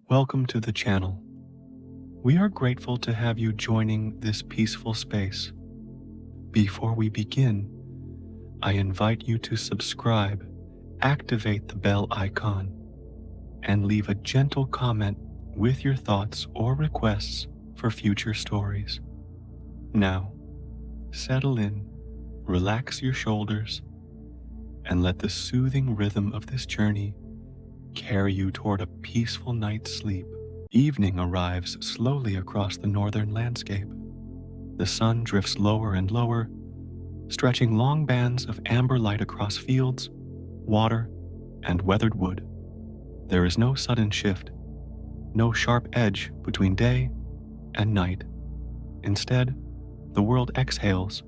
Welcome to the channel. We are grateful to have you joining this peaceful space. Before we begin, I invite you to subscribe, activate the bell icon, and leave a gentle comment with your thoughts or requests for future stories. Now, settle in, relax your shoulders, and let the soothing rhythm of this journey carry you toward a peaceful night's sleep. Evening arrives slowly across the northern landscape. The sun drifts lower and lower, stretching long bands of amber light across fields, water, and weathered wood. There is no sudden shift, no sharp edge between day and night. Instead, the world exhales,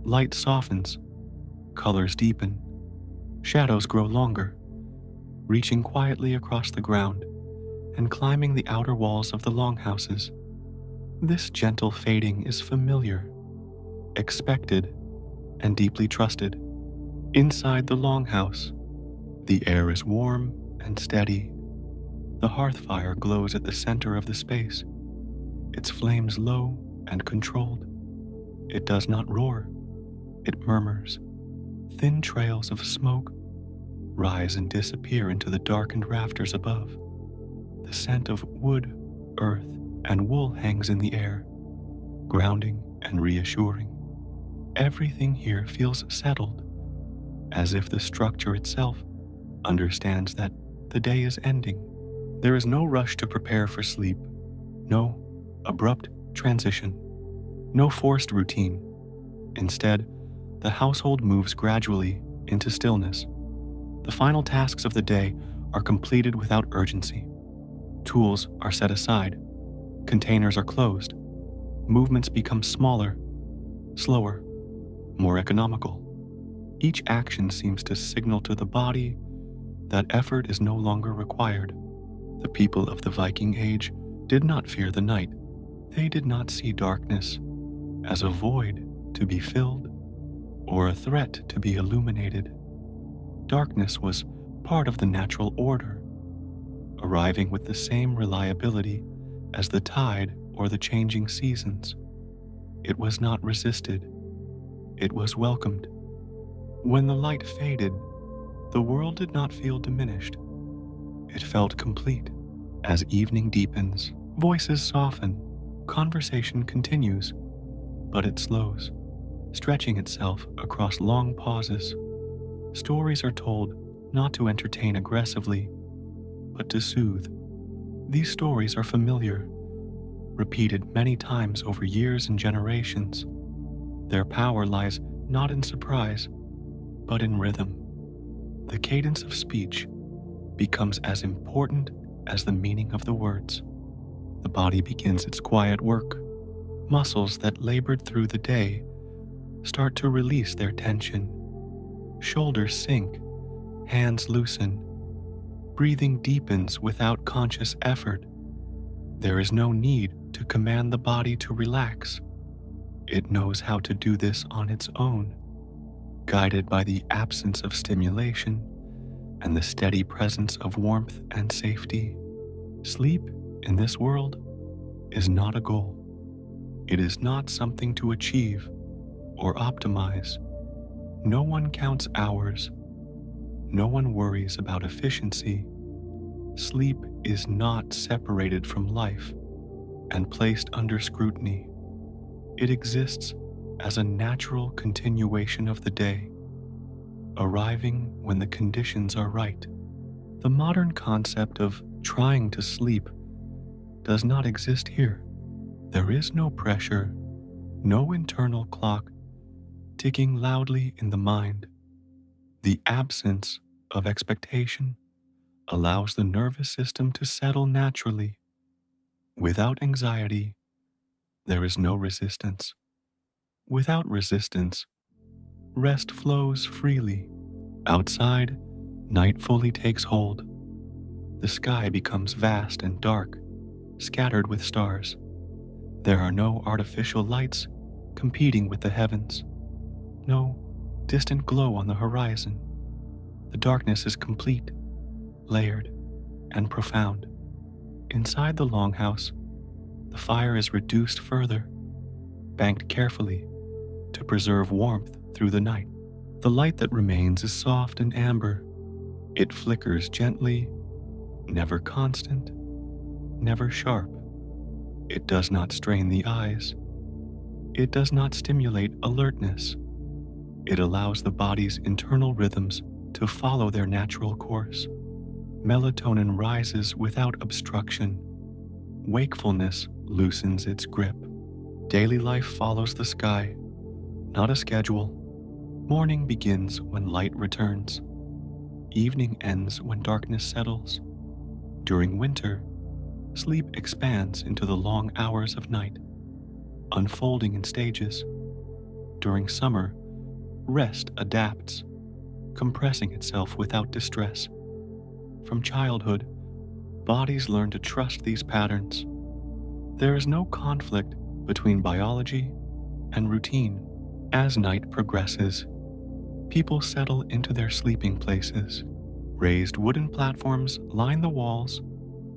light softens, colors deepen, shadows grow longer, reaching quietly across the ground and climbing the outer walls of the longhouses. This gentle fading is familiar, expected, and deeply trusted. Inside the longhouse, the air is warm and steady. The hearth fire glows at the center of the space, its flames low and controlled. It does not roar, it murmurs. Thin trails of smoke rise and disappear into the darkened rafters above. The scent of wood, earth, and wool hangs in the air, grounding and reassuring. Everything here feels settled, as if the structure itself understands that the day is ending. There is no rush to prepare for sleep, no abrupt transition, no forced routine. Instead, the household moves gradually into stillness. The final tasks of the day are completed without urgency. Tools are set aside. Containers are closed. Movements become smaller, slower, more economical. Each action seems to signal to the body that effort is no longer required. The people of the Viking Age did not fear the night. They did not see darkness as a void to be filled or a threat to be illuminated. Darkness was part of the natural order, arriving with the same reliability as the tide or the changing seasons. It was not resisted, it was welcomed. When the light faded, the world did not feel diminished. It felt complete. As evening deepens, voices soften, conversation continues, but it slows, stretching itself across long pauses. Stories are told not to entertain aggressively, but to soothe. These stories are familiar, repeated many times over years and generations. Their power lies not in surprise, but in rhythm. The cadence of speech becomes as important as the meaning of the words. The body begins its quiet work. Muscles that labored through the day start to release their tension. Shoulders sink, hands loosen. Breathing deepens without conscious effort. There is no need to command the body to relax. It knows how to do this on its own, guided by the absence of stimulation and the steady presence of warmth and safety. Sleep in this world is not a goal. It is not something to achieve or optimize. No one counts hours. No one worries about efficiency. Sleep is not separated from life and placed under scrutiny. It exists as a natural continuation of the day, arriving when the conditions are right. The modern concept of trying to sleep does not exist here. There is no pressure, no internal clock ticking loudly in the mind. The absence of expectation allows the nervous system to settle naturally. Without anxiety, there is no resistance. Without resistance, rest flows freely. Outside, night fully takes hold. The sky becomes vast and dark, scattered with stars. There are no artificial lights competing with the heavens. No distant glow on the horizon. The darkness is complete, layered, and profound. Inside the longhouse, the fire is reduced further, banked carefully to preserve warmth through the night. The light that remains is soft and amber. It flickers gently, never constant, never sharp. It does not strain the eyes. It does not stimulate alertness. It allows the body's internal rhythms to follow their natural course. Melatonin rises without obstruction. Wakefulness loosens its grip. Daily life follows the sky, not a schedule. Morning begins when light returns. Evening ends when darkness settles. During winter, sleep expands into the long hours of night, unfolding in stages. During summer, rest adapts, compressing itself without distress. From childhood, bodies learn to trust these patterns. There is no conflict between biology and routine. As night progresses, people settle into their sleeping places. Raised wooden platforms line the walls,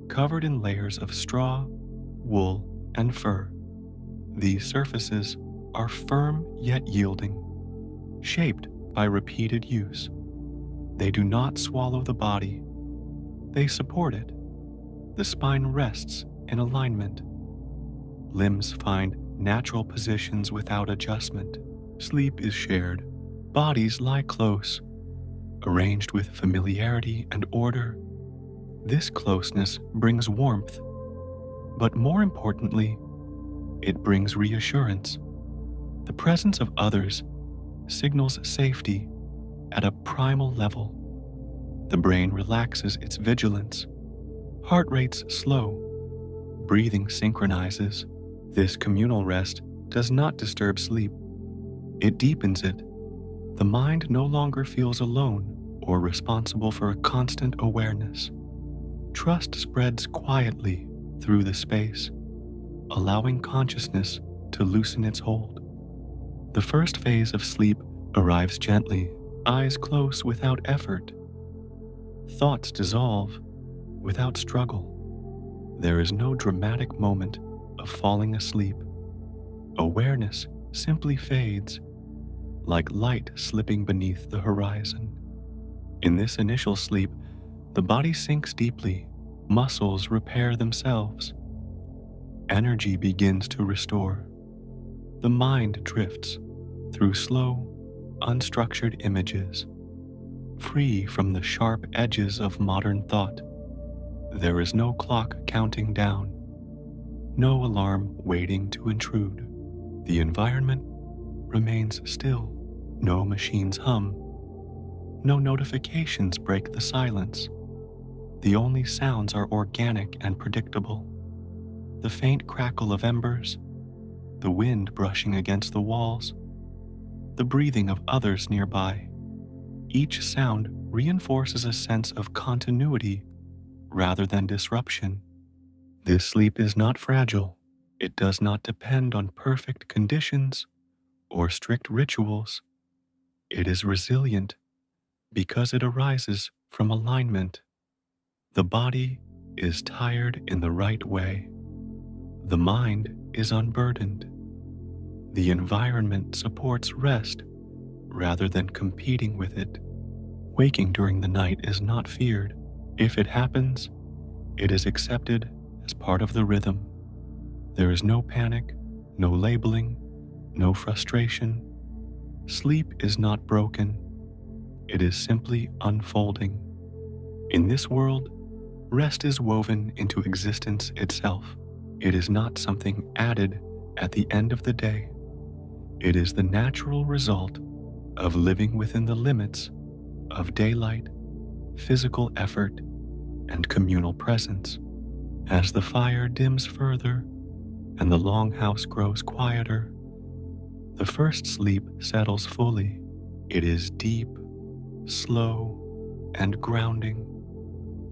covered in layers of straw, wool, and fur. These surfaces are firm yet yielding, shaped by repeated use. They do not swallow the body. They support it. The spine rests in alignment. Limbs find natural positions without adjustment. Sleep is shared. Bodies lie close, arranged with familiarity and order. This closeness brings warmth, but more importantly, it brings reassurance. The presence of others signals safety at a primal level. The brain relaxes its vigilance. Heart rates slow. Breathing synchronizes. This communal rest does not disturb sleep. It deepens it. The mind no longer feels alone or responsible for a constant awareness. Trust spreads quietly through the space, allowing consciousness to loosen its hold. The first phase of sleep arrives gently, eyes close without effort. Thoughts dissolve without struggle. There is no dramatic moment of falling asleep. Awareness simply fades, like light slipping beneath the horizon. In this initial sleep, the body sinks deeply, muscles repair themselves. Energy begins to restore. The mind drifts through slow, unstructured images, free from the sharp edges of modern thought. There is no clock counting down, no alarm waiting to intrude. The environment remains still. No machines hum. No notifications break the silence. The only sounds are organic and predictable. The faint crackle of embers, the wind brushing against the walls, the breathing of others nearby. Each sound reinforces a sense of continuity rather than disruption. This sleep is not fragile. It does not depend on perfect conditions or strict rituals. It is resilient because it arises from alignment. The body is tired in the right way. The mind is unburdened. The environment supports rest rather than competing with it. Waking during the night is not feared. If it happens, it is accepted as part of the rhythm. There is no panic, no labeling, no frustration. Sleep is not broken. It is simply unfolding. In this world, rest is woven into existence itself. It is not something added at the end of the day. It is the natural result of living within the limits of daylight, physical effort, and communal presence. As the fire dims further and the longhouse grows quieter, the first sleep settles fully. It is deep, slow, and grounding.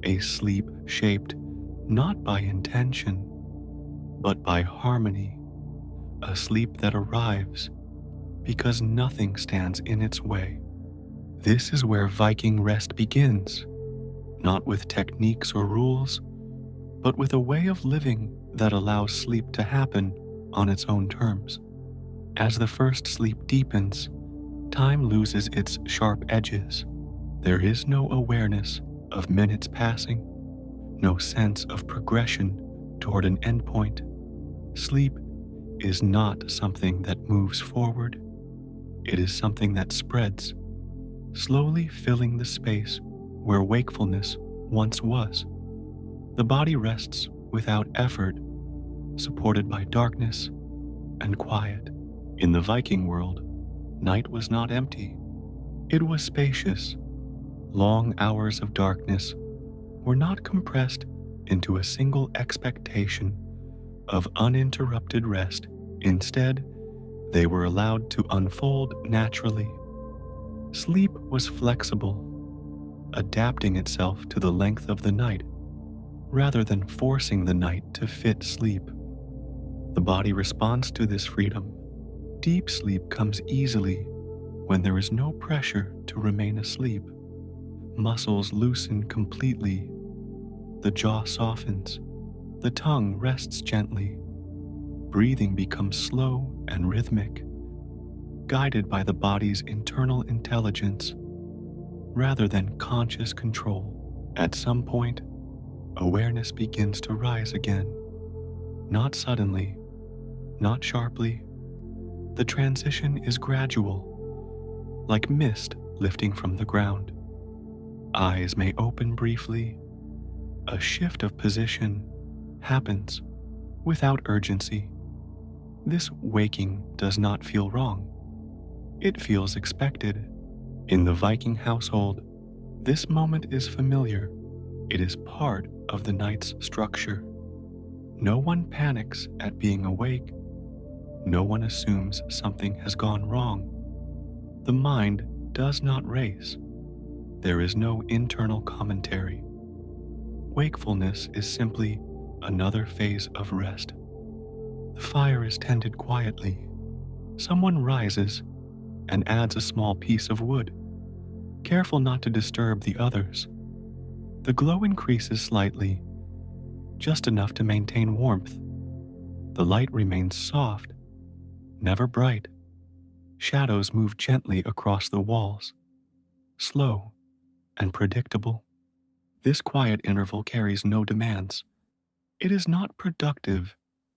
A sleep shaped not by intention, but by harmony. A sleep that arrives because nothing stands in its way. This is where Viking rest begins, not with techniques or rules, but with a way of living that allows sleep to happen on its own terms. As the first sleep deepens, time loses its sharp edges. There is no awareness of minutes passing, no sense of progression toward an endpoint. Sleep is not something that moves forward. It is something that spreads, slowly filling the space where wakefulness once was. The body rests without effort, supported by darkness and quiet. In the Viking world, night was not empty. It was spacious. Long hours of darkness were not compressed into a single expectation of uninterrupted rest. Instead, they were allowed to unfold naturally. Sleep was flexible, adapting itself to the length of the night, rather than forcing the night to fit sleep. The body responds to this freedom. Deep sleep comes easily when there is no pressure to remain asleep. Muscles loosen completely. The jaw softens. The tongue rests gently. Breathing becomes slow and rhythmic, guided by the body's internal intelligence rather than conscious control. At some point, awareness begins to rise again. Not suddenly, not sharply. The transition is gradual, like mist lifting from the ground. Eyes may open briefly. A shift of position happens without urgency. This waking does not feel wrong. It feels expected. In the Viking household, this moment is familiar. It is part of the night's structure. No one panics at being awake. No one assumes something has gone wrong. The mind does not race. There is no internal commentary. Wakefulness is simply another phase of rest. The fire is tended quietly. Someone rises and adds a small piece of wood, careful not to disturb the others. The glow increases slightly, just enough to maintain warmth. The light remains soft, never bright. Shadows move gently across the walls, slow and predictable. This quiet interval carries no demands. It is not productive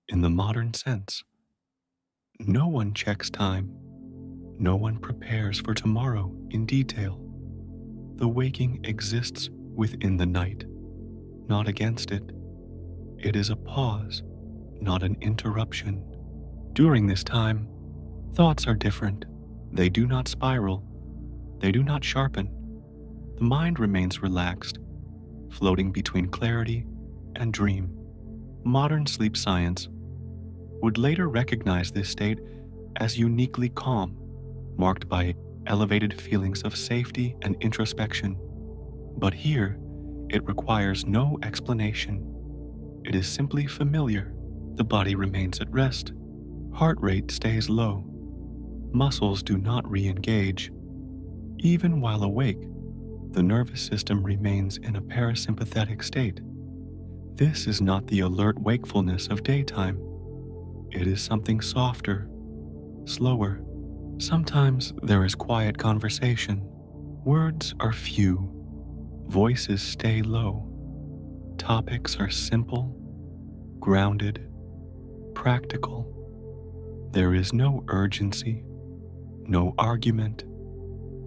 in the modern sense. No one checks time. No one prepares for tomorrow in detail. The waking exists within the night, not against it. It is a pause, not an interruption. During this time, thoughts are different. They do not spiral. They do not sharpen. The mind remains relaxed, floating between clarity and dream. Modern sleep science would later recognize this state as uniquely calm, marked by elevated feelings of safety and introspection. But here, it requires no explanation. It is simply familiar. The body remains at rest. Heart rate stays low. Muscles do not re-engage. Even while awake, the nervous system remains in a parasympathetic state. This is not the alert wakefulness of daytime. It is something softer, slower. Sometimes there is quiet conversation. Words are few. Voices stay low. Topics are simple, grounded, practical. There is no urgency, no argument.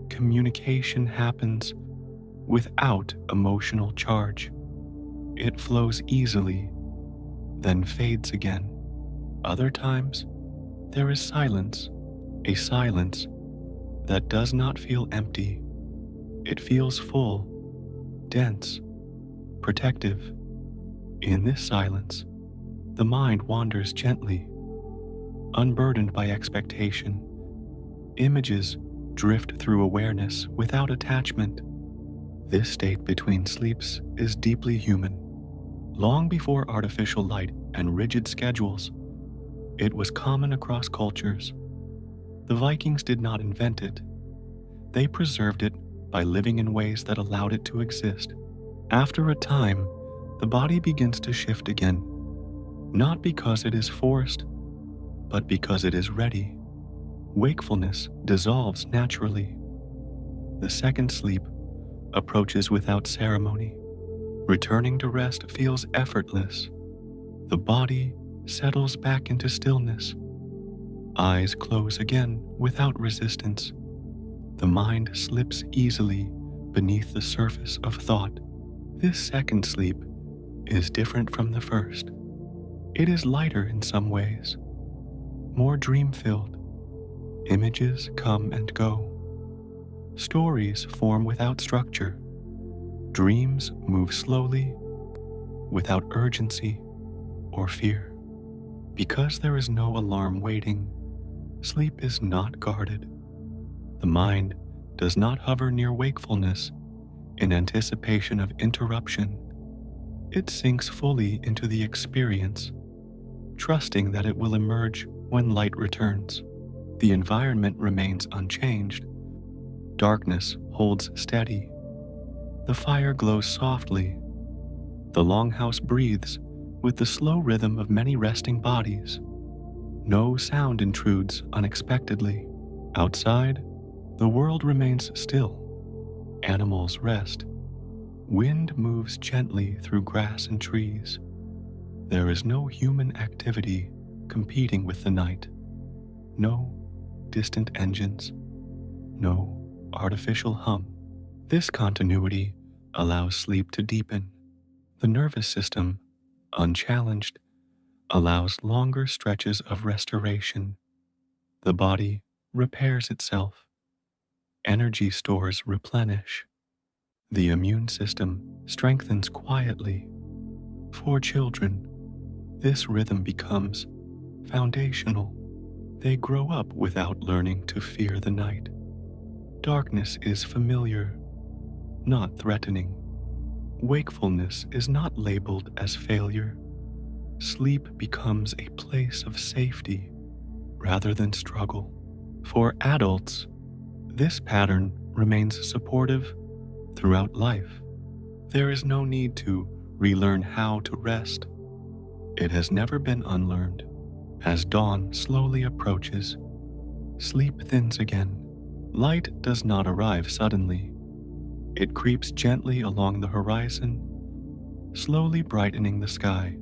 Communication happens without emotional charge. It flows easily, then fades again. Other times, there is silence, a silence that does not feel empty. It feels full, dense, protective. In this silence, the mind wanders gently, unburdened by expectation. Images drift through awareness without attachment. This state between sleeps is deeply human. Long before artificial light and rigid schedules, it was common across cultures. The Vikings did not invent it. They preserved it by living in ways that allowed it to exist. After a time, the body begins to shift again, not because it is forced, but because it is ready. Wakefulness dissolves naturally. The second sleep approaches without ceremony. Returning to rest feels effortless. The body settles back into stillness. Eyes close again without resistance. The mind slips easily beneath the surface of thought. This second sleep is different from the first. It is lighter in some ways, more dream-filled. Images come and go. Stories form without structure. Dreams move slowly, without urgency or fear. Because there is no alarm waiting, sleep is not guarded. The mind does not hover near wakefulness in anticipation of interruption. It sinks fully into the experience, trusting that it will emerge when light returns. The environment remains unchanged. Darkness holds steady. The fire glows softly. The longhouse breathes with the slow rhythm of many resting bodies. No sound intrudes unexpectedly. Outside, the world remains still. Animals rest. Wind moves gently through grass and trees. There is no human activity competing with the night. No distant engines. No artificial hum. This continuity allows sleep to deepen. The nervous system, unchallenged, allows longer stretches of restoration. The body repairs itself. Energy stores replenish. The immune system strengthens quietly. For children, this rhythm becomes foundational. They grow up without learning to fear the night. Darkness is familiar, not threatening. Wakefulness is not labeled as failure. Sleep becomes a place of safety rather than struggle. For adults, this pattern remains supportive throughout life. There is no need to relearn how to rest. It has never been unlearned. As dawn slowly approaches, sleep thins again. Light does not arrive suddenly. It creeps gently along the horizon, slowly brightening the sky.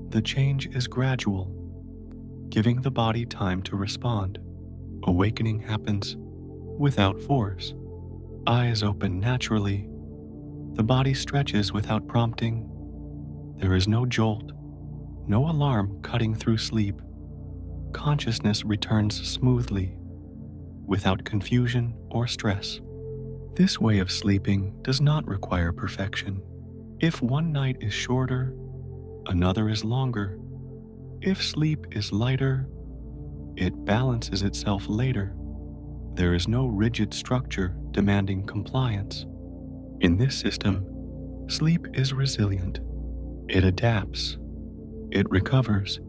The change is gradual, giving the body time to respond. Awakening happens without force. Eyes open naturally. The body stretches without prompting. There is no jolt, no alarm cutting through sleep. Consciousness returns smoothly, without confusion or stress. This way of sleeping does not require perfection. If one night is shorter, another is longer. If sleep is lighter, it balances itself later. There is no rigid structure demanding compliance. In this system, sleep is resilient. It adapts. It recovers.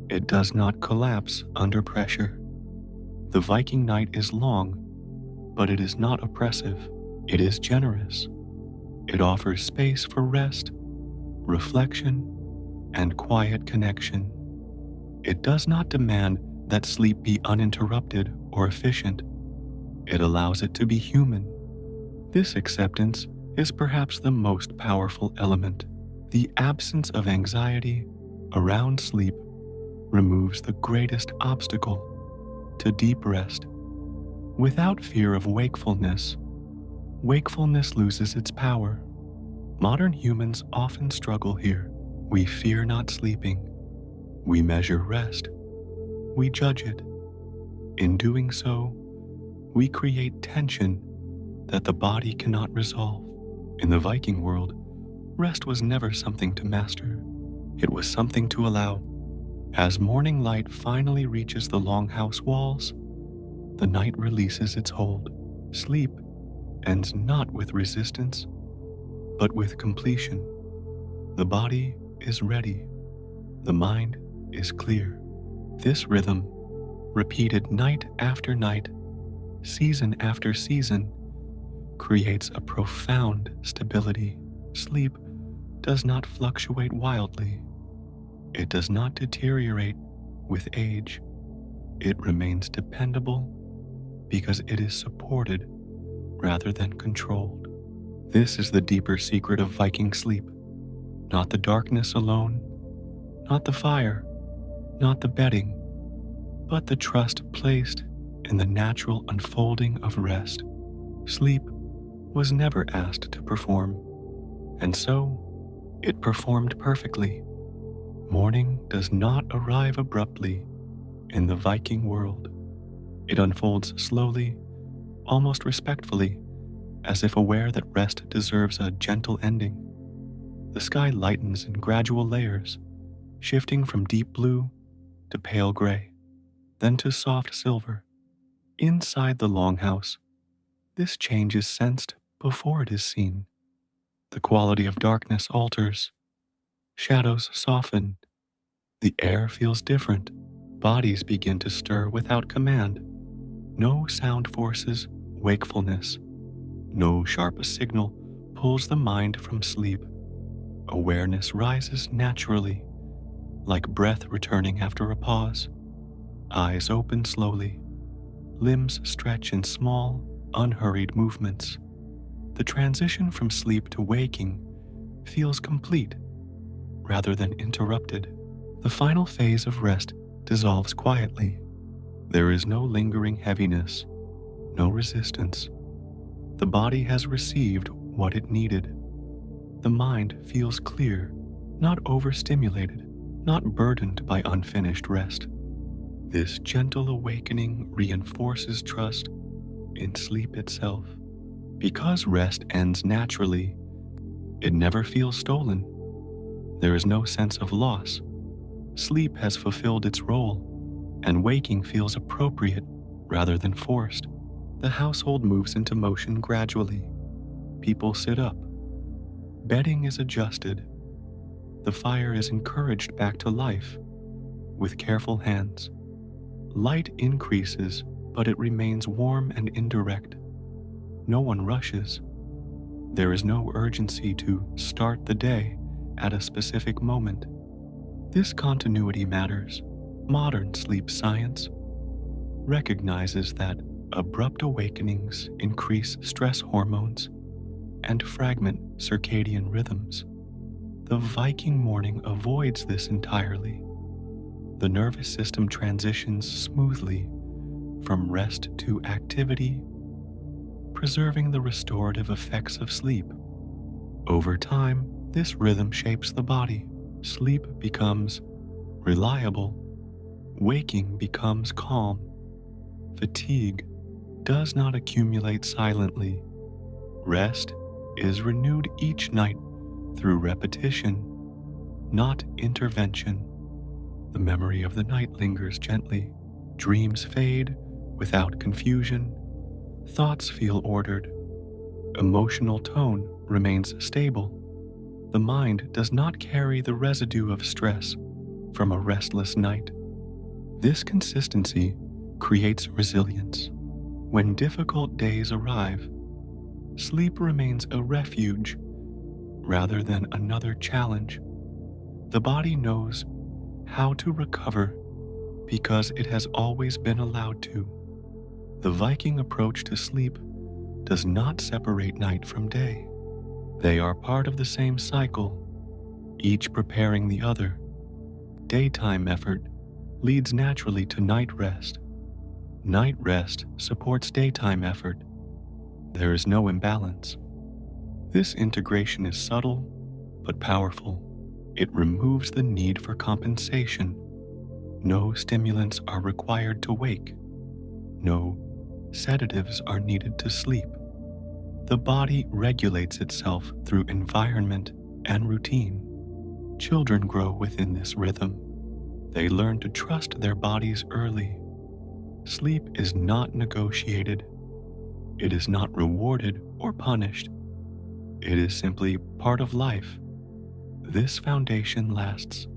It does not collapse under pressure. The Viking night is long, but it is not oppressive. It is generous. It offers space for rest, reflection, and quiet connection. It does not demand that sleep be uninterrupted or efficient. It allows it to be human. This acceptance is perhaps the most powerful element. The absence of anxiety around sleep removes the greatest obstacle to deep rest. Without fear of wakefulness, wakefulness loses its power. Modern humans often struggle here. We fear not sleeping. We measure rest. We judge it. In doing so, we create tension that the body cannot resolve. In the Viking world, rest was never something to master. It was something to allow. As morning light finally reaches the longhouse walls, the night releases its hold. Sleep ends not with resistance, but with completion. The body is ready. The mind is clear. This rhythm, repeated night after night, season after season, creates a profound stability. Sleep does not fluctuate wildly. It does not deteriorate with age. It remains dependable because it is supported rather than controlled. This is the deeper secret of Viking sleep. Not the darkness alone, not the fire, not the bedding, but the trust placed in the natural unfolding of rest. Sleep was never asked to perform, and so it performed perfectly. Morning does not arrive abruptly in the Viking world. It unfolds slowly, almost respectfully, as if aware that rest deserves a gentle ending. The sky lightens in gradual layers, shifting from deep blue to pale gray, then to soft silver. Inside the longhouse, this change is sensed before it is seen. The quality of darkness alters, shadows soften, the air feels different, bodies begin to stir without command. No sound forces wakefulness, no sharp signal pulls the mind from sleep. Awareness rises naturally, like breath returning after a pause. Eyes open slowly, limbs stretch in small, unhurried movements. The transition from sleep to waking feels complete rather than interrupted. The final phase of rest dissolves quietly. There is no lingering heaviness, no resistance. The body has received what it needed. The mind feels clear, not overstimulated, not burdened by unfinished rest. This gentle awakening reinforces trust in sleep itself. Because rest ends naturally, it never feels stolen. There is no sense of loss. Sleep has fulfilled its role, and waking feels appropriate rather than forced. The household moves into motion gradually. People sit up. Bedding is adjusted. The fire is encouraged back to life with careful hands. Light increases, but it remains warm and indirect. No one rushes. There is no urgency to start the day at a specific moment. This continuity matters. Modern sleep science recognizes that abrupt awakenings increase stress hormones and fragment circadian rhythms. The Viking morning avoids this entirely. The nervous system transitions smoothly from rest to activity, preserving the restorative effects of sleep. Over time, this rhythm shapes the body. Sleep becomes reliable. Waking becomes calm. Fatigue does not accumulate silently. Rest is renewed each night through repetition, not intervention. The memory of the night lingers gently. Dreams fade without confusion. Thoughts feel ordered. Emotional tone remains stable. The mind does not carry the residue of stress from a restless night. This consistency creates resilience. When difficult days arrive, sleep remains a refuge rather than another challenge. The body knows how to recover because it has always been allowed to. The Viking approach to sleep does not separate night from day. They are part of the same cycle, each preparing the other. Daytime effort leads naturally to night rest. Night rest supports daytime effort. There is no imbalance. This integration is subtle but powerful. It removes the need for compensation. No stimulants are required to wake. No sedatives are needed to sleep. The body regulates itself through environment and routine. Children grow within this rhythm. They learn to trust their bodies early. Sleep is not negotiated. It is not rewarded or punished. It is simply part of life. This foundation lasts.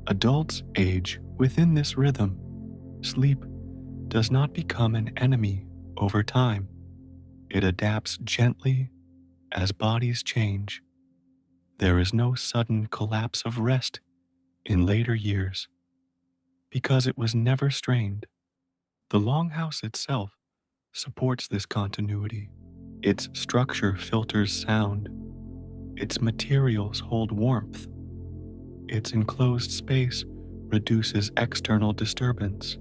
Adults age within this rhythm. Sleep does not become an enemy over time. It adapts gently as bodies change. There is no sudden collapse of rest in later years because it was never strained. The longhouse itself supports this continuity. Its structure filters sound, its materials hold warmth, its enclosed space reduces external disturbance.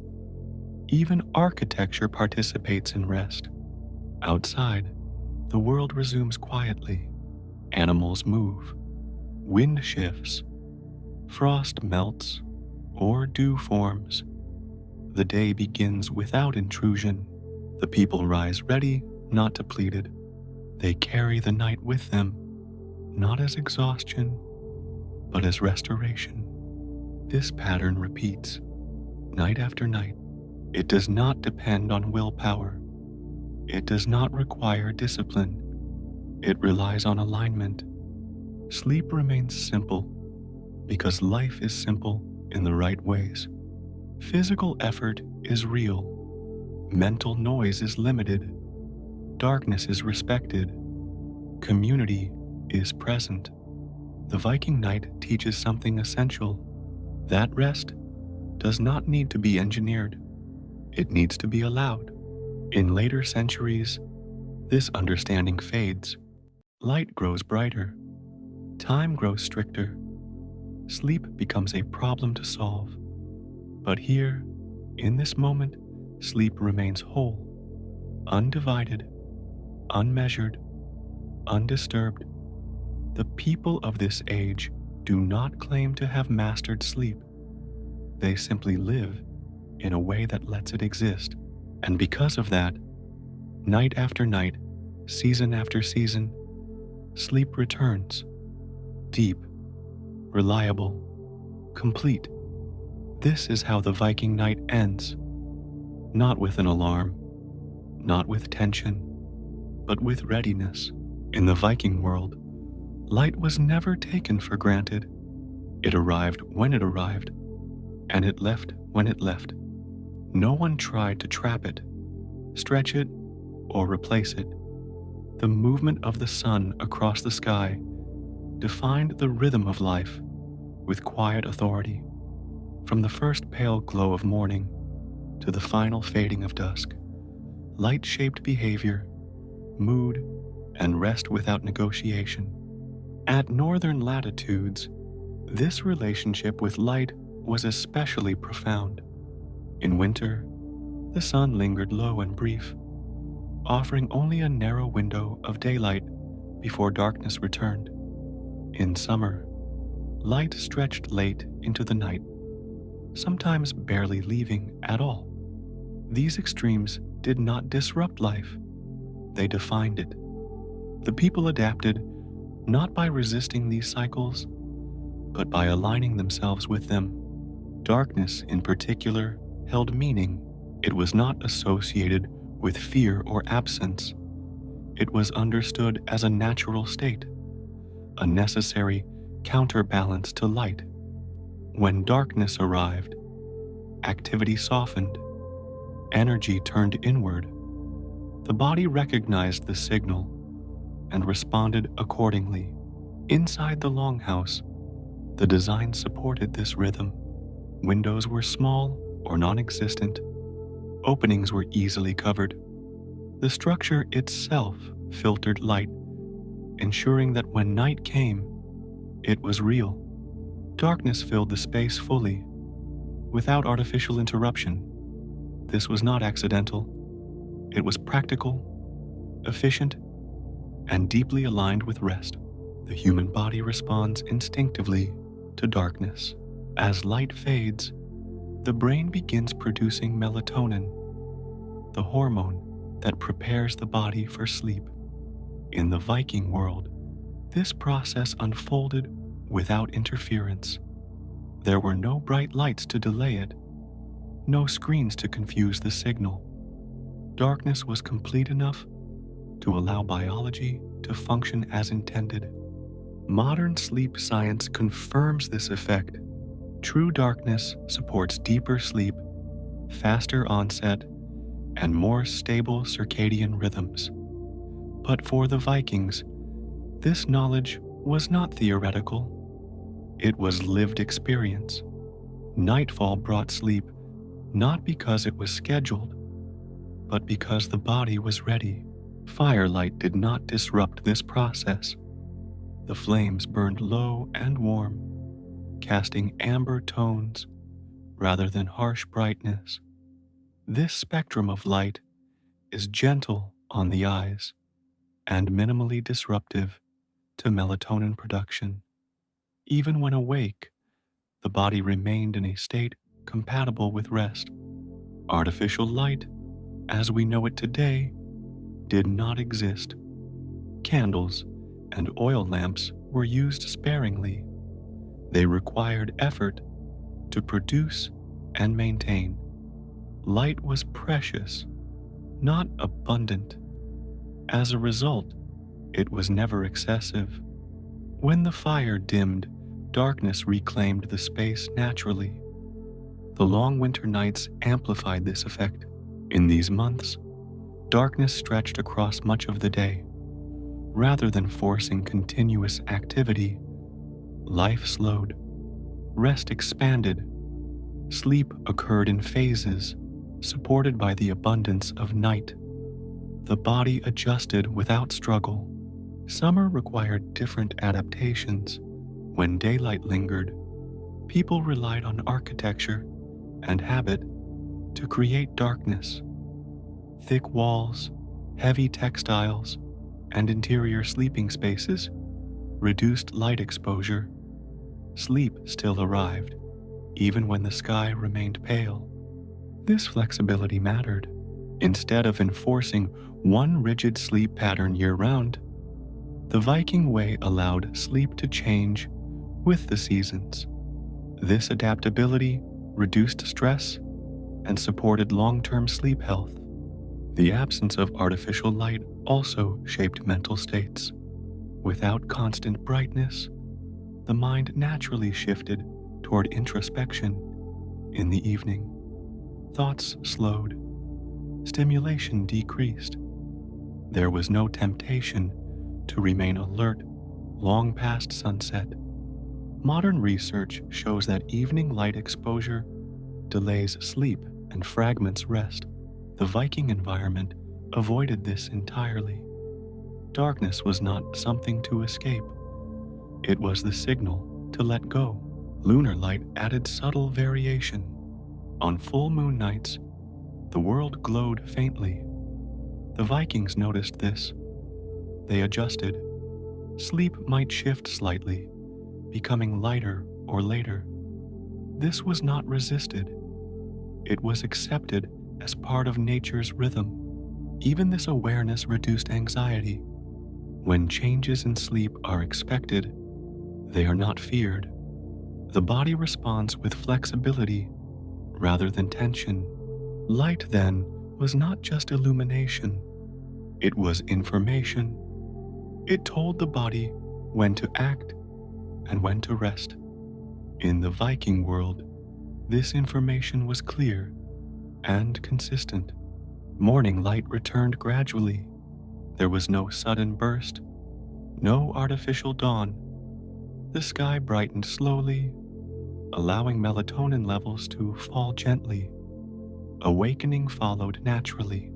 Even architecture participates in rest. Outside, the world resumes quietly. Animals move, wind shifts, frost melts, or dew forms. The day begins without intrusion. The people rise ready, not depleted. They carry the night with them, not as exhaustion, but as restoration. This pattern repeats, night after night. It does not depend on willpower. It does not require discipline. It relies on alignment. Sleep remains simple because life is simple in the right ways. Physical effort is real. Mental noise is limited. Darkness is respected. Community is present. The Viking night teaches something essential. That rest does not need to be engineered. It needs to be allowed. In later centuries, this understanding fades. Light grows brighter. Time grows stricter. Sleep becomes a problem to solve. But here, in this moment, sleep remains whole, undivided, unmeasured, undisturbed. The people of this age do not claim to have mastered sleep. They simply live in a way that lets it exist. And because of that, night after night, season after season, sleep returns. Deep, reliable, complete. This is how the Viking night ends. Not with an alarm, not with tension, but with readiness. In the Viking world, light was never taken for granted. It arrived when it arrived, and it left when it left. No one tried to trap it, stretch it, or replace it. The movement of the sun across the sky defined the rhythm of life with quiet authority. From the first pale glow of morning to the final fading of dusk, light shaped behavior, mood, and rest without negotiation. At northern latitudes, this relationship with light was especially profound. In winter, the sun lingered low and brief, offering only a narrow window of daylight before darkness returned. In summer, light stretched late into the night, sometimes barely leaving at all. These extremes did not disrupt life, they defined it. The people adapted not by resisting these cycles, but by aligning themselves with them. Darkness, in particular, held meaning. It was not associated with fear or absence. It was understood as a natural state, a necessary counterbalance to light. When darkness arrived, activity softened, energy turned inward. The body recognized the signal and responded accordingly. Inside the longhouse, the design supported this rhythm. Windows were small or non-existent. Openings were easily covered. The structure itself filtered light, ensuring that when night came, it was real. Darkness filled the space fully, without artificial interruption. This was not accidental. It was practical, efficient, and deeply aligned with rest. The human body responds instinctively to darkness. As light fades, the brain begins producing melatonin, the hormone that prepares the body for sleep. In the Viking world, this process unfolded without interference. There were no bright lights to delay it, no screens to confuse the signal. Darkness was complete enough to allow biology to function as intended. Modern sleep science confirms this effect. True darkness supports deeper sleep, faster onset, and more stable circadian rhythms. But for the Vikings, this knowledge was not theoretical, it was lived experience. Nightfall brought sleep not because it was scheduled, but because the body was ready. Firelight did not disrupt this process. The flames burned low and warm, casting amber tones rather than harsh brightness. This spectrum of light is gentle on the eyes and minimally disruptive to melatonin production. Even when awake, the body remained in a state compatible with rest. Artificial light, as we know it today, did not exist. Candles and oil lamps were used sparingly. They required effort to produce and maintain. Light was precious, not abundant. As a result, it was never excessive. When the fire dimmed, darkness reclaimed the space naturally. The long winter nights amplified this effect. In these months, darkness stretched across much of the day. Rather than forcing continuous activity, life slowed. Rest expanded. Sleep occurred in phases, supported by the abundance of night. The body adjusted without struggle. Summer required different adaptations. When daylight lingered, people relied on architecture and habit to create darkness. Thick walls, heavy textiles, and interior sleeping spaces reduced light exposure. Sleep still arrived, even when the sky remained pale. This flexibility mattered. Instead of enforcing one rigid sleep pattern year-round, the Viking way allowed sleep to change with the seasons. This adaptability reduced stress and supported long-term sleep health. The absence of artificial light also shaped mental states. Without constant brightness, the mind naturally shifted toward introspection. In the evening, thoughts slowed. Stimulation decreased. There was no temptation to remain alert long past sunset. Modern research shows that evening light exposure delays sleep and fragments rest. The Viking environment avoided this entirely. Darkness was not something to escape. It was the signal to let go. Lunar light added subtle variation. On full moon nights, the world glowed faintly. The Vikings noticed this. They adjusted. Sleep might shift slightly, becoming lighter or later. This was not resisted. It was accepted as part of nature's rhythm. Even this awareness reduced anxiety. When changes in sleep are expected, they are not feared. The body responds with flexibility rather than tension. Light, then, was not just illumination. It was information. It told the body when to act and when to rest. In the Viking world, this information was clear and consistent. Morning light returned gradually. There was no sudden burst, no artificial dawn. The sky brightened slowly, allowing melatonin levels to fall gently. Awakening followed naturally.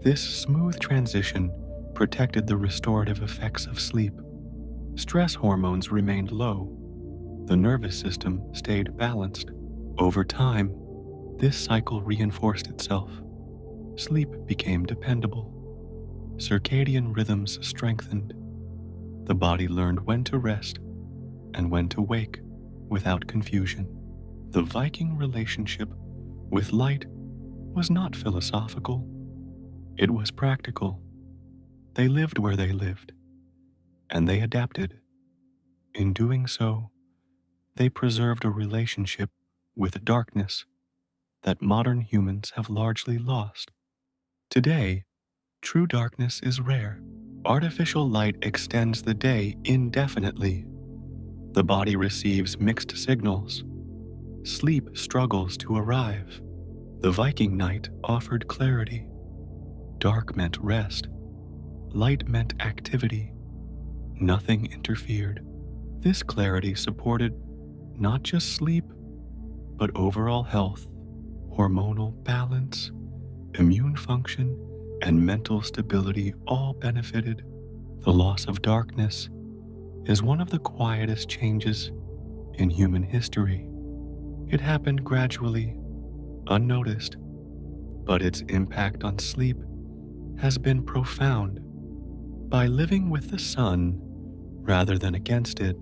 This smooth transition protected the restorative effects of sleep. Stress hormones remained low. The nervous system stayed balanced. Over time, this cycle reinforced itself. Sleep became dependable. Circadian rhythms strengthened. The body learned when to rest and when to wake without confusion. The Viking relationship with light was not philosophical. It was practical. They lived where they lived, and they adapted. In doing so, they preserved a relationship with darkness that modern humans have largely lost. Today, true darkness is rare. Artificial light extends the day indefinitely. The body receives mixed signals. Sleep struggles to arrive. The Viking night offered clarity. Dark meant rest. Light meant activity. Nothing interfered. This clarity supported not just sleep, but overall health, hormonal balance, immune function, and mental stability all benefited. The loss of darkness is one of the quietest changes in human history. It happened gradually, unnoticed, but its impact on sleep has been profound. By living with the sun rather than against it,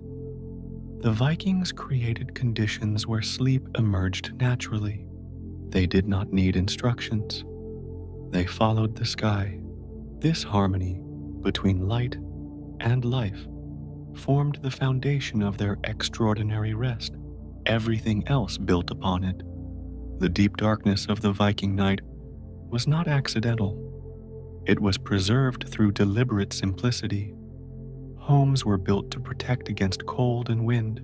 the Vikings created conditions where sleep emerged naturally. They did not need instructions. They followed the sky. This harmony between light and life formed the foundation of their extraordinary rest. Everything else built upon it. The deep darkness of the Viking night was not accidental. It was preserved through deliberate simplicity. Homes were built to protect against cold and wind,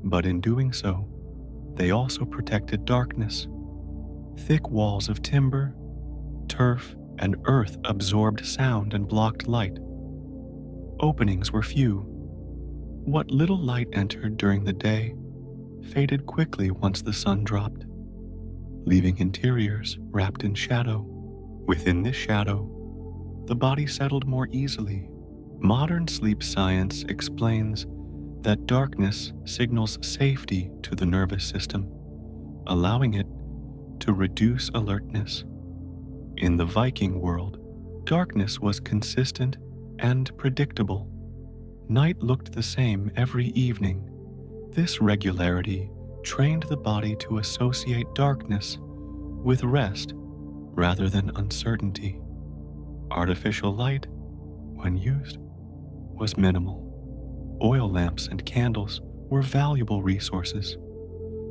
but in doing so, they also protected darkness. Thick walls of timber, turf, and earth absorbed sound and blocked light. Openings were few. What little light entered during the day faded quickly once the sun dropped, leaving interiors wrapped in shadow. Within this shadow, the body settled more easily. Modern sleep science explains that darkness signals safety to the nervous system, allowing it to reduce alertness. In the Viking world, darkness was consistent and predictable. Night looked the same every evening. This regularity trained the body to associate darkness with rest rather than uncertainty. Artificial light, when used, was minimal. Oil lamps and candles were valuable resources,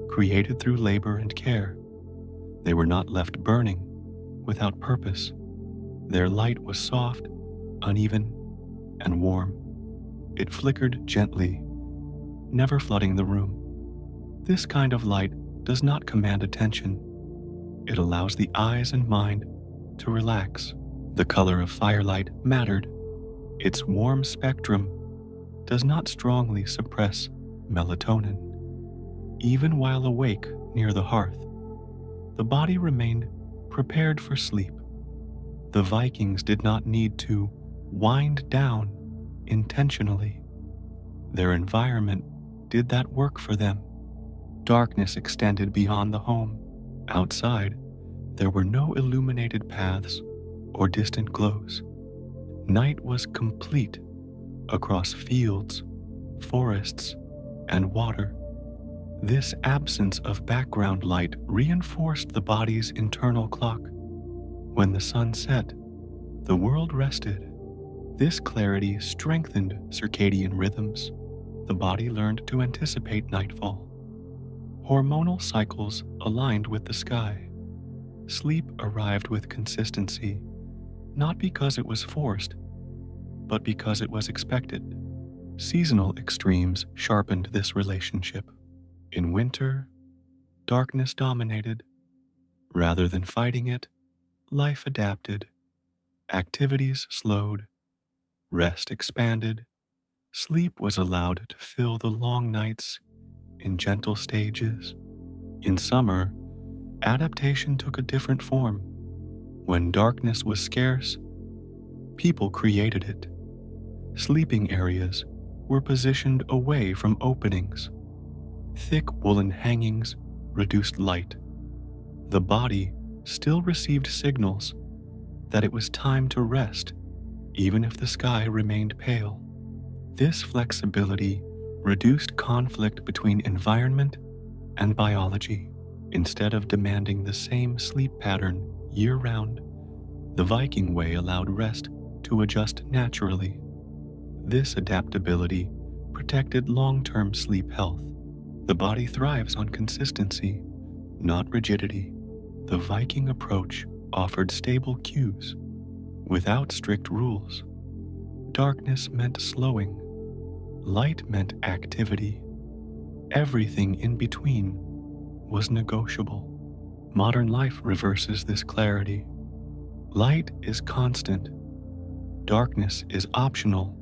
created through labor and care. They were not left burning without purpose. Their light was soft, uneven, and warm. It flickered gently, never flooding the room. This kind of light does not command attention. It allows the eyes and mind to relax. The color of firelight mattered. Its warm spectrum does not strongly suppress melatonin. Even while awake near the hearth, the body remained prepared for sleep. The Vikings did not need to wind down intentionally. Their environment did that work for them. Darkness extended beyond the home. Outside, there were no illuminated paths or distant glows. Night was complete across fields, forests, and water. This absence of background light reinforced the body's internal clock. When the sun set, the world rested. This clarity strengthened circadian rhythms. The body learned to anticipate nightfall. Hormonal cycles aligned with the sky. Sleep arrived with consistency, not because it was forced, but because it was expected. Seasonal extremes sharpened this relationship. In winter, darkness dominated. Rather than fighting it, life adapted. Activities slowed. Rest expanded. Sleep was allowed to fill the long nights in gentle stages. In summer, adaptation took a different form. When darkness was scarce, people created it. Sleeping areas were positioned away from openings. Thick woolen hangings reduced light. The body still received signals that it was time to rest, even if the sky remained pale. This flexibility reduced conflict between environment and biology. Instead of demanding the same sleep pattern year-round, the Viking way allowed rest to adjust naturally. This adaptability protected long-term sleep health. The body thrives on consistency, not rigidity. The Viking approach offered stable cues without strict rules. Darkness meant slowing. Light meant activity. Everything in between was negotiable. Modern life reverses this clarity. Light is constant. Darkness is optional.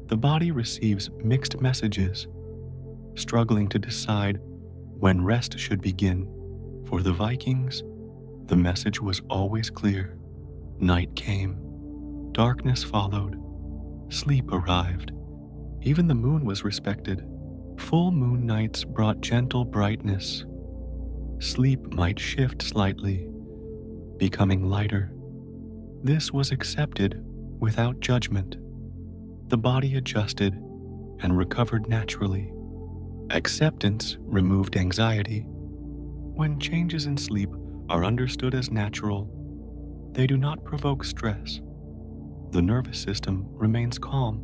The body receives mixed messages, struggling to decide when rest should begin. For the Vikings, the message was always clear. Night came, darkness followed, sleep arrived. Even the moon was respected. Full moon nights brought gentle brightness. Sleep might shift slightly, becoming lighter. This was accepted without judgment. The body adjusted and recovered naturally. Acceptance removed anxiety. When changes in sleep are understood as natural, they do not provoke stress. The nervous system remains calm,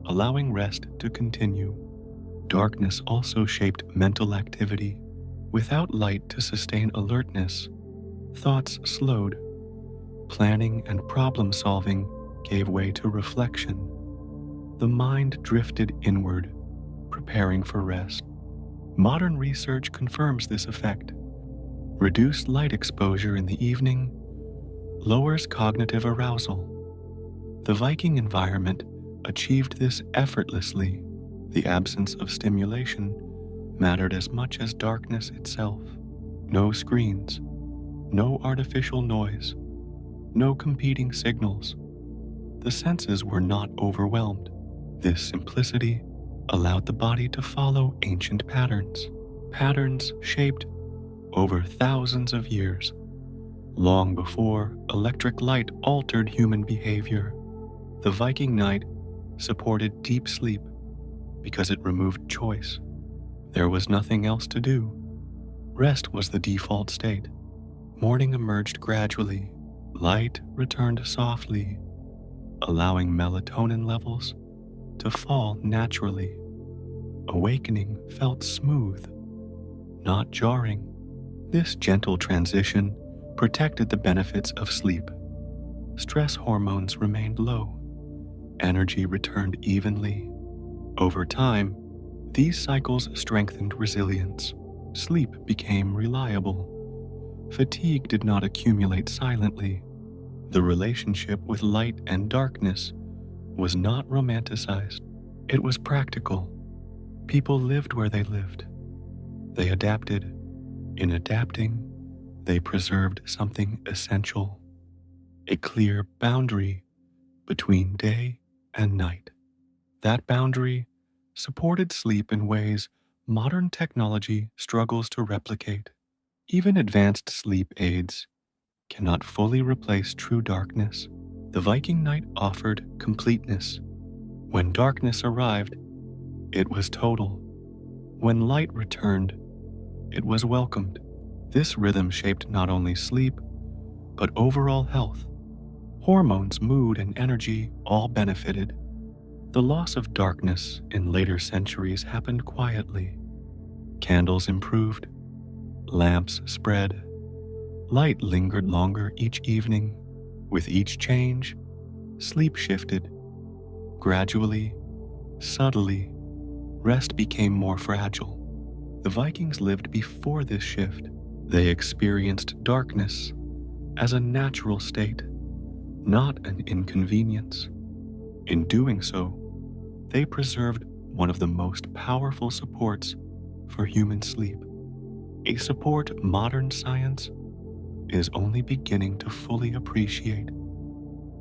allowing rest to continue. Darkness also shaped mental activity. Without light to sustain alertness, thoughts slowed. Planning and problem solving gave way to reflection. The mind drifted inward, preparing for rest. Modern research confirms this effect. Reduced light exposure in the evening lowers cognitive arousal. The Viking environment achieved this effortlessly. The absence of stimulation mattered as much as darkness itself. No screens, no artificial noise, no competing signals. The senses were not overwhelmed. This simplicity allowed the body to follow ancient patterns shaped over thousands of years, long before electric light altered human behavior. The Viking night supported deep sleep because it removed choice. There was nothing else to do. Rest was the default state. Morning emerged gradually. Light returned softly, allowing melatonin levels to fall naturally. Awakening felt smooth, not jarring. This gentle transition protected the benefits of sleep. Stress hormones remained low. Energy returned evenly. Over time, these cycles strengthened resilience. Sleep became reliable. Fatigue did not accumulate silently. The relationship with light and darkness was not romanticized. It was practical. People lived where they lived. They adapted. In adapting, they preserved something essential: a clear boundary between day and night. That boundary supported sleep in ways modern technology struggles to replicate. Even advanced sleep aids cannot fully replace true darkness. The Viking night offered completeness. When darkness arrived, it was total. When light returned, it was welcomed. This rhythm shaped not only sleep, but overall health. Hormones, mood, and energy all benefited. The loss of darkness in later centuries happened quietly. Candles improved, lamps spread, light lingered longer each evening. With each change, sleep shifted. Gradually, subtly, rest became more fragile. The Vikings lived before this shift. They experienced darkness as a natural state, not an inconvenience. In doing so, they preserved one of the most powerful supports for human sleep, a support modern science is only beginning to fully appreciate.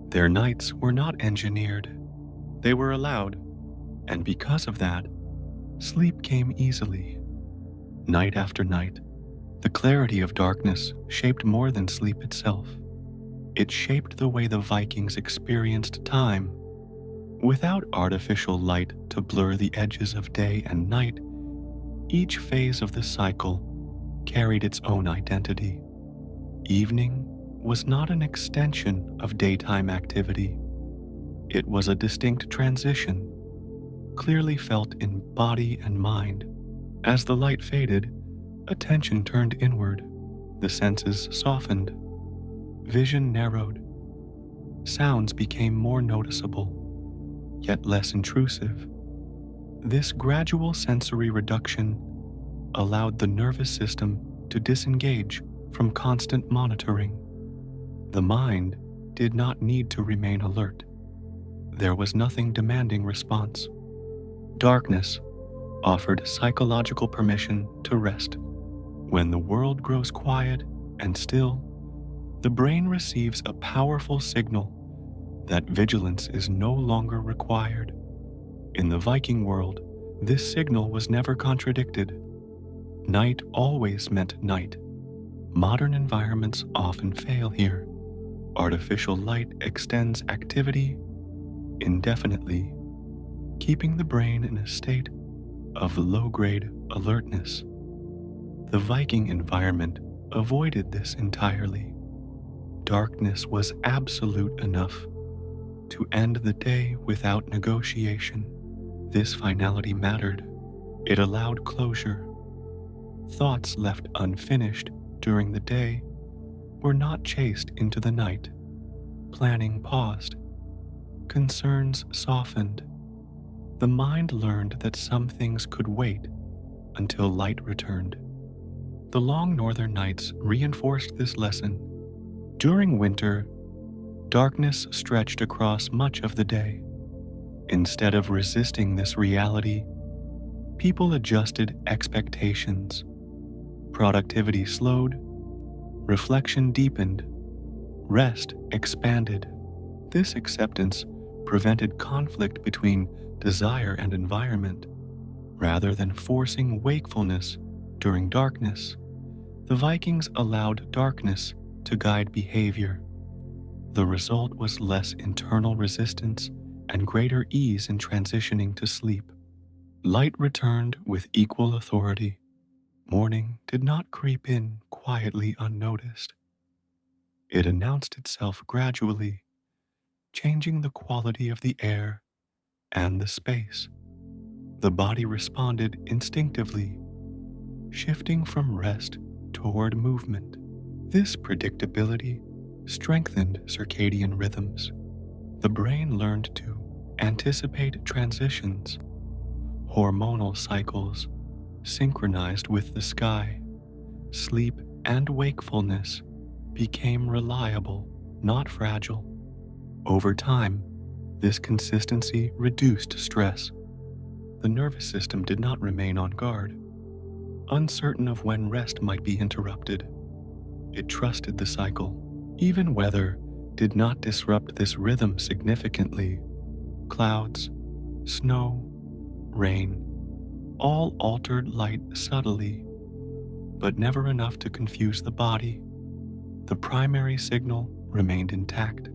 Their nights were not engineered, they were allowed, and because of that, sleep came easily. Night after night, the clarity of darkness shaped more than sleep itself. It shaped the way the Vikings experienced time. Without artificial light to blur the edges of day and night, each phase of the cycle carried its own identity. Evening was not an extension of daytime activity. It was a distinct transition, clearly felt in body and mind. As the light faded, attention turned inward. The senses softened. Vision narrowed. Sounds became more noticeable, yet less intrusive. This gradual sensory reduction allowed the nervous system to disengage from constant monitoring. The mind did not need to remain alert. there was nothing demanding response. Darkness offered psychological permission to rest. When the world grows quiet and still, the brain receives a powerful signal that vigilance is no longer required. In the Viking world, this signal was never contradicted. Night always meant night. Modern environments often fail here. Artificial light extends activity indefinitely, keeping the brain in a state of low-grade alertness. The Viking environment avoided this entirely. Darkness was absolute enough to end the day without negotiation. This finality mattered. It allowed closure. Thoughts left unfinished during the day were not chased into the night. Planning paused. Concerns softened. The mind learned that some things could wait until light returned. The long northern nights reinforced this lesson. During winter, darkness stretched across much of the day. Instead of resisting this reality, people adjusted expectations. Productivity slowed, reflection deepened, rest expanded. This acceptance prevented conflict between desire and environment. Rather than forcing wakefulness during darkness, the Vikings allowed darkness to guide behavior. The result was less internal resistance and greater ease in transitioning to sleep. Light returned with equal authority. Morning did not creep in quietly unnoticed. It announced itself gradually, changing the quality of the air and the space. The body responded instinctively, shifting from rest toward movement. This predictability strengthened circadian rhythms. The brain learned to anticipate transitions. Hormonal cycles synchronized with the sky. Sleep and wakefulness became reliable, not fragile. Over time, this consistency reduced stress. The nervous system did not remain on guard, uncertain of when rest might be interrupted. It trusted the cycle. Even weather did not disrupt this rhythm significantly. Clouds, snow, rain, all altered light subtly, but never enough to confuse the body. The primary signal remained intact.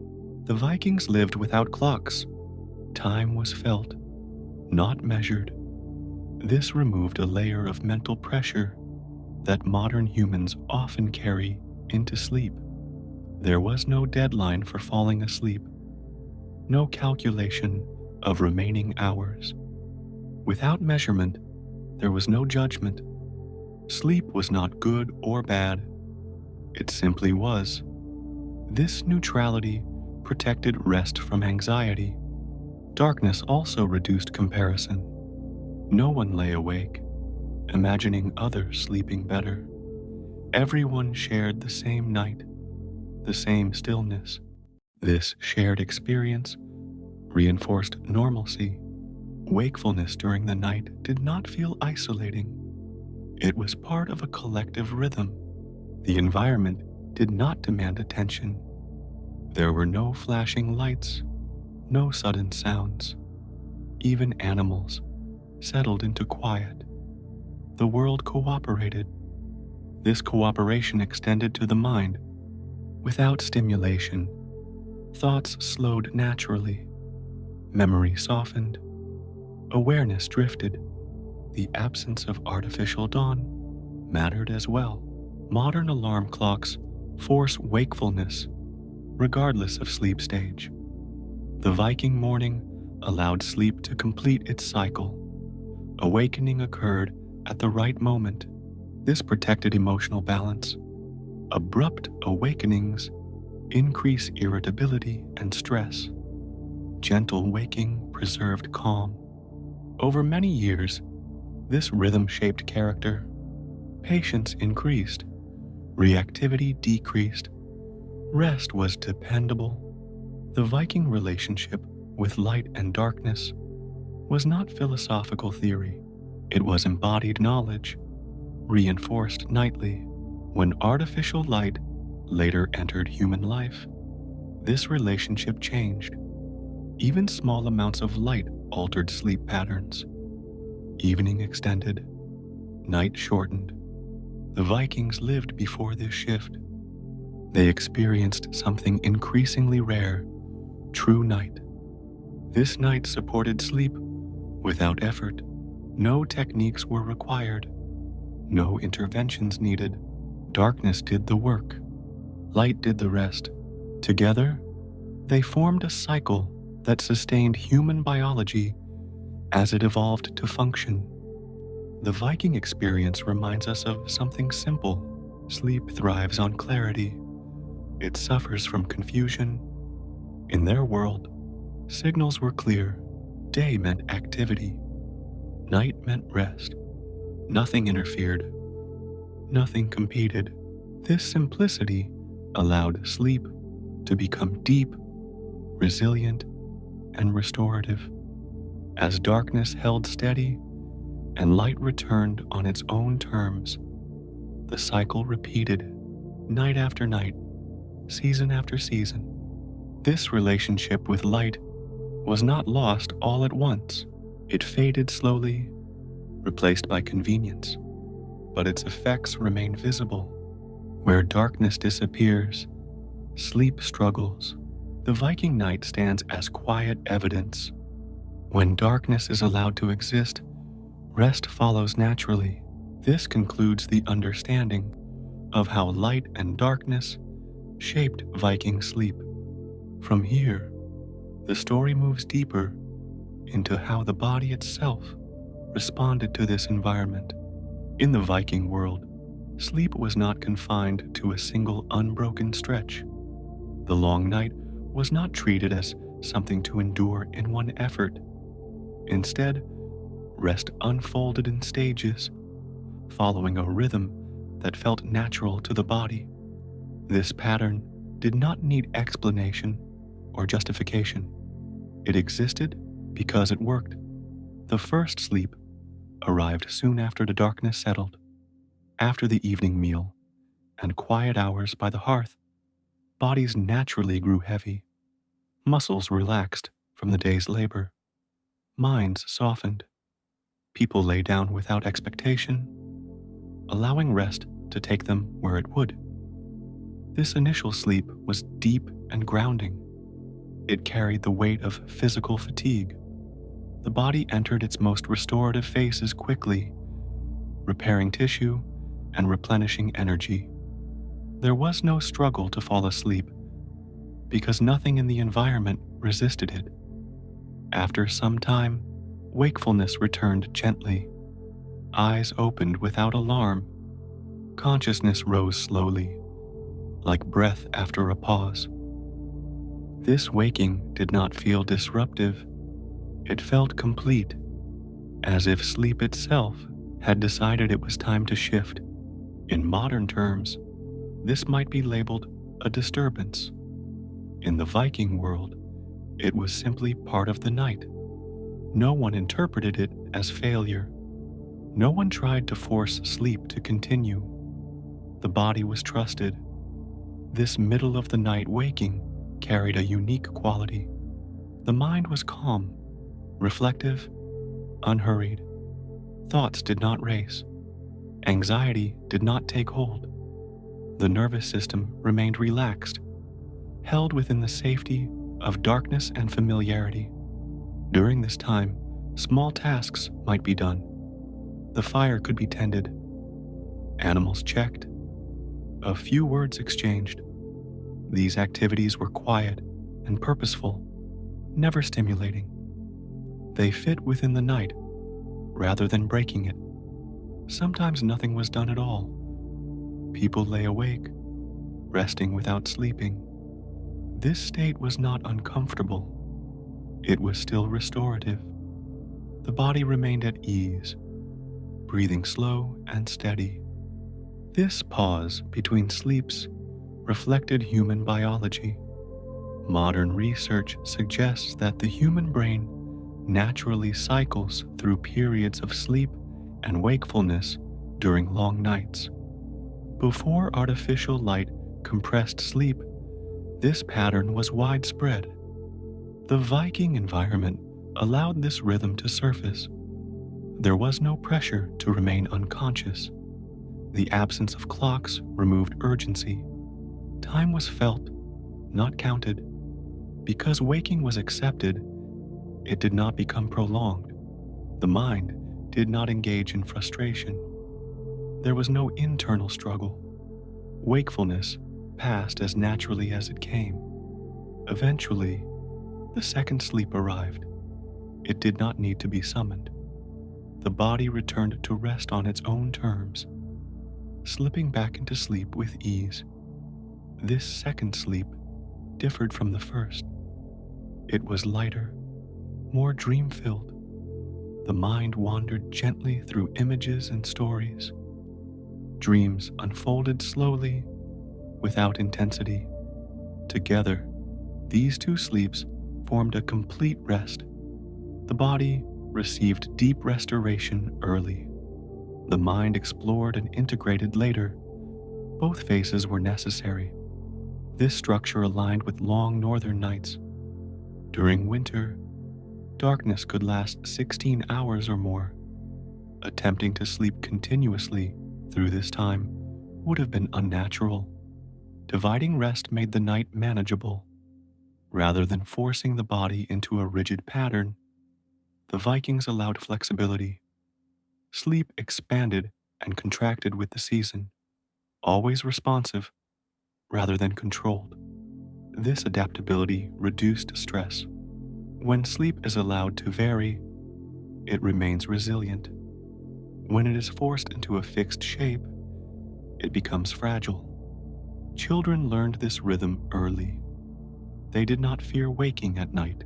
The Vikings lived without clocks. Time was felt, not measured. This removed a layer of mental pressure that modern humans often carry into sleep. There was no deadline for falling asleep, no calculation of remaining hours. Without measurement, there was no judgment. Sleep was not good or bad. It simply was. This neutrality protected rest from anxiety. Darkness also reduced comparison. No one lay awake, imagining others sleeping better. Everyone shared the same night, the same stillness. This shared experience reinforced normalcy. Wakefulness during the night did not feel isolating. It was part of a collective rhythm. The environment did not demand attention. There were no flashing lights, no sudden sounds. Even animals settled into quiet. The world cooperated. This cooperation extended to the mind. Without stimulation, thoughts slowed naturally. Memory softened. Awareness drifted. The absence of artificial dawn mattered as well. Modern alarm clocks force wakefulness, regardless of sleep stage. The Viking morning allowed sleep to complete its cycle. Awakening occurred at the right moment. This protected emotional balance. Abrupt awakenings increase irritability and stress. Gentle waking preserved calm. Over many years, this rhythm shaped character. Patience increased. Reactivity decreased. Rest was dependable. The Viking relationship with light and darkness was not philosophical theory. It was embodied knowledge, reinforced nightly. When artificial light later entered human life, this relationship changed. Even small amounts of light altered sleep patterns. Evening extended, night shortened. The Vikings lived before this shift. They experienced something increasingly rare, true night. This night supported sleep without effort. No techniques were required. No interventions needed. Darkness did the work. Light did the rest. Together, they formed a cycle that sustained human biology as it evolved to function. The Viking experience reminds us of something simple. Sleep thrives on clarity. It suffers from confusion. In their world, signals were clear. Day meant activity. Night meant rest. Nothing interfered. Nothing competed. This simplicity allowed sleep to become deep, resilient, and restorative. As darkness held steady and light returned on its own terms, the cycle repeated, night after night, season after season. This relationship with light was not lost all at once. It faded slowly, replaced by convenience, but its effects remain visible. Where darkness disappears, sleep struggles. The Viking night stands as quiet evidence. When darkness is allowed to exist, rest follows naturally. This concludes the understanding of how light and darkness shaped Viking sleep. From here, the story moves deeper into how the body itself responded to this environment. In the Viking world, sleep was not confined to a single unbroken stretch. The long night was not treated as something to endure in one effort. Instead, rest unfolded in stages, following a rhythm that felt natural to the body. This pattern did not need explanation or justification. It existed because it worked. The first sleep arrived soon after the darkness settled. After the evening meal and quiet hours by the hearth, bodies naturally grew heavy. Muscles relaxed from the day's labor. Minds softened. People lay down without expectation, allowing rest to take them where it would. This initial sleep was deep and grounding. It carried the weight of physical fatigue. The body entered its most restorative phases quickly, repairing tissue and replenishing energy. There was no struggle to fall asleep because nothing in the environment resisted it. After some time, wakefulness returned gently. Eyes opened without alarm. Consciousness rose slowly, like breath after a pause. This waking did not feel disruptive. It felt complete, as if sleep itself had decided it was time to shift. In modern terms, this might be labeled a disturbance. In the Viking world, it was simply part of the night. No one interpreted it as failure. No one tried to force sleep to continue. The body was trusted. This middle of the night waking carried a unique quality. The mind was calm, reflective, unhurried. Thoughts did not race. Anxiety did not take hold. The nervous system remained relaxed, held within the safety of darkness and familiarity. During this time, small tasks might be done. The fire could be tended, animals checked, a few words exchanged. These activities were quiet and purposeful, never stimulating. They fit within the night rather than breaking it. Sometimes nothing was done at all. People lay awake, resting without sleeping. This state was not uncomfortable. It was still restorative. The body remained at ease, breathing slow and steady. This pause between sleeps reflected human biology. Modern research suggests that the human brain naturally cycles through periods of sleep and wakefulness during long nights. Before artificial light compressed sleep, this pattern was widespread. The Viking environment allowed this rhythm to surface. There was no pressure to remain unconscious. The absence of clocks removed urgency. Time was felt, not counted. Because waking was accepted, it did not become prolonged. The mind did not engage in frustration. There was no internal struggle. Wakefulness passed as naturally as it came. Eventually, the second sleep arrived. It did not need to be summoned. The body returned to rest on its own terms, slipping back into sleep with ease. This second sleep differed from the first. It was lighter, more dream-filled. The mind wandered gently through images and stories. Dreams unfolded slowly, without intensity. Together, these two sleeps formed a complete rest. The body received deep restoration early. The mind explored and integrated later. Both phases were necessary. This structure aligned with long northern nights. During winter, darkness could last 16 hours or more. Attempting to sleep continuously through this time would have been unnatural. Dividing rest made the night manageable. Rather than forcing the body into a rigid pattern, the Vikings allowed flexibility. Sleep expanded and contracted with the season, always responsive rather than controlled. This adaptability reduced stress. When sleep is allowed to vary, it remains resilient. When it is forced into a fixed shape, it becomes fragile. Children learned this rhythm early. They did not fear waking at night.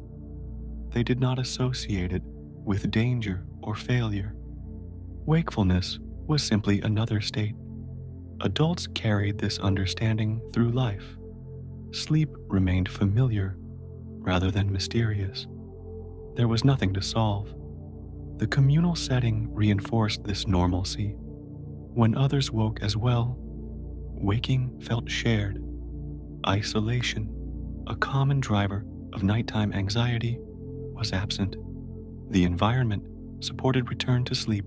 They did not associate it with danger or failure. Wakefulness was simply another state. Adults carried this understanding through life. Sleep remained familiar rather than mysterious. There was nothing to solve. The communal setting reinforced this normalcy. When others woke as well, waking felt shared. Isolation, a common driver of nighttime anxiety, was absent. The environment supported return to sleep.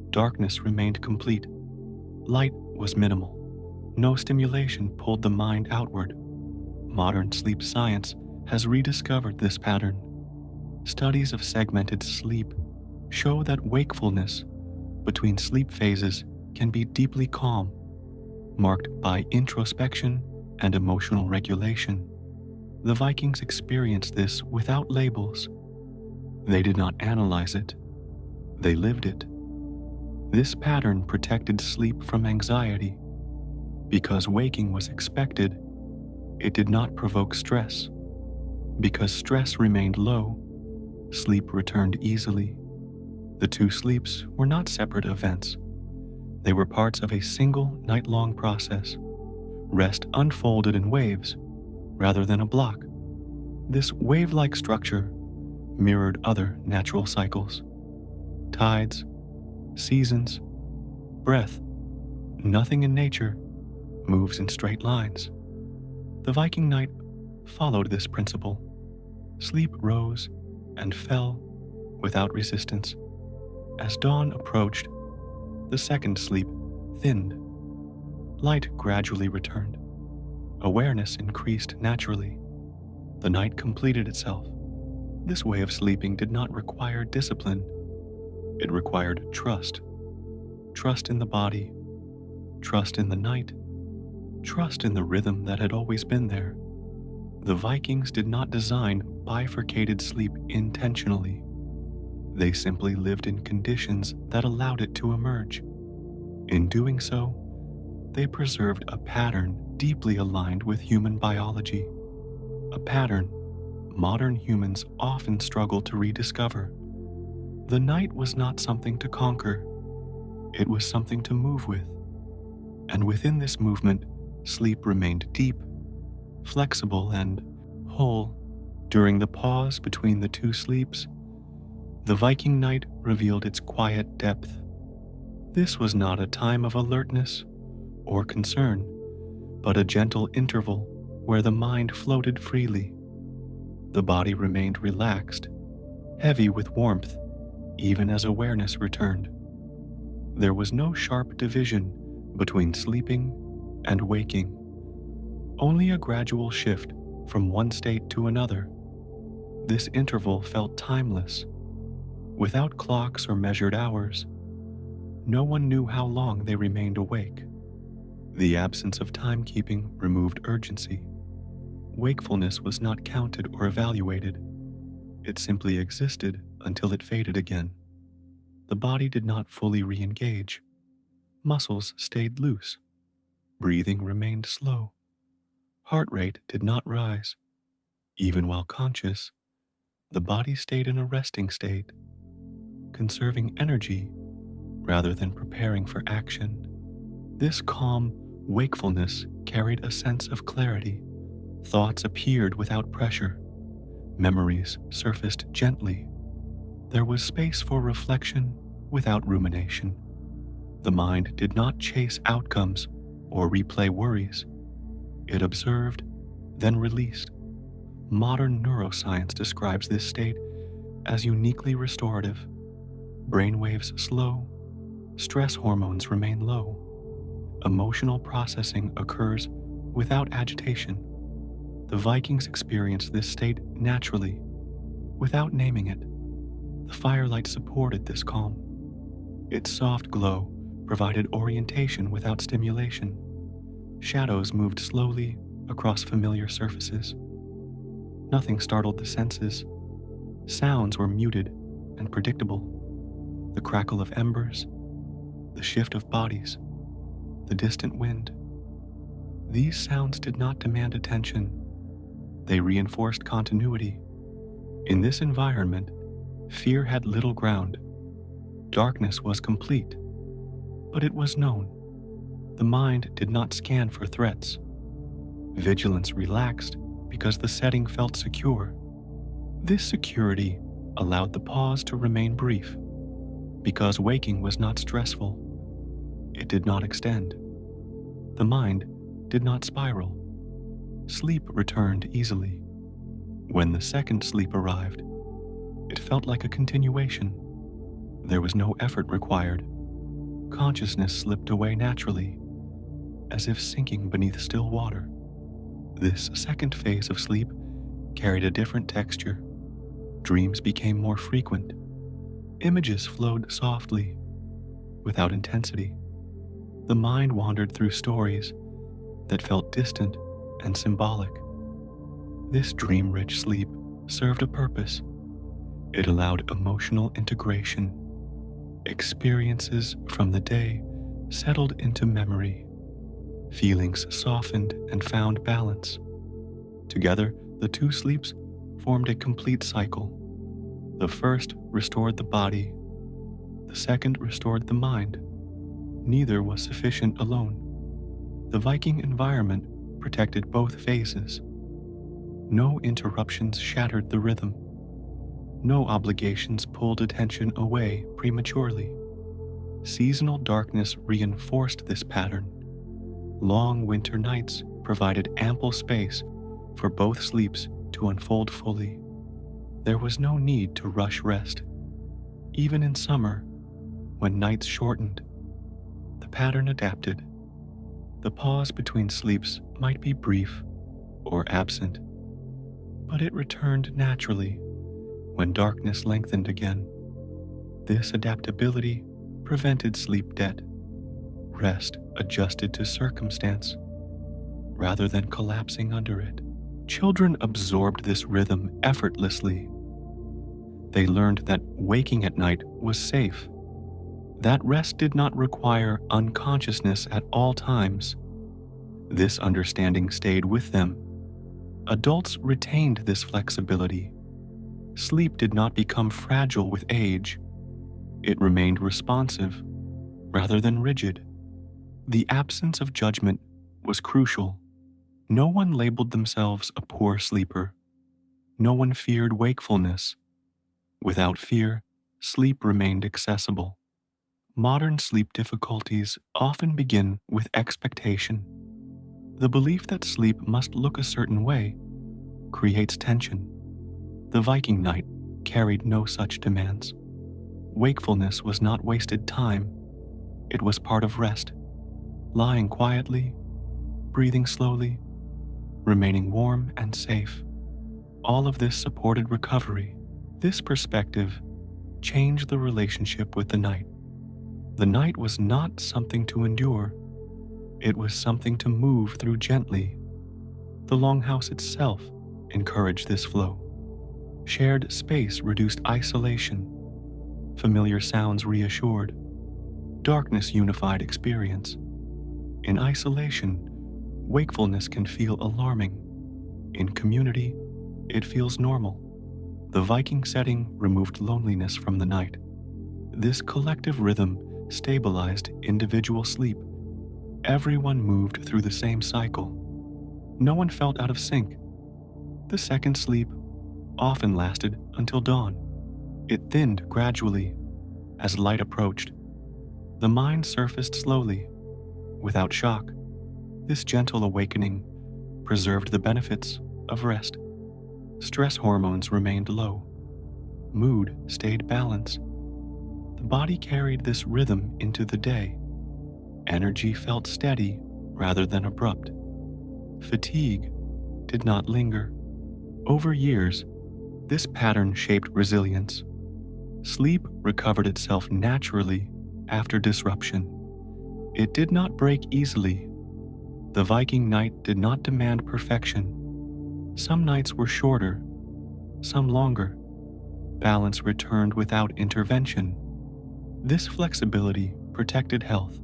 Darkness remained complete. Light was minimal. No stimulation pulled the mind outward. Modern sleep science has rediscovered this pattern. Studies of segmented sleep show that wakefulness between sleep phases can be deeply calm, marked by introspection and emotional regulation. The Vikings experienced this without labels. They did not analyze it. They lived it. This pattern protected sleep from anxiety. Because waking was expected, it did not provoke stress. Because stress remained low, sleep returned easily. The two sleeps were not separate events. They were parts of a single night-long process. Rest unfolded in waves rather than a block. This wave-like structure mirrored other natural cycles. Tides, seasons, breath. Nothing in nature moves in straight lines. The Viking night followed this principle. Sleep rose and fell without resistance. As dawn approached, the second sleep thinned. Light gradually returned. Awareness increased naturally. The night completed itself. This way of sleeping did not require discipline. It required trust. Trust in the body, trust in the night, trust in the rhythm that had always been there. The Vikings did not design bifurcated sleep intentionally. They simply lived in conditions that allowed it to emerge. In doing so, they preserved a pattern deeply aligned with human biology, a pattern modern humans often struggle to rediscover. The night was not something to conquer. It was something to move with. And within this movement, sleep remained deep, flexible, and whole, during the pause between the two sleeps, the Viking night revealed its quiet depth. This was not a time of alertness or concern, but a gentle interval where the mind floated freely. The body remained relaxed, heavy with warmth, even as awareness returned. There was no sharp division between sleeping and waking, only a gradual shift from one state to another. This interval felt timeless. Without clocks or measured hours, no one knew how long they remained awake. The absence of timekeeping removed urgency. Wakefulness was not counted or evaluated. It simply existed until it faded again. The body did not fully re-engage. Muscles stayed loose. Breathing remained slow. Heart rate did not rise. Even while conscious, the body stayed in a resting state, conserving energy rather than preparing for action. This calm wakefulness carried a sense of clarity. Thoughts appeared without pressure. Memories surfaced gently. There was space for reflection without rumination. The mind did not chase outcomes or replay worries. It observed, then released. Modern neuroscience describes this state as uniquely restorative. Brainwaves slow, stress hormones remain low. Emotional processing occurs without agitation. The Vikings experienced this state naturally, without naming it. The firelight supported this calm. Its soft glow provided orientation without stimulation. Shadows moved slowly across familiar surfaces. Nothing startled the senses. Sounds were muted and predictable. The crackle of embers, the shift of bodies, the distant wind. These sounds did not demand attention. They reinforced continuity. In this environment, fear had little ground. Darkness was complete, but it was known. The mind did not scan for threats. Vigilance relaxed because the setting felt secure. This security allowed the pause to remain brief. Because waking was not stressful, it did not extend. The mind did not spiral. Sleep returned easily. When the second sleep arrived, it felt like a continuation. There was no effort required. Consciousness slipped away naturally, as if sinking beneath still water. This second phase of sleep carried a different texture. Dreams became more frequent. Images flowed softly, without intensity. The mind wandered through stories that felt distant and symbolic. This dream-rich sleep served a purpose. It allowed emotional integration. Experiences from the day settled into memory. Feelings softened and found balance. Together, the two sleeps formed a complete cycle. The first restored the body. The second restored the mind. Neither was sufficient alone. The Viking environment protected both phases. No interruptions shattered the rhythm. No obligations pulled attention away prematurely. Seasonal darkness reinforced this pattern. Long winter nights provided ample space for both sleeps to unfold fully. There was no need to rush rest. Even in summer, when nights shortened, the pattern adapted. The pause between sleeps might be brief or absent, but it returned naturally when darkness lengthened again. This adaptability prevented sleep debt. Rest adjusted to circumstance rather than collapsing under it. Children absorbed this rhythm effortlessly. They learned that waking at night was safe, that rest did not require unconsciousness at all times. This understanding stayed with them. Adults retained this flexibility. Sleep did not become fragile with age. It remained responsive rather than rigid. The absence of judgment was crucial. No one labeled themselves a poor sleeper. no one feared wakefulness. Without fear, sleep remained accessible. Modern sleep difficulties often begin with expectation. The belief that sleep must look a certain way creates tension. The Viking night carried no such demands. Wakefulness was not wasted time, it was part of rest. Lying quietly, breathing slowly, remaining warm and safe. All of this supported recovery. This perspective changed the relationship with the night. The night was not something to endure, it was something to move through gently. The longhouse itself encouraged this flow. Shared space reduced isolation. Familiar sounds reassured. Darkness unified experience. In isolation, wakefulness can feel alarming. In community, it feels normal. The Viking setting removed loneliness from the night. This collective rhythm stabilized individual sleep. Everyone moved through the same cycle. No one felt out of sync. The second sleep often lasted until dawn. It thinned gradually as light approached. The mind surfaced slowly, without shock. This gentle awakening preserved the benefits of rest. Stress hormones remained low. Mood stayed balanced. The body carried this rhythm into the day. Energy felt steady rather than abrupt. Fatigue did not linger. Over years, this pattern shaped resilience. Sleep recovered itself naturally after disruption. It did not break easily. The Viking night did not demand perfection. Some nights were shorter, some longer. Balance returned without intervention. This flexibility protected health.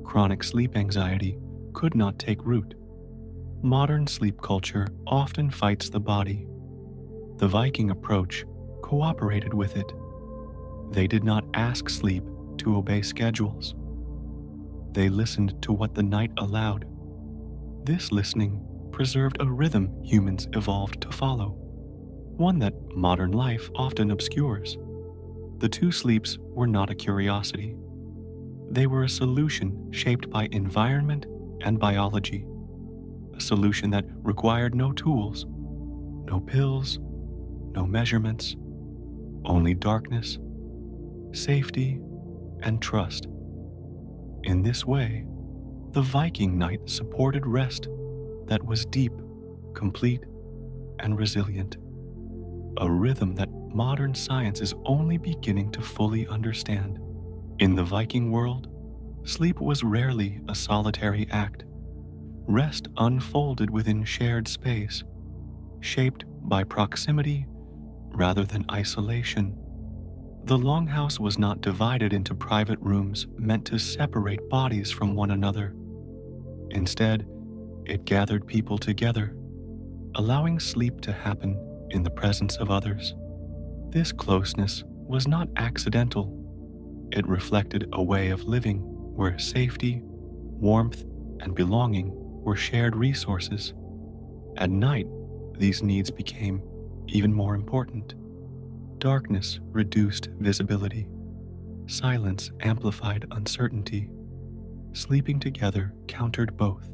Chronic sleep anxiety could not take root. Modern sleep culture often fights the body. The Viking approach cooperated with it. They did not ask sleep to obey schedules. They listened to what the night allowed. This listening preserved a rhythm humans evolved to follow, one that modern life often obscures. The two sleeps were not a curiosity. They were a solution shaped by environment and biology, a solution that required no tools, no pills, no measurements, only darkness, safety, and trust. In this way, the Viking night supported rest that was deep, complete, and resilient, a rhythm that modern science is only beginning to fully understand. In the Viking world, sleep was rarely a solitary act. Rest unfolded within shared space, shaped by proximity rather than isolation. The longhouse was not divided into private rooms meant to separate bodies from one another. Instead, it gathered people together, allowing sleep to happen in the presence of others. This closeness was not accidental. It reflected a way of living where safety, warmth, and belonging were shared resources. At night, these needs became even more important. Darkness reduced visibility. Silence amplified uncertainty. Sleeping together countered both.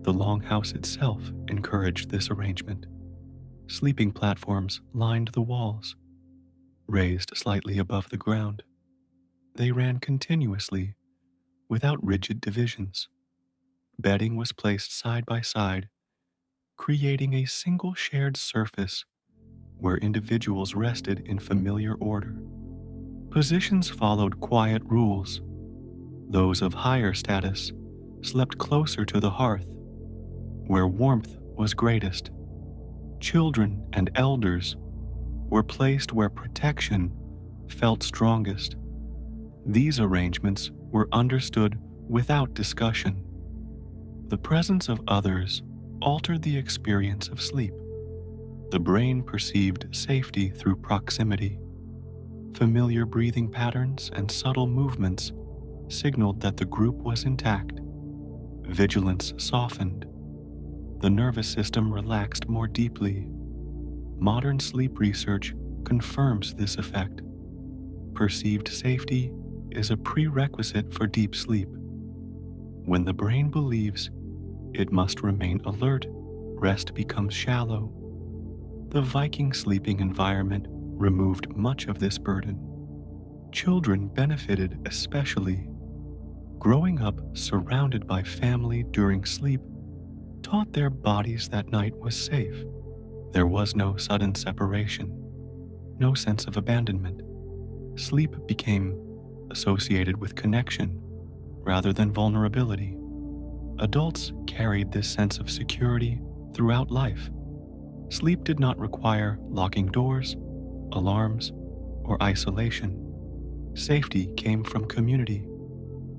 The longhouse itself encouraged this arrangement. Sleeping platforms lined the walls, raised slightly above the ground. They ran continuously, without rigid divisions. Bedding was placed side by side, creating a single shared surface where individuals rested in familiar order. Positions followed quiet rules. Those of higher status slept closer to the hearth, where warmth was greatest. Children and elders were placed where protection felt strongest. These arrangements were understood without discussion. The presence of others altered the experience of sleep. The brain perceived safety through proximity. Familiar breathing patterns and subtle movements signaled that the group was intact. Vigilance softened. The nervous system relaxed more deeply. Modern sleep research confirms this effect. Perceived safety is a prerequisite for deep sleep. When the brain believes it must remain alert, rest becomes shallow. The Viking sleeping environment removed much of this burden. Children benefited especially. Growing up surrounded by family during sleep taught their bodies that night was safe. There was no sudden separation, no sense of abandonment. Sleep became associated with connection rather than vulnerability. Adults carried this sense of security throughout life. Sleep did not require locking doors, alarms, or isolation. Safety came from community.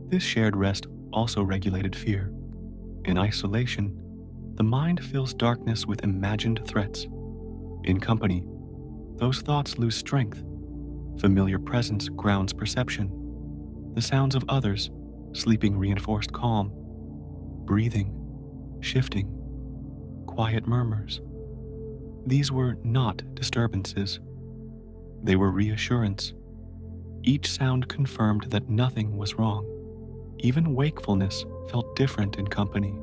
This shared rest also regulated fear. In isolation, the mind fills darkness with imagined threats. In company, those thoughts lose strength. Familiar presence grounds perception. The sounds of others, sleeping reinforced calm, breathing, shifting, quiet murmurs. These were not disturbances. They were reassurance. Each sound confirmed that nothing was wrong. Even wakefulness felt different in company.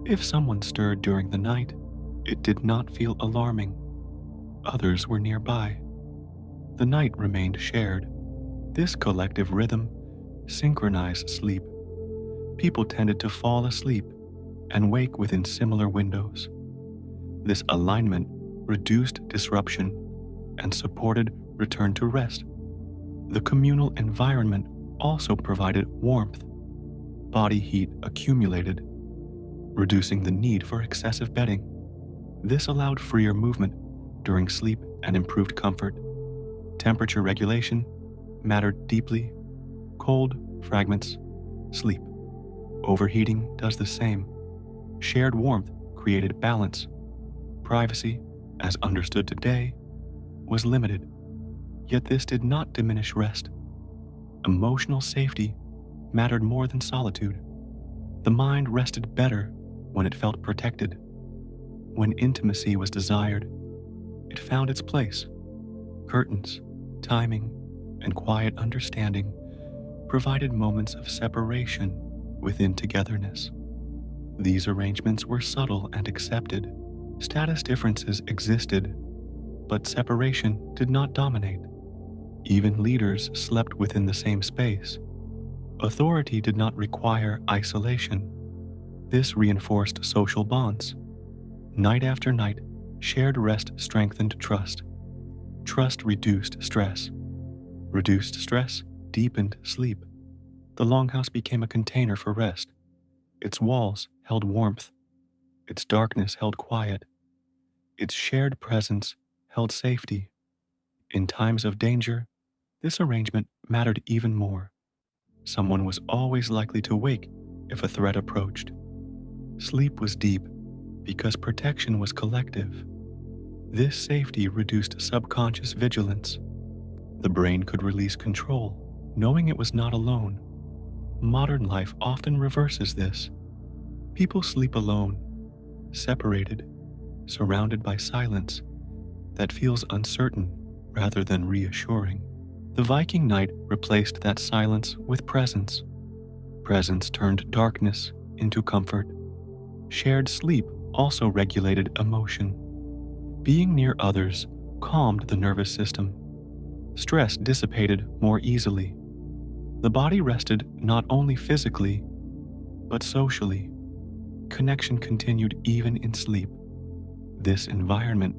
If someone stirred during the night, it did not feel alarming. Others were nearby. The night remained shared. This collective rhythm synchronized sleep. People tended to fall asleep and wake within similar windows. This alignment reduced disruption and supported return to rest. The communal environment also provided warmth. Body heat accumulated, reducing the need for excessive bedding. This allowed freer movement during sleep and improved comfort. Temperature regulation mattered deeply. Cold fragments sleep. Overheating does the same. Shared warmth created balance. Privacy, as understood today, was limited. Yet this did not diminish rest. Emotional safety mattered more than solitude. The mind rested better when it felt protected. When intimacy was desired, it found its place. Curtains, timing, and quiet understanding provided moments of separation within togetherness. These arrangements were subtle and accepted. Status differences existed, but separation did not dominate. Even leaders slept within the same space. Authority did not require isolation. This reinforced social bonds. Night after night, shared rest strengthened trust. Trust reduced stress. Reduced stress deepened sleep. The longhouse became a container for rest. Its walls held warmth. Its darkness held quiet. Its shared presence held safety. In times of danger, this arrangement mattered even more. Someone was always likely to wake if a threat approached. Sleep was deep because protection was collective. This safety reduced subconscious vigilance. The brain could release control, knowing it was not alone. Modern life often reverses this. People sleep alone, separated, surrounded by silence that feels uncertain rather than reassuring. The Viking night replaced that silence with presence. Presence turned darkness into comfort. Shared sleep also regulated emotion. Being near others calmed the nervous system. Stress dissipated more easily. The body rested not only physically, but socially. Connection continued even in sleep. This environment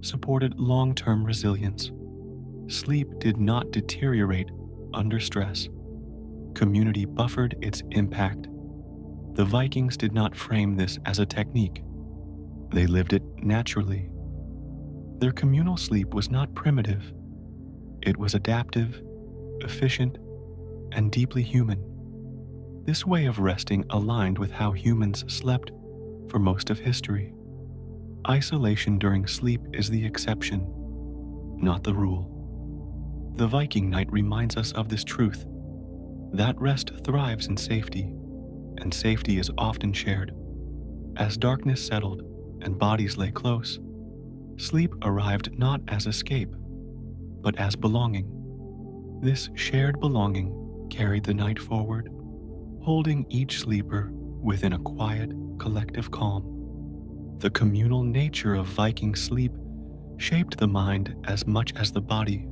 supported long-term resilience. Sleep did not deteriorate under stress. Community buffered its impact. The Vikings did not frame this as a technique. They lived it naturally. Their communal sleep was not primitive. It was adaptive, efficient, and deeply human. This way of resting aligned with how humans slept for most of history. Isolation during sleep is the exception, not the rule. The Viking night reminds us of this truth, that rest thrives in safety, and safety is often shared. As darkness settled and bodies lay close, Sleep arrived not as escape, but as belonging. This shared belonging carried the night forward, holding each sleeper within a quiet, collective calm. The communal nature of Viking sleep shaped the mind as much as the body.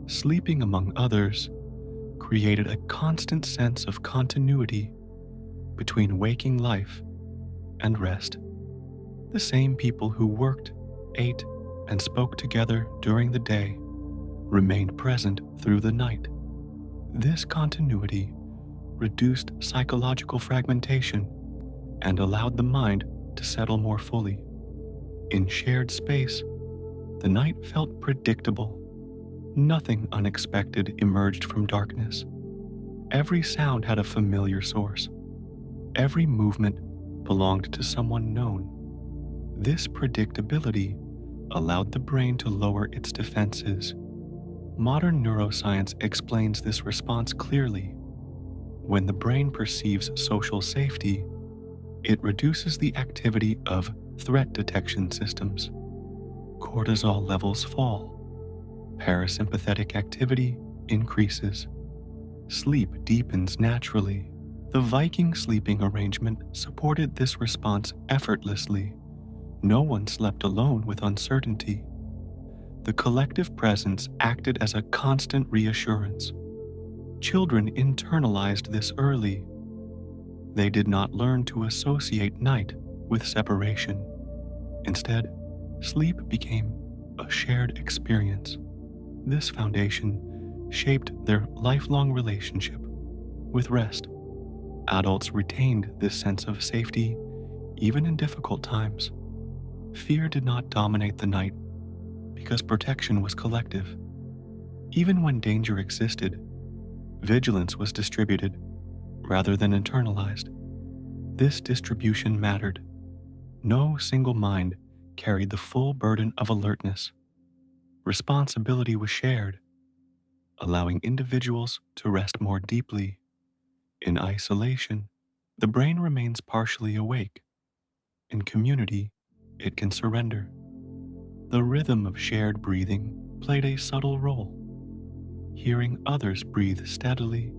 Sleeping among others created a constant sense of continuity between waking life and rest. The same people who worked, ate, and spoke together during the day remained present through the night. This continuity reduced psychological fragmentation and allowed the mind to settle more fully. In shared space, the night felt predictable. Nothing unexpected emerged from darkness. Every sound had a familiar source. Every movement belonged to someone known. This predictability allowed the brain to lower its defenses. Modern neuroscience explains this response clearly. When the brain perceives social safety, it reduces the activity of threat detection systems. Cortisol levels fall. Parasympathetic activity increases. Sleep deepens naturally. The Viking sleeping arrangement supported this response effortlessly. No one slept alone with uncertainty. The collective presence acted as a constant reassurance. Children internalized this early. They did not learn to associate night with separation. Instead, sleep became a shared experience. This foundation shaped their lifelong relationship with rest. Adults retained this sense of safety even in difficult times. Fear did not dominate the night because protection was collective. Even when danger existed, vigilance was distributed rather than internalized. This distribution mattered. No single mind carried the full burden of alertness. Responsibility was shared, allowing individuals to rest more deeply. In isolation, the brain remains partially awake. In community, it can surrender. The rhythm of shared breathing played a subtle role. Hearing others breathe steadily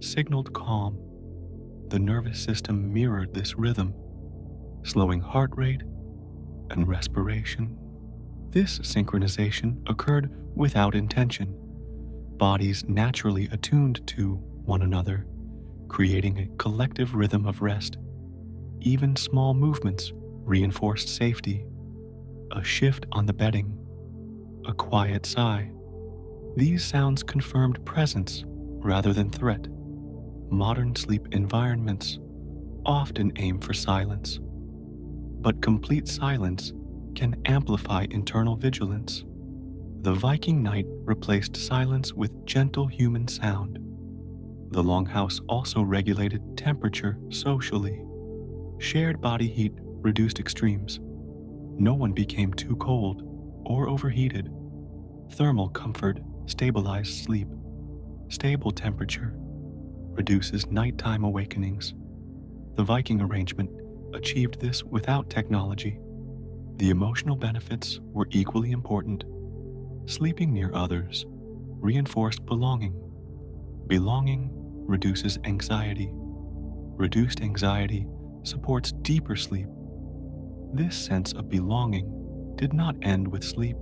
signaled calm. The nervous system mirrored this rhythm, slowing heart rate and respiration. This synchronization occurred without intention. Bodies naturally attuned to one another, creating a collective rhythm of rest. Even small movements reinforced safety. A shift on the bedding, a quiet sigh. These sounds confirmed presence rather than threat. Modern sleep environments often aim for silence, but complete silence can amplify internal vigilance. The Viking night replaced silence with gentle human sound. The longhouse also regulated temperature socially. Shared body heat reduced extremes. No one became too cold or overheated. Thermal comfort stabilized sleep. Stable temperature reduces nighttime awakenings. The Viking arrangement achieved this without technology. The emotional benefits were equally important. Sleeping near others reinforced belonging. Belonging reduces anxiety. Reduced anxiety supports deeper sleep. This sense of belonging did not end with sleep.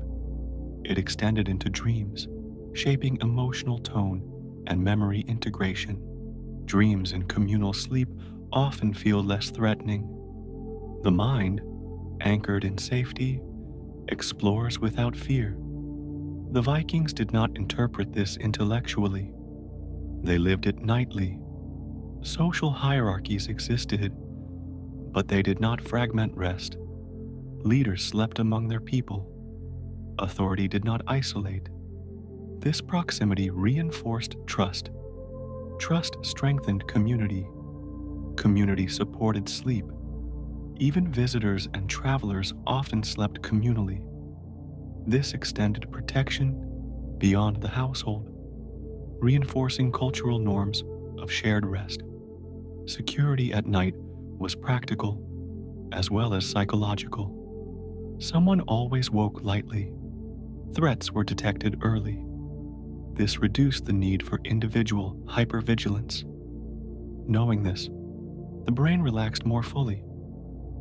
It extended into dreams, shaping emotional tone and memory integration. Dreams in communal sleep often feel less threatening. The mind, anchored in safety, explores without fear. The Vikings did not interpret this intellectually. They lived it nightly. Social hierarchies existed, but they did not fragment rest. Leaders slept among their people. Authority did not isolate. This proximity reinforced trust. Trust strengthened community. Community supported sleep. Even visitors and travelers often slept communally. This extended protection beyond the household, reinforcing cultural norms of shared rest. Security at night was practical as well as psychological. Someone always woke lightly. Threats were detected early. This reduced the need for individual hypervigilance. Knowing this, the brain relaxed more fully.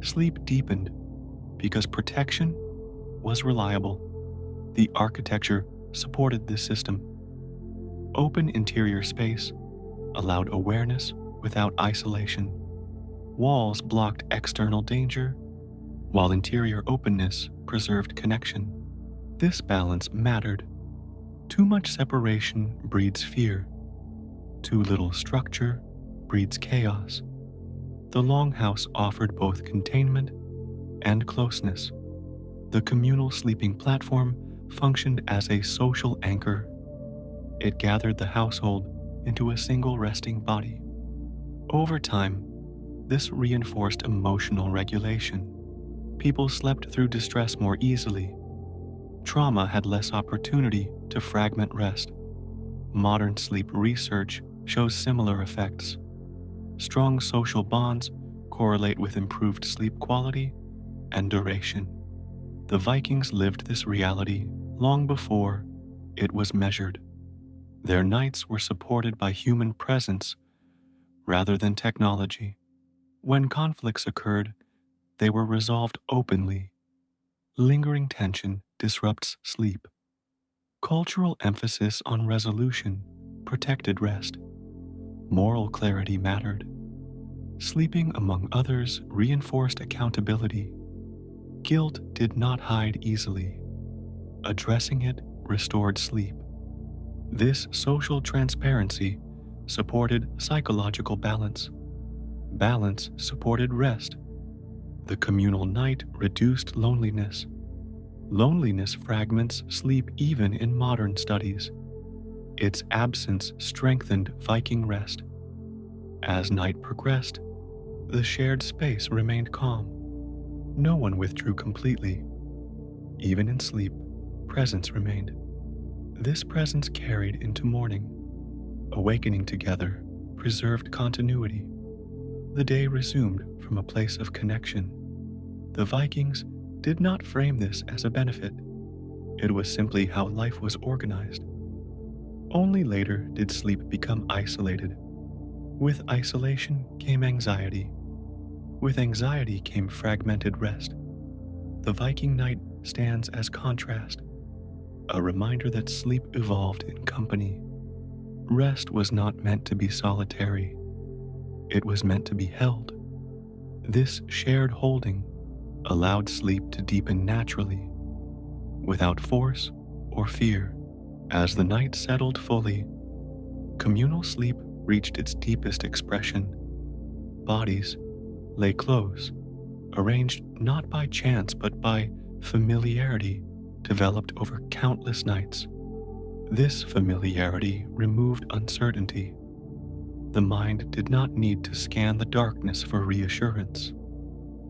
Sleep deepened because protection was reliable. The architecture supported this system. Open interior space allowed awareness without isolation. Walls blocked external danger, while interior openness preserved connection. This balance mattered. Too much separation breeds fear. Too little structure breeds chaos. The longhouse offered both containment and closeness. The communal sleeping platform functioned as a social anchor. It gathered the household into a single resting body. Over time, this reinforced emotional regulation. People slept through distress more easily. Trauma had less opportunity to fragment rest. Modern sleep research shows similar effects. Strong social bonds correlate with improved sleep quality and duration. The Vikings lived this reality long before it was measured. Their nights were supported by human presence rather than technology. When conflicts occurred, they were resolved openly. Lingering tension disrupts sleep. Cultural emphasis on resolution protected rest. Moral clarity mattered. Sleeping among others reinforced accountability. Guilt did not hide easily. Addressing it restored sleep. This social transparency supported psychological balance. Balance supported rest. The communal night reduced loneliness. Loneliness fragments sleep even in modern studies. Its absence strengthened Viking rest. As night progressed, the shared space remained calm. No one withdrew completely. Even in sleep, presence remained. This presence carried into morning. Awakening together preserved continuity. The day resumed from a place of connection. The Vikings did not frame this as a benefit. It was simply how life was organized. Only later did sleep become isolated. With isolation came anxiety. With anxiety came fragmented rest. The Viking night stands as contrast, a reminder that sleep evolved in company. Rest was not meant to be solitary. It was meant to be held. This shared holding allowed sleep to deepen naturally, without force or fear. As the night settled fully, communal sleep reached its deepest expression. Bodies lay close, arranged not by chance but by familiarity developed over countless nights. This familiarity removed uncertainty. The mind did not need to scan the darkness for reassurance.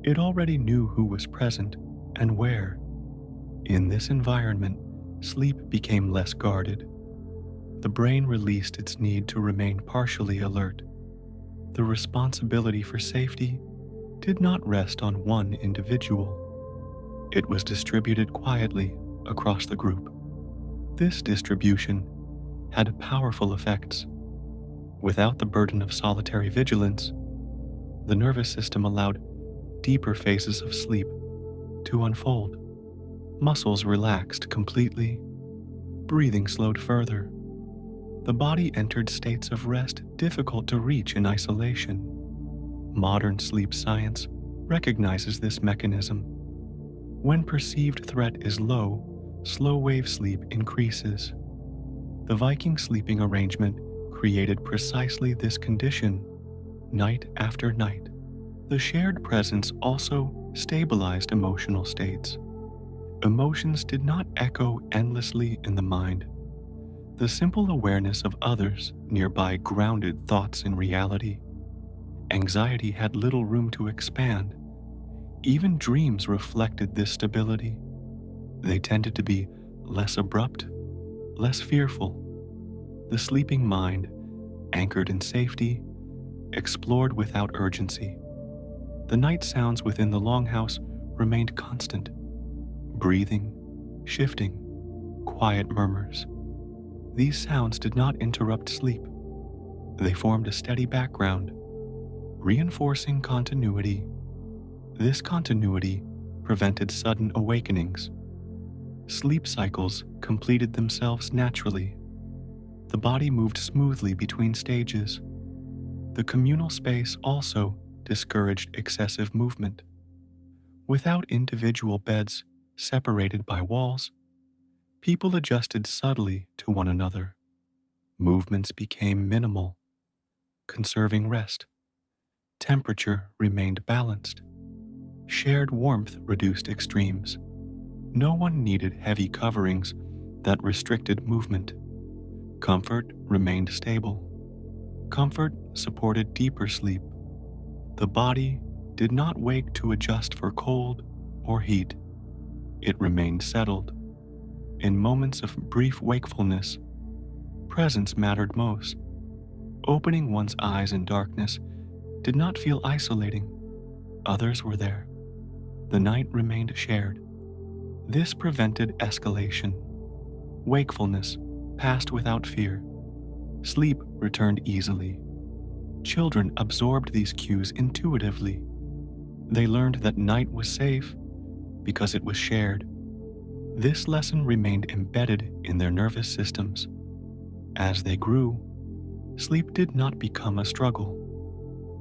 It already knew who was present and where. In this environment, sleep became less guarded. The brain released its need to remain partially alert. The responsibility for safety did not rest on one individual. It was distributed quietly across the group. This distribution had powerful effects. Without the burden of solitary vigilance, the nervous system allowed deeper phases of sleep to unfold. Muscles relaxed completely, breathing slowed further. The body entered states of rest difficult to reach in isolation. Modern sleep science recognizes this mechanism. When perceived threat is low, slow wave sleep increases. The Viking sleeping arrangement created precisely this condition, night after night. The shared presence also stabilized emotional states. Emotions did not echo endlessly in the mind. The simple awareness of others nearby grounded thoughts in reality. Anxiety had little room to expand. Even dreams reflected this stability. They tended to be less abrupt, less fearful. The sleeping mind, anchored in safety, explored without urgency. The night sounds within the longhouse remained constant. breathing, shifting, quiet murmurs. These sounds did not interrupt sleep. They formed a steady background, reinforcing continuity. This continuity prevented sudden awakenings. Sleep cycles completed themselves naturally. The body moved smoothly between stages. The communal space also discouraged excessive movement. Without individual beds separated by walls, people adjusted subtly to one another. Movements became minimal, conserving rest. Temperature remained balanced. Shared warmth reduced extremes. No one needed heavy coverings that restricted movement. Comfort remained stable. Comfort supported deeper sleep. The body did not wake to adjust for cold or heat. It remained settled. In moments of brief wakefulness, presence mattered most. Opening one's eyes in darkness did not feel isolating. Others were there. The night remained shared. This prevented escalation. Wakefulness passed without fear. Sleep returned easily. Children absorbed these cues intuitively. They learned that night was safe because it was shared. This lesson remained embedded in their nervous systems. As they grew, sleep did not become a struggle.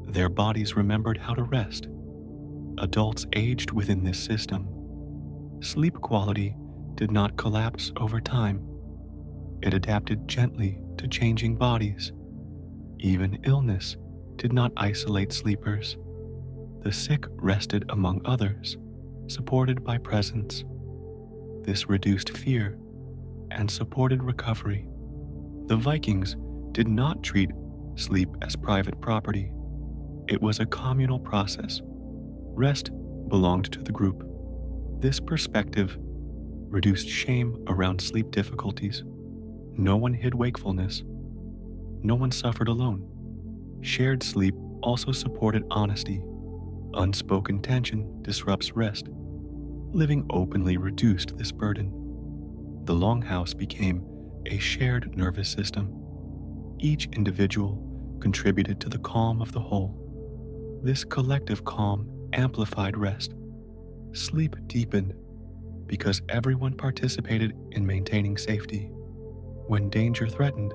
Their bodies remembered how to rest. Adults aged within this system. Sleep quality did not collapse over time. It adapted gently to changing bodies. Even illness did not isolate sleepers. The sick rested among others, supported by presence. This reduced fear and supported recovery. The Vikings did not treat sleep as private property. It was a communal process. Rest belonged to the group. This perspective reduced shame around sleep difficulties. No one hid wakefulness. No one suffered alone. Shared sleep also supported honesty. Unspoken tension disrupts rest. Living openly reduced this burden. The longhouse became a shared nervous system. Each individual contributed to the calm of the whole. This collective calm amplified rest. Sleep deepened because everyone participated in maintaining safety. When danger threatened,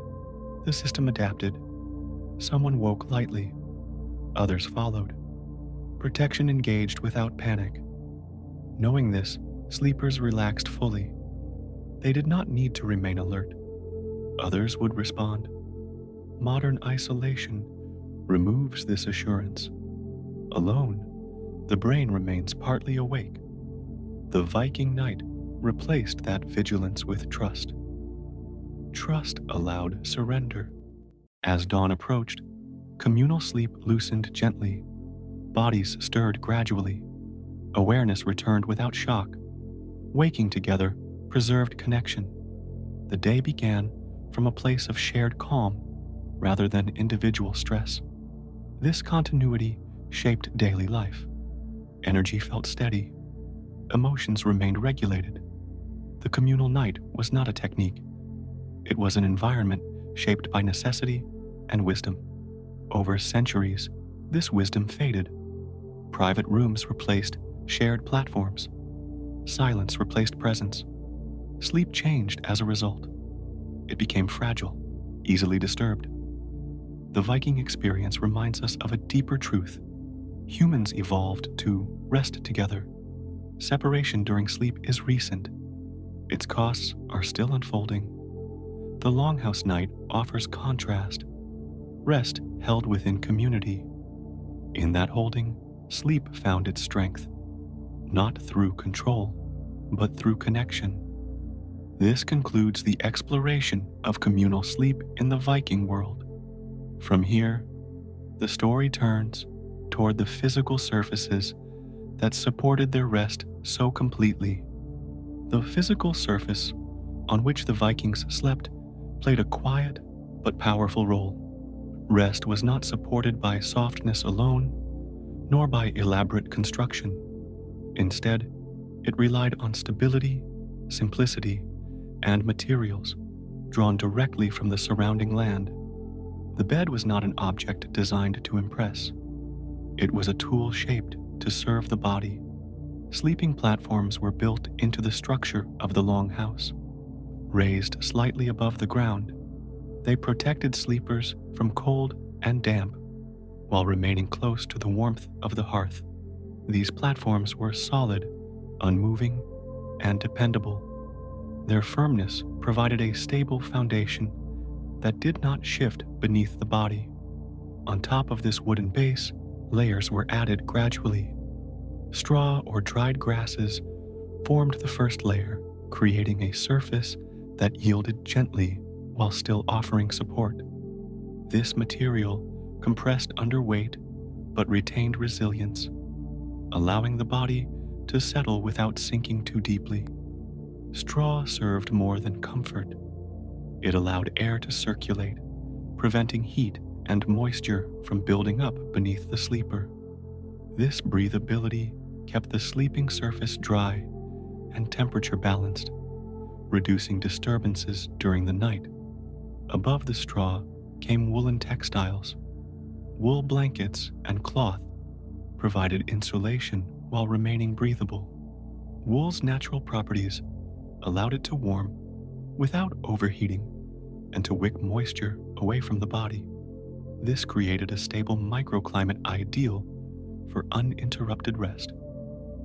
the system adapted. Someone woke lightly. Others followed. Protection engaged without panic. Knowing this, sleepers relaxed fully. They did not need to remain alert. Others would respond. Modern isolation removes this assurance. Alone, the brain remains partly awake. The Viking night replaced that vigilance with trust. Trust allowed surrender. As dawn approached, communal sleep loosened gently. Bodies stirred gradually. Awareness returned without shock. Waking together preserved connection. The day began from a place of shared calm rather than individual stress. This continuity shaped daily life. Energy felt steady. Emotions remained regulated. The communal night was not a technique. It was an environment shaped by necessity and wisdom. Over centuries, this wisdom faded. Private rooms replaced shared platforms. Silence replaced presence. Sleep changed as a result. It became fragile, easily disturbed. The Viking experience reminds us of a deeper truth. Humans evolved to rest together. Separation during sleep is recent. Its costs are still unfolding. The Longhouse night offers contrast. Rest held within community. In that holding, sleep found its strength, not through control, but through connection. This concludes the exploration of communal sleep in the Viking world. From here, the story turns toward the physical surfaces that supported their rest so completely. The physical surface on which the Vikings slept played a quiet but powerful role. Rest was not supported by softness alone, nor by elaborate construction. Instead, It relied on stability, simplicity, and materials drawn directly from the surrounding land. The bed was not an object designed to impress. It was a tool shaped to serve the body. Sleeping platforms were built into the structure of the long house. Raised slightly above the ground, they protected sleepers from cold and damp while remaining close to the warmth of the hearth. These platforms were solid, unmoving, and dependable. Their firmness provided a stable foundation that did not shift beneath the body. On top of this wooden base, layers were added gradually. Straw or dried grasses formed the first layer, creating a surface that yielded gently while still offering support. This material compressed under weight but retained resilience, allowing the body to settle without sinking too deeply. Straw served more than comfort. It allowed air to circulate, preventing heat and moisture from building up beneath the sleeper. This breathability kept the sleeping surface dry and temperature balanced, reducing disturbances during the night. Above the straw came woolen textiles. Wool blankets and cloth provided insulation while remaining breathable. Wool's natural properties allowed it to warm without overheating and to wick moisture away from the body. This created a stable microclimate ideal for uninterrupted rest.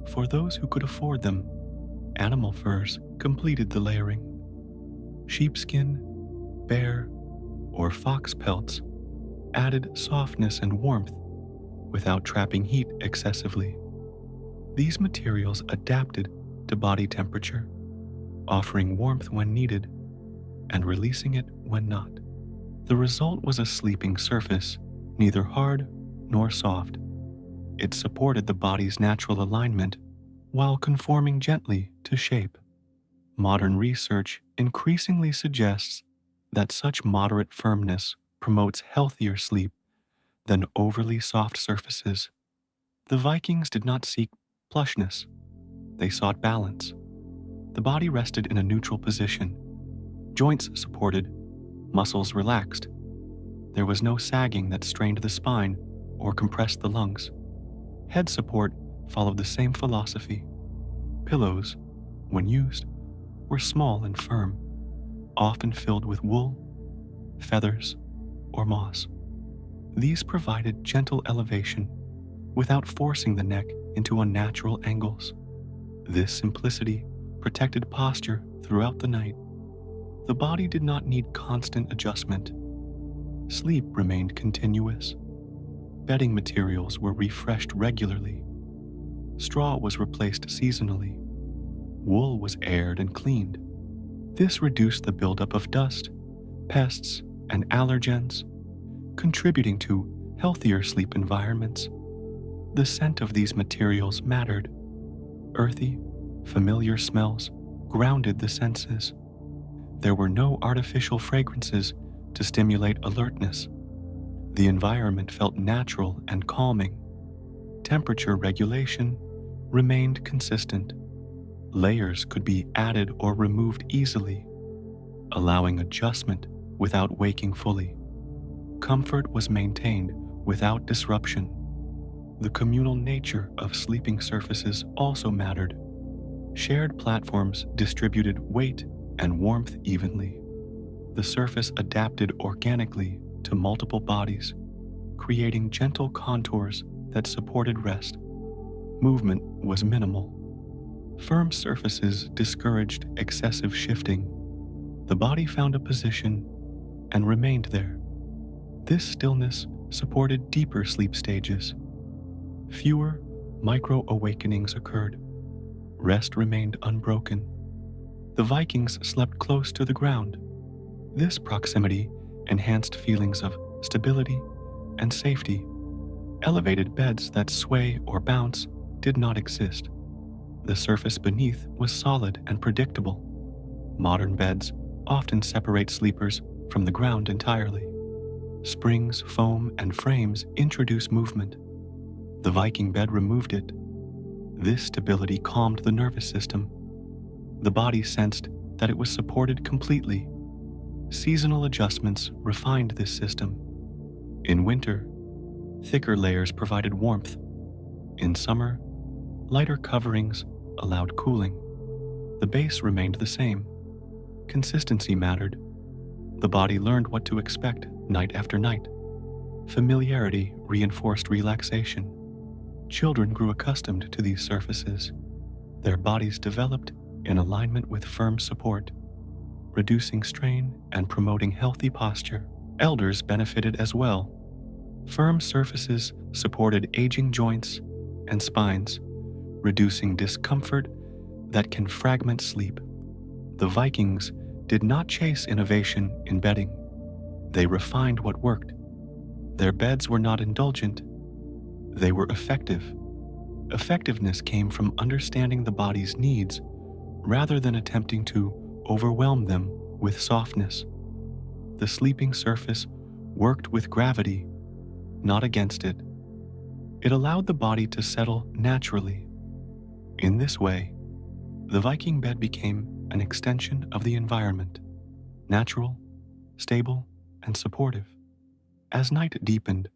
For those who could afford them, animal furs completed the layering. Sheepskin, bear, or fox pelts added softness and warmth without trapping heat excessively. These materials adapted to body temperature, offering warmth when needed and releasing it when not. The result was a sleeping surface, neither hard nor soft. It supported the body's natural alignment while conforming gently to shape. Modern research increasingly suggests that such moderate firmness promotes healthier sleep than overly soft surfaces. The Vikings did not seek plushness. They sought balance. The body rested in a neutral position. Joints supported, muscles relaxed. There was no sagging that strained the spine or compressed the lungs. Head support followed the same philosophy. Pillows, when used, were small and firm, often filled with wool, feathers, or moss. These provided gentle elevation without forcing the neck into unnatural angles. This simplicity protected posture throughout the night. The body did not need constant adjustment. Sleep remained continuous. Bedding materials were refreshed regularly. Straw was replaced seasonally. Wool was aired and cleaned. This reduced the buildup of dust, pests, and allergens, contributing to healthier sleep environments. The scent of these materials mattered. Earthy, familiar smells grounded the senses. There were no artificial fragrances to stimulate alertness. The environment felt natural and calming. Temperature regulation remained consistent. Layers could be added or removed easily, allowing adjustment without waking fully. Comfort was maintained without disruption. The communal nature of sleeping surfaces also mattered. Shared platforms distributed weight and warmth evenly. The surface adapted organically to multiple bodies, creating gentle contours that supported rest. Movement was minimal. Firm surfaces discouraged excessive shifting. The body found a position and remained there. This stillness supported deeper sleep stages. Fewer micro-awakenings occurred. Rest remained unbroken. The Vikings slept close to the ground. This proximity enhanced feelings of stability and safety. Elevated beds that sway or bounce did not exist. The surface beneath was solid and predictable. Modern beds often separate sleepers from the ground entirely. Springs, foam, and frames introduce movement. The Viking bed removed it. This stability calmed the nervous system. The body sensed that it was supported completely. Seasonal adjustments refined this system. In winter, thicker layers provided warmth. In summer, lighter coverings allowed cooling. The base remained the same. Consistency mattered. The body learned what to expect night after night. Familiarity reinforced relaxation. Children grew accustomed to these surfaces. Their bodies developed in alignment with firm support, reducing strain and promoting healthy posture. Elders benefited as well. Firm surfaces supported aging joints and spines, reducing discomfort that can fragment sleep. The Vikings did not chase innovation in bedding. They refined what worked. Their beds were not indulgent. They were effective. Effectiveness came from understanding the body's needs rather than attempting to overwhelm them with softness. The sleeping surface worked with gravity, not against it. It allowed the body to settle naturally. In this way, the Viking bed became an extension of the environment, natural, stable, and supportive. As night deepened,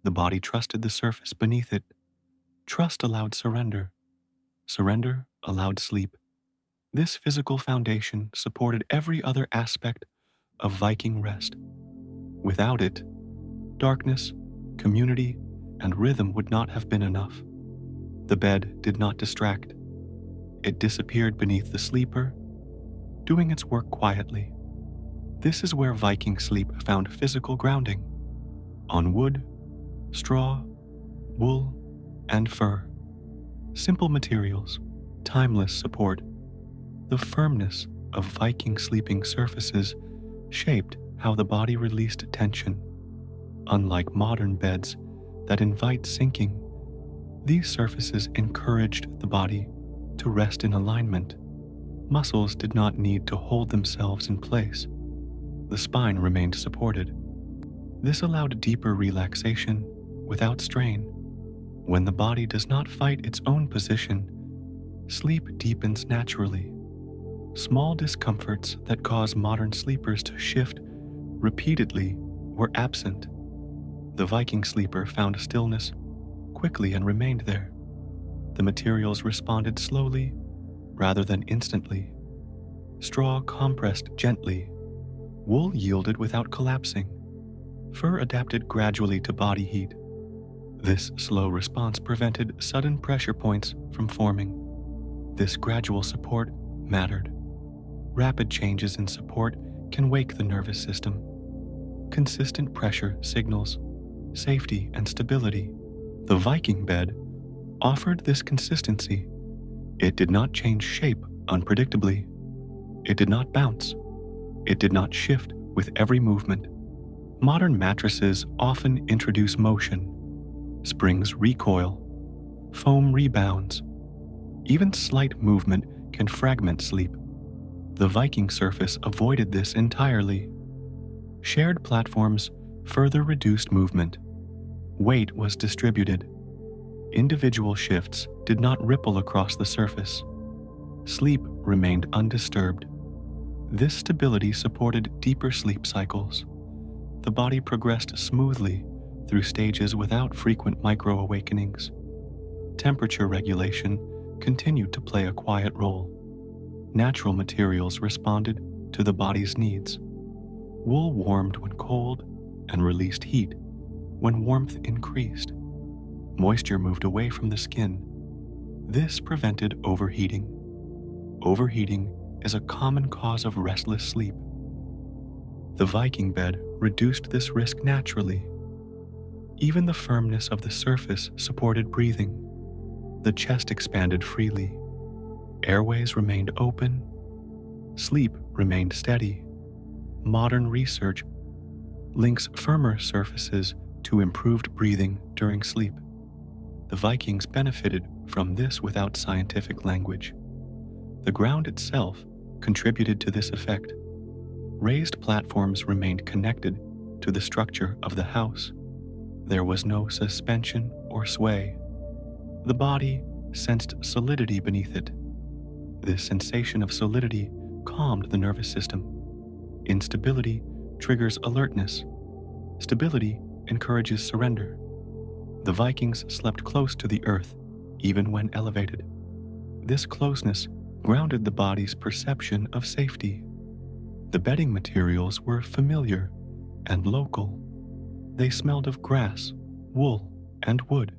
the body trusted the surface beneath it. Trust allowed surrender. Surrender allowed sleep. This physical foundation supported every other aspect of Viking rest. Without it, darkness, community, and rhythm would not have been enough. The bed did not distract. It disappeared beneath the sleeper, doing its work quietly. This is where Viking sleep found physical grounding. On wood, straw, wool, and fur. Simple materials, timeless support. The firmness of Viking sleeping surfaces shaped how the body released tension. Unlike modern beds that invite sinking, these surfaces encouraged the body to rest in alignment. Muscles did not need to hold themselves in place. The spine remained supported. This allowed deeper relaxation without strain. When the body does not fight its own position, sleep deepens naturally. Small discomforts that cause modern sleepers to shift repeatedly were absent. The Viking sleeper found stillness quickly and remained there. The materials responded slowly rather than instantly. Straw compressed gently. Wool yielded without collapsing. Fur adapted gradually to body heat. This slow response prevented sudden pressure points from forming. This gradual support mattered. Rapid changes in support can wake the nervous system. Consistent pressure signals safety and stability. The Viking bed offered this consistency. It did not change shape unpredictably. It did not bounce. It did not shift with every movement. Modern mattresses often introduce motion. Springs recoil. Foam rebounds. Even slight movement can fragment sleep. The Viking surface avoided this entirely. Shared platforms further reduced movement. Weight was distributed. Individual shifts did not ripple across the surface. Sleep remained undisturbed. This stability supported deeper sleep cycles. The body progressed smoothly through stages without frequent micro-awakenings. Temperature regulation continued to play a quiet role. Natural materials responded to the body's needs. Wool warmed when cold and released heat when warmth increased. Moisture moved away from the skin. This prevented overheating. Overheating is a common cause of restless sleep. The Viking bed reduced this risk naturally. Even the firmness of the surface supported breathing. The chest expanded freely. Airways remained open. Sleep remained steady. Modern research links firmer surfaces to improved breathing during sleep. The Vikings benefited from this without scientific language. The ground itself contributed to this effect. Raised platforms remained connected to the structure of the house. There was no suspension or sway. The body sensed solidity beneath it. This sensation of solidity calmed the nervous system. Instability triggers alertness. Stability encourages surrender. The Vikings slept close to the earth, even when elevated. This closeness grounded the body's perception of safety. The bedding materials were familiar and local. They smelled of grass, wool, and wood.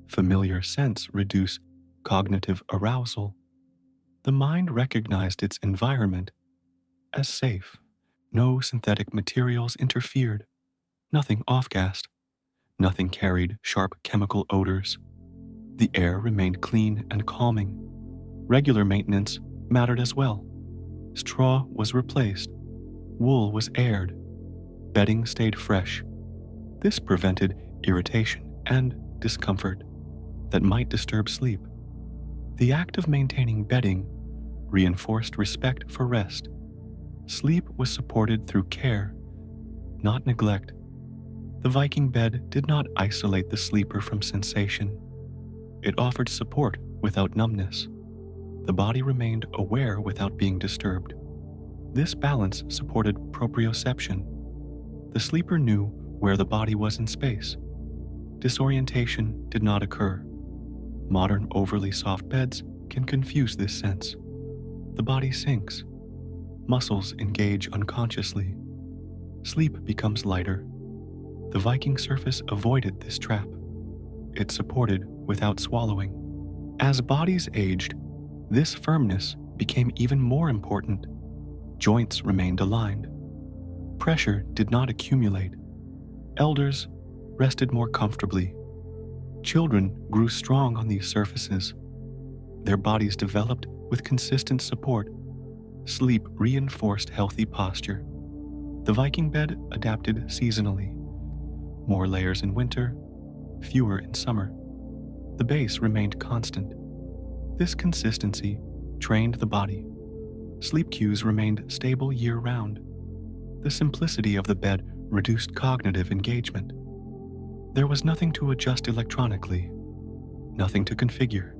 Familiar scents reduce cognitive arousal. The mind recognized its environment as safe. No synthetic materials interfered. Nothing off-gassed. Nothing carried sharp chemical odors. The air remained clean and calming. Regular maintenance mattered as well. Straw was replaced. Wool was aired. Bedding stayed fresh. This prevented irritation and discomfort that might disturb sleep. The act of maintaining bedding reinforced respect for rest. Sleep was supported through care, not neglect. The Viking bed did not isolate the sleeper from sensation. It offered support without numbness. The body remained aware without being disturbed. This balance supported proprioception. The sleeper knew where the body was in space. Disorientation did not occur. Modern overly soft beds can confuse this sense. The body sinks. Muscles engage unconsciously. Sleep becomes lighter. The Viking surface avoided this trap. It supported without swallowing. As bodies aged, this firmness became even more important. Joints remained aligned. Pressure did not accumulate. Elders rested more comfortably. Children grew strong on these surfaces. Their bodies developed with consistent support. Sleep reinforced healthy posture. The Viking bed adapted seasonally. More layers in winter, fewer in summer. The base remained constant. This consistency trained the body. Sleep cues remained stable year-round. The simplicity of the bed reduced cognitive engagement. There was nothing to adjust electronically, nothing to configure.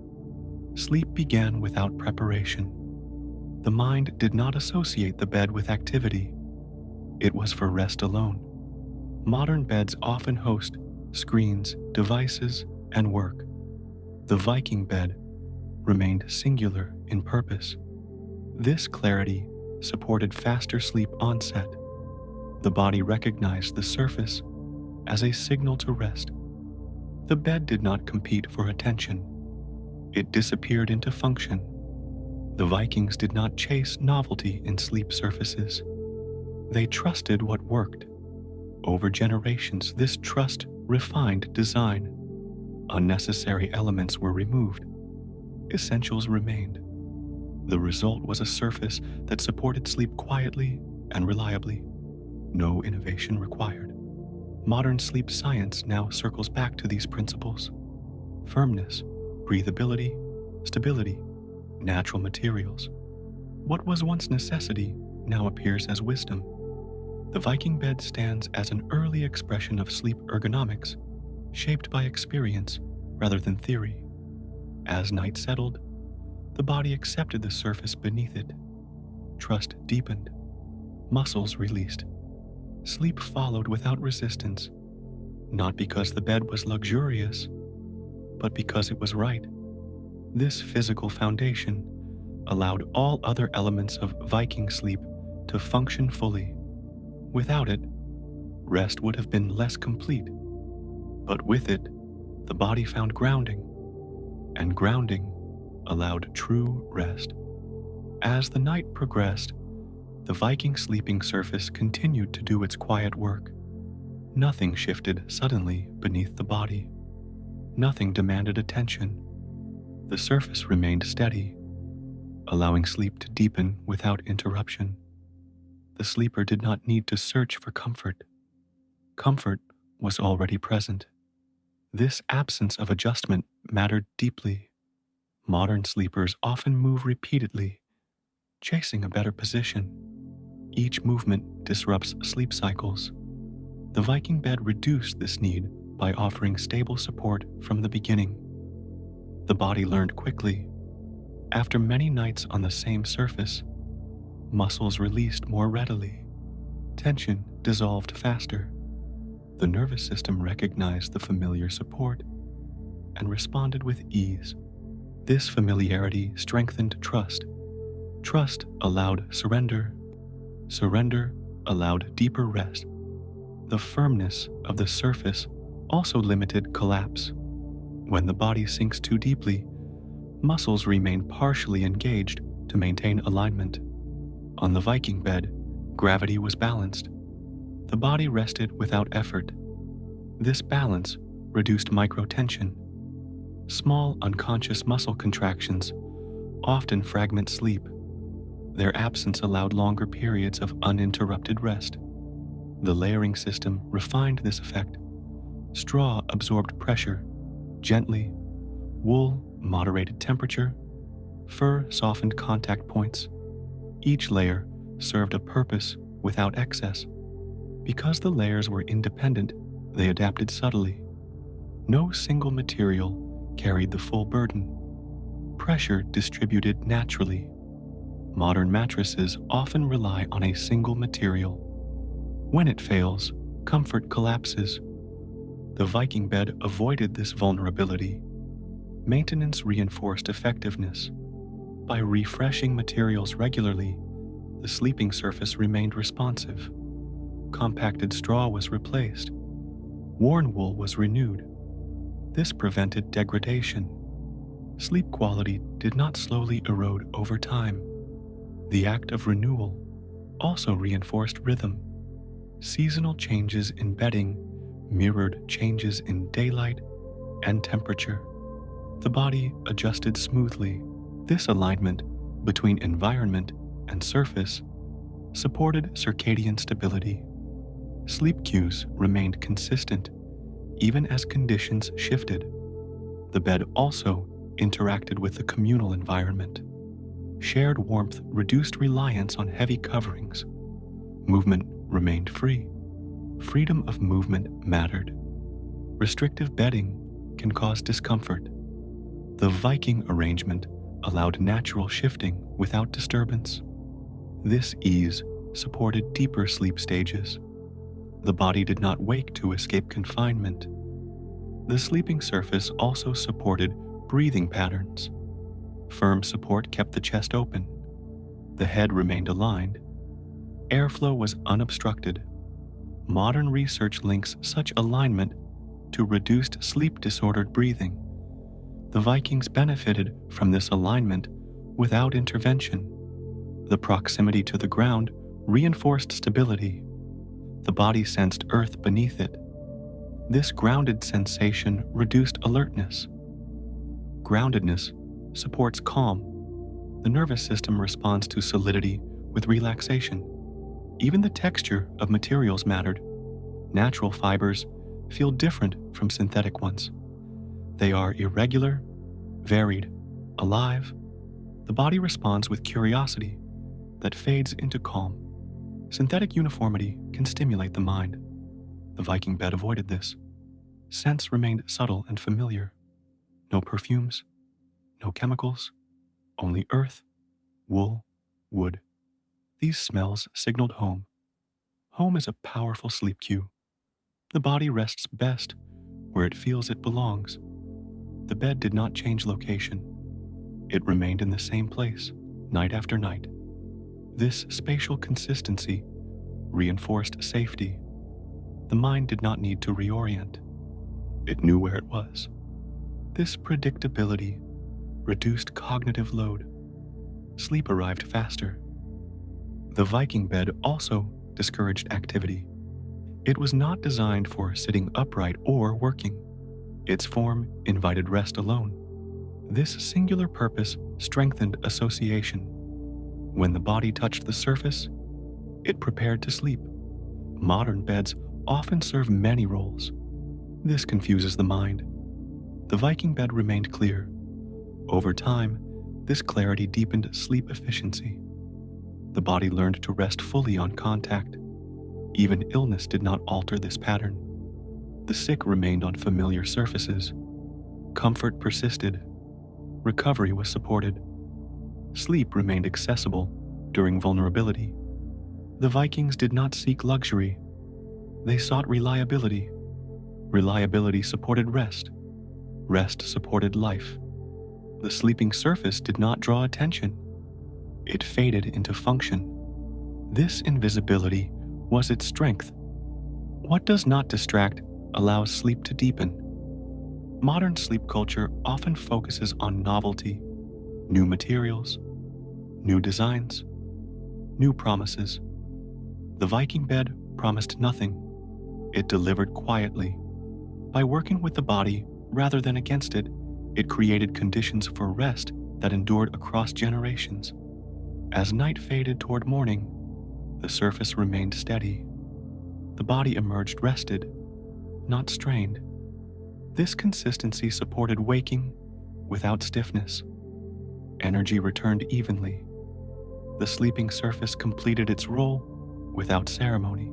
Sleep began without preparation. The mind did not associate the bed with activity. It was for rest alone. Modern beds often host screens, devices, and work. The Viking bed remained singular in purpose. This clarity supported faster sleep onset. The body recognized the surface as a signal to rest. The bed did not compete for attention. It disappeared into function. The Vikings did not chase novelty in sleep surfaces. They trusted what worked. Over generations, this trust refined design. Unnecessary elements were removed. Essentials remained. The result was a surface that supported sleep quietly and reliably. No innovation required. Modern sleep science now circles back to these principles. Firmness, breathability, stability, natural materials. What was once necessity now appears as wisdom. The Viking bed stands as an early expression of sleep ergonomics, shaped by experience rather than theory. As night settled, the body accepted the surface beneath it. Trust deepened. Muscles released. Sleep followed without resistance, not because the bed was luxurious, but because it was right. This physical foundation allowed all other elements of Viking sleep to function fully. Without it, rest would have been less complete. But with it, the body found grounding, and grounding allowed true rest. As the night progressed, the Viking sleeping surface continued to do its quiet work. Nothing shifted suddenly beneath the body. Nothing demanded attention. The surface remained steady, allowing sleep to deepen without interruption. The sleeper did not need to search for comfort. Comfort was already present. This absence of adjustment mattered deeply. Modern sleepers often move repeatedly, chasing a better position. Each movement disrupts sleep cycles. The Viking bed reduced this need by offering stable support from the beginning. The body learned quickly. After many nights on the same surface, muscles released more readily. Tension dissolved faster. The nervous system recognized the familiar support and responded with ease. This familiarity strengthened trust. Trust allowed surrender. Surrender allowed deeper rest. The firmness of the surface also limited collapse. When the body sinks too deeply, muscles remain partially engaged to maintain alignment. On the Viking bed, gravity was balanced. The body rested without effort. This balance reduced microtension. Small unconscious muscle contractions often fragment sleep. Their absence allowed longer periods of uninterrupted rest. The layering system refined this effect. Straw absorbed pressure gently, wool moderated temperature, fur softened contact points. Each layer served a purpose without excess. Because the layers were independent, they adapted subtly. No single material carried the full burden. Pressure distributed naturally. Modern mattresses often rely on a single material. When it fails, comfort collapses. The Viking bed avoided this vulnerability. Maintenance reinforced effectiveness. By refreshing materials regularly, the sleeping surface remained responsive. Compacted straw was replaced. Worn wool was renewed. This prevented degradation. Sleep quality did not slowly erode over time. The act of renewal also reinforced rhythm. Seasonal changes in bedding mirrored changes in daylight and temperature. The body adjusted smoothly. This alignment between environment and surface supported circadian stability. Sleep cues remained consistent even as conditions shifted. The bed also interacted with the communal environment. Shared warmth reduced reliance on heavy coverings. Movement remained free. Freedom of movement mattered. Restrictive bedding can cause discomfort. The Viking arrangement allowed natural shifting without disturbance. This ease supported deeper sleep stages. The body did not wake to escape confinement. The sleeping surface also supported breathing patterns. Firm support kept the chest open. The head remained aligned. Airflow was unobstructed. Modern research links such alignment to reduced sleep-disordered breathing. The Vikings benefited from this alignment without intervention. The proximity to the ground reinforced stability. The body sensed earth beneath it. This grounded sensation reduced alertness. Groundedness supports calm. The nervous system responds to solidity with relaxation. Even the texture of materials mattered. Natural fibers feel different from synthetic ones. They are irregular, varied, alive. The body responds with curiosity that fades into calm. Synthetic uniformity can stimulate the mind. The Viking bed avoided this. Scents remained subtle and familiar. No perfumes, no chemicals, only earth, wool, wood. These smells signaled home. Home is a powerful sleep cue. The body rests best where it feels it belongs. The bed did not change location. It remained in the same place, night after night. This spatial consistency reinforced safety. The mind did not need to reorient. It knew where it was. This predictability reduced cognitive load. Sleep arrived faster. The Viking bed also discouraged activity. It was not designed for sitting upright or working. Its form invited rest alone. This singular purpose strengthened association. When the body touched the surface, it prepared to sleep. Modern beds often serve many roles. This confuses the mind. The Viking bed remained clear. Over time, this clarity deepened sleep efficiency. The body learned to rest fully on contact. Even illness did not alter this pattern. The sick remained on familiar surfaces. Comfort persisted. recovery was supported. Sleep remained accessible during vulnerability. The Vikings did not seek luxury. They sought reliability. Reliability supported rest. Rest supported life. The sleeping surface did not draw attention. It faded into function. This invisibility was its strength. What does not distract allows sleep to deepen. Modern sleep culture often focuses on novelty, new materials, new designs, new promises. The Viking bed promised nothing. It delivered quietly. By working with the body rather than against it, it created conditions for rest that endured across generations. As night faded toward morning, the surface remained steady. The body emerged rested, not strained. This consistency supported waking without stiffness. Energy returned evenly. The sleeping surface completed its role without ceremony.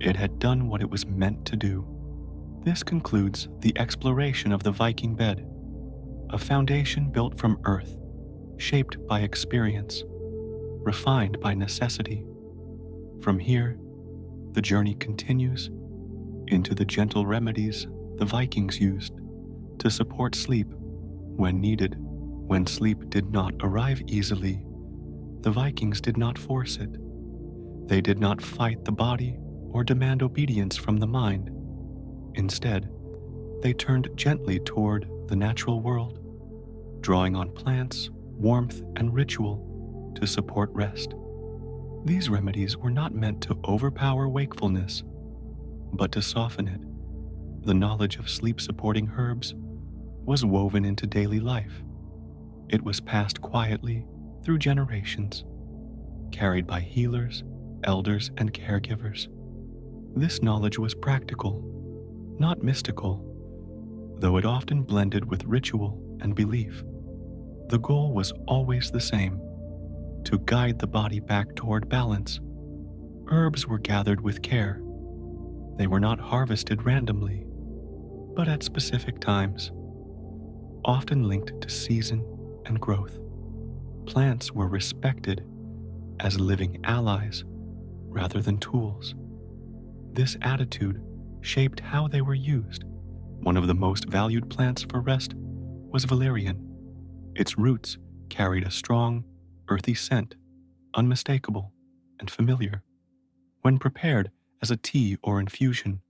It had done what it was meant to do. This concludes the exploration of the Viking bed, a foundation built from earth, shaped by experience, refined by necessity. From here, the journey continues into the gentle remedies the Vikings used to support sleep when needed. When sleep did not arrive easily, the Vikings did not force it. They did not fight the body or demand obedience from the mind. Instead, they turned gently toward the natural world, drawing on plants, warmth, and ritual to support rest. These remedies were not meant to overpower wakefulness, but to soften it. The knowledge of sleep-supporting herbs was woven into daily life. It was passed quietly through generations, carried by healers, elders, and caregivers. This knowledge was practical, not mystical, though it often blended with ritual and belief. The goal was always the same: to guide the body back toward balance. Herbs were gathered with care. They were not harvested randomly, but at specific times, often linked to season and growth. Plants were respected as living allies rather than tools. This attitude shaped how they were used. One of the most valued plants for rest was valerian. Its roots carried a strong, earthy scent, unmistakable and familiar. When prepared as a tea or infusion,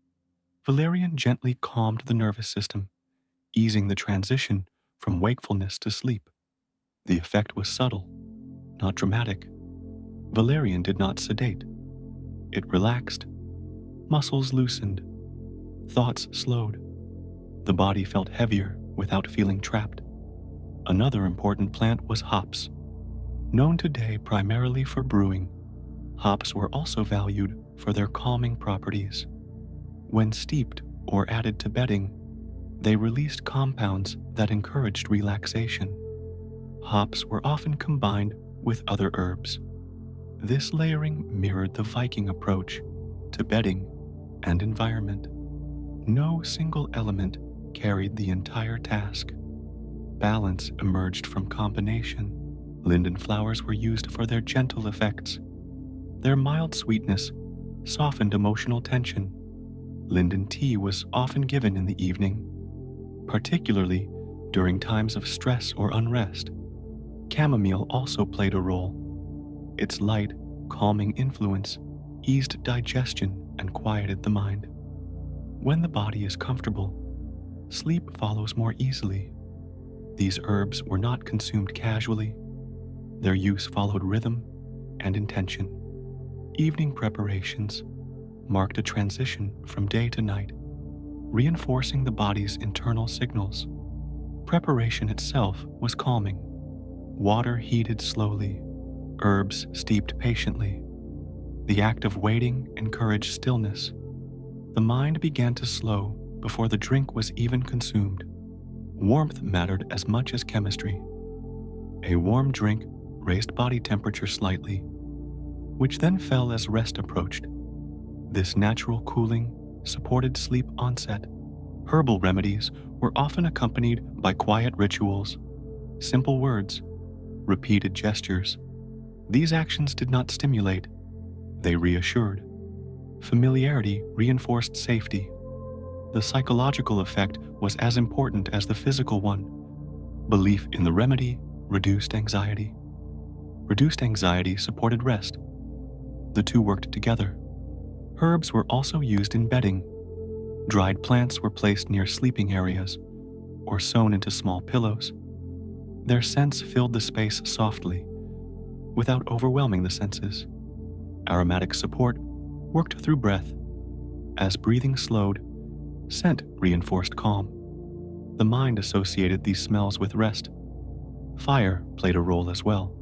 valerian gently calmed the nervous system, easing the transition from wakefulness to sleep. The effect was subtle, not dramatic. Valerian did not sedate. It relaxed. Muscles loosened. Thoughts slowed. The body felt heavier without feeling trapped. Another important plant was hops. Known today primarily for brewing, hops were also valued for their calming properties. When steeped or added to bedding, they released compounds that encouraged relaxation. Hops were often combined with other herbs. This layering mirrored the Viking approach to bedding and environment. No single element carried the entire task. Balance emerged from combination. Linden flowers were used for their gentle effects. Their mild sweetness softened emotional tension. Linden tea was often given in the evening, particularly during times of stress or unrest. Chamomile also played a role. Its light, calming influence eased digestion and quieted the mind. When the body is comfortable, sleep follows more easily. These herbs were not consumed casually. Their use followed rhythm and intention. Evening preparations marked a transition from day to night, reinforcing the body's internal signals. Preparation itself was calming. Water heated slowly, herbs steeped patiently. The act of waiting encouraged stillness. The mind began to slow before the drink was even consumed. Warmth mattered as much as chemistry. A warm drink raised body temperature slightly, which then fell as rest approached. This natural cooling supported sleep onset. Herbal remedies were often accompanied by quiet rituals. Simple words, repeated gestures. These actions did not stimulate, they reassured. Familiarity reinforced safety. The psychological effect was as important as the physical one. Belief in the remedy reduced anxiety. Reduced anxiety supported rest. The two worked together. Herbs were also used in bedding. Dried plants were placed near sleeping areas or sewn into small pillows. Their scents filled the space softly, without overwhelming the senses. Aromatic support worked through breath. As breathing slowed, scent reinforced calm. The mind associated these smells with rest. Fire played a role as well.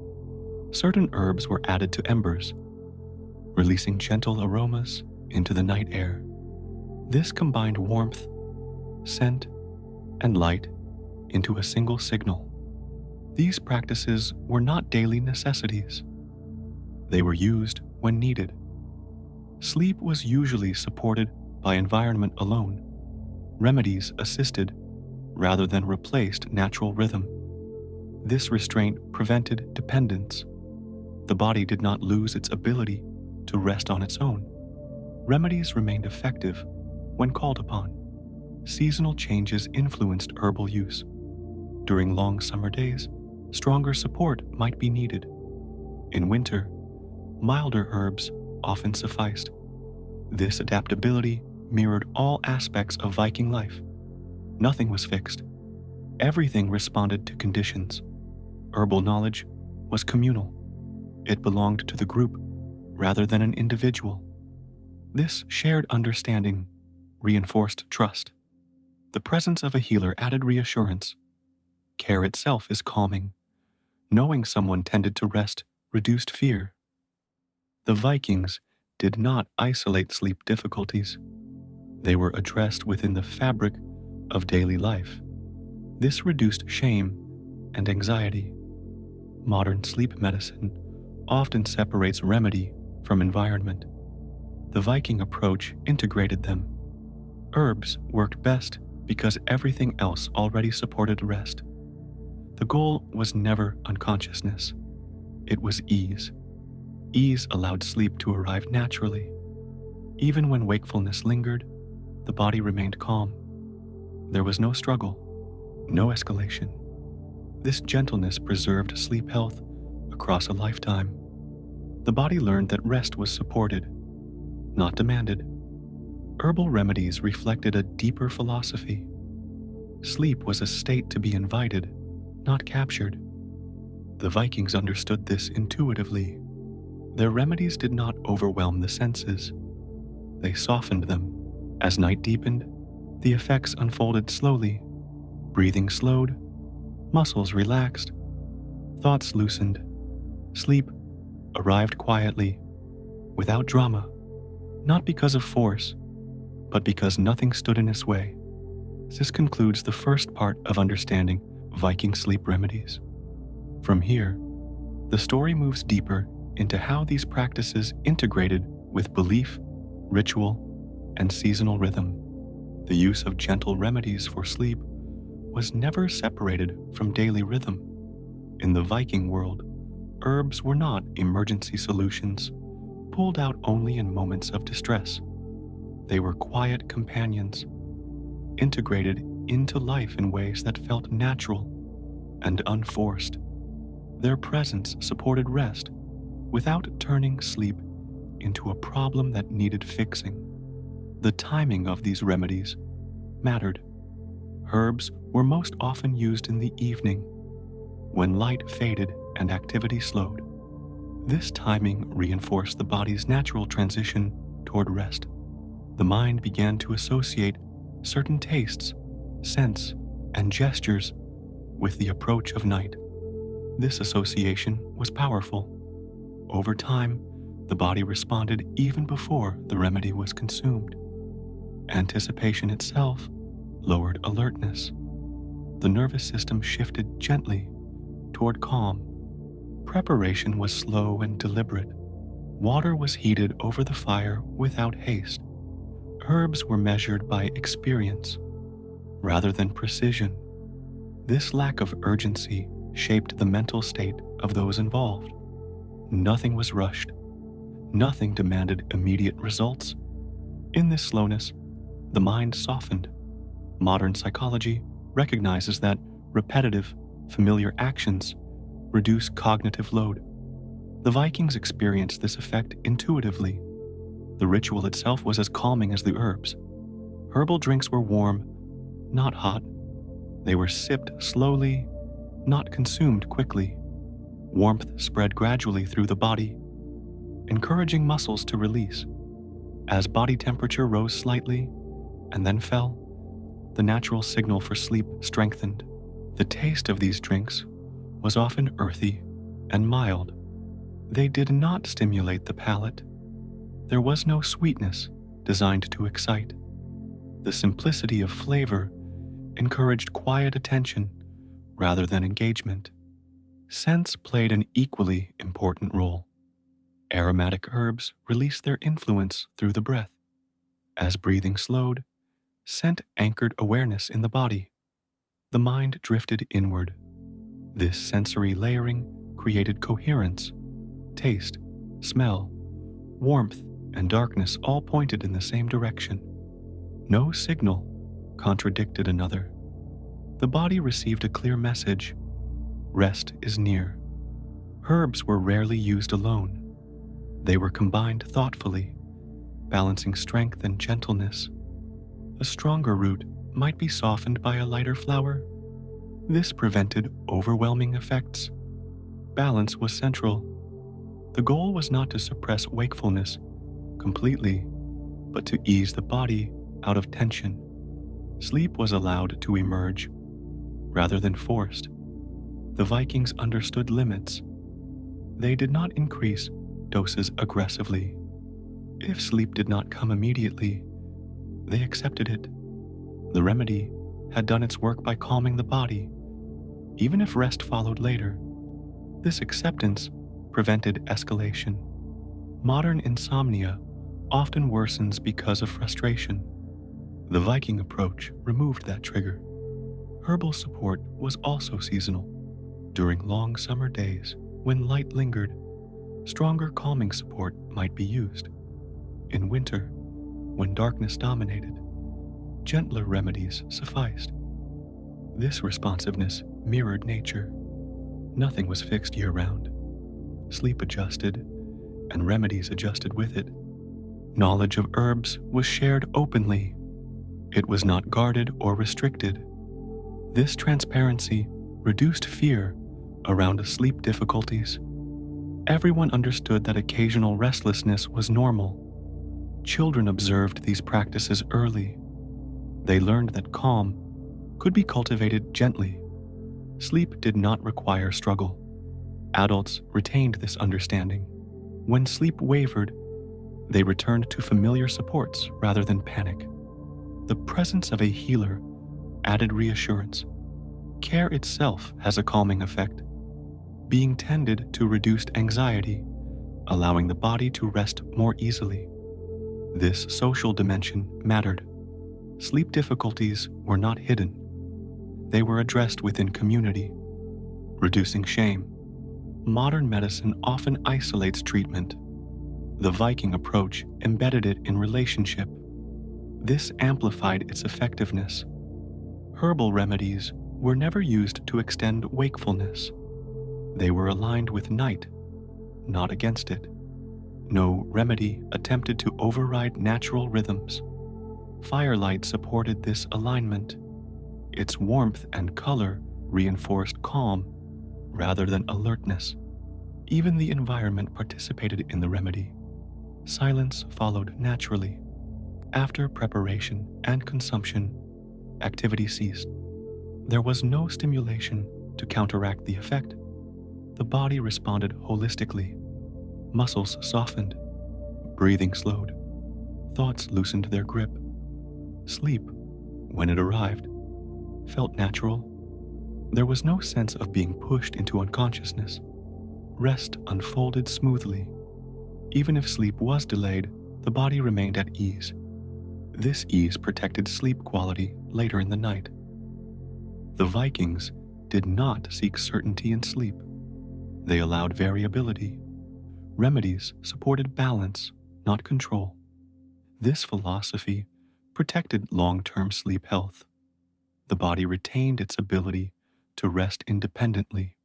Certain herbs were added to embers, releasing gentle aromas into the night air. This combined warmth, scent, and light into a single signal. These practices were not daily necessities. They were used when needed. Sleep was usually supported by environment alone. Remedies assisted rather than replaced natural rhythm. This restraint prevented dependence. The body did not lose its ability to rest on its own. Remedies remained effective when called upon. Seasonal changes influenced herbal use. During long summer days, stronger support might be needed. In winter, milder herbs often sufficed. This adaptability mirrored all aspects of Viking life. Nothing was fixed. Everything responded to conditions. Herbal knowledge was communal. It belonged to the group rather than an individual. This shared understanding reinforced trust. The presence of a healer added reassurance. Care itself is calming. Knowing someone tended to rest reduced fear. The Vikings did not isolate sleep difficulties. They were addressed within the fabric of daily life. This reduced shame and anxiety. Modern sleep medicine often separates remedy from environment. The Viking approach integrated them. Herbs worked best because everything else already supported rest. The goal was never unconsciousness. It was ease. Ease allowed sleep to arrive naturally. Even when wakefulness lingered, the body remained calm. There was no struggle, no escalation. This gentleness preserved sleep health across a lifetime. The body learned that rest was supported, not demanded. Herbal remedies reflected a deeper philosophy. Sleep was a state to be invited, not captured. The Vikings understood this intuitively. Their remedies did not overwhelm the senses. They softened them. As night deepened, the effects unfolded slowly. Breathing slowed, muscles relaxed, thoughts loosened. Sleep arrived quietly, without drama, not because of force, but because nothing stood in its way. This concludes the first part of understanding Viking sleep remedies. From here, the story moves deeper into how these practices integrated with belief, ritual, and seasonal rhythm. The use of gentle remedies for sleep was never separated from daily rhythm. In the Viking world, herbs were not emergency solutions, pulled out only in moments of distress. They were quiet companions, integrated into life in ways that felt natural and unforced. Their presence supported rest without turning sleep into a problem that needed fixing. The timing of these remedies mattered. Herbs were most often used in the evening, when light faded and activity slowed. This timing reinforced the body's natural transition toward rest. The mind began to associate certain tastes, scents, and gestures with the approach of night. This association was powerful. Over time, the body responded even before the remedy was consumed. Anticipation itself lowered alertness. The nervous system shifted gently toward calm. Preparation was slow and deliberate. Water was heated over the fire without haste. Herbs were measured by experience rather than precision. This lack of urgency shaped the mental state of those involved. Nothing was rushed. Nothing demanded immediate results. In this slowness, the mind softened. Modern psychology recognizes that repetitive, familiar actions reduce cognitive load. The Vikings experienced this effect intuitively. The ritual itself was as calming as the herbs. Herbal drinks were warm, not hot. They were sipped slowly, not consumed quickly. Warmth spread gradually through the body, encouraging muscles to release. As body temperature rose slightly and then fell, the natural signal for sleep strengthened. The taste of these drinks was often earthy and mild. They did not stimulate the palate. There was no sweetness designed to excite. The simplicity of flavor encouraged quiet attention rather than engagement. Scents played an equally important role. Aromatic herbs released their influence through the breath. As breathing slowed, scent anchored awareness in the body. The mind drifted inward. This sensory layering created coherence. Taste, smell, warmth, and darkness all pointed in the same direction. No signal contradicted another. The body received a clear message: rest is near. Herbs were rarely used alone. They were combined thoughtfully, balancing strength and gentleness. A stronger root might be softened by a lighter flower. This prevented overwhelming effects. Balance was central. The goal was not to suppress wakefulness completely, but to ease the body out of tension. Sleep was allowed to emerge rather than forced. The Vikings understood limits. They did not increase doses aggressively. If sleep did not come immediately, they accepted it. The remedy had done its work by calming the body, even if rest followed later. This acceptance prevented escalation. Modern insomnia often worsens because of frustration. The Viking approach removed that trigger. Herbal support was also seasonal. During long summer days, when light lingered, stronger calming support might be used. In winter, when darkness dominated, gentler remedies sufficed. This responsiveness mirrored nature. Nothing was fixed year-round. Sleep adjusted, and remedies adjusted with it. Knowledge of herbs was shared openly. It was not guarded or restricted. This transparency reduced fear around sleep difficulties. Everyone understood that occasional restlessness was normal. Children observed these practices early. They learned that calm could be cultivated gently. Sleep did not require struggle. Adults retained this understanding. When sleep wavered, they returned to familiar supports rather than panic. The presence of a healer added reassurance. Care itself has a calming effect. Being tended to reduced anxiety, allowing the body to rest more easily. This social dimension mattered. Sleep difficulties were not hidden. They were addressed within community, reducing shame. Modern medicine often isolates treatment. The Viking approach embedded it in relationship. This amplified its effectiveness. Herbal remedies were never used to extend wakefulness. They were aligned with night, not against it. No remedy attempted to override natural rhythms. Firelight supported this alignment. Its warmth and color reinforced calm rather than alertness. Even the environment participated in the remedy. Silence followed naturally. After preparation and consumption, activity ceased. There was no stimulation to counteract the effect. The body responded holistically. Muscles softened. Breathing slowed. Thoughts loosened their grip. Sleep, when it arrived, felt natural. There was no sense of being pushed into unconsciousness. Rest unfolded smoothly. Even if sleep was delayed, the body remained at ease. This ease protected sleep quality later in the night. The Vikings did not seek certainty in sleep. They allowed variability. Remedies supported balance, not control. This philosophy protected long-term sleep health. The body retained its ability to rest independently.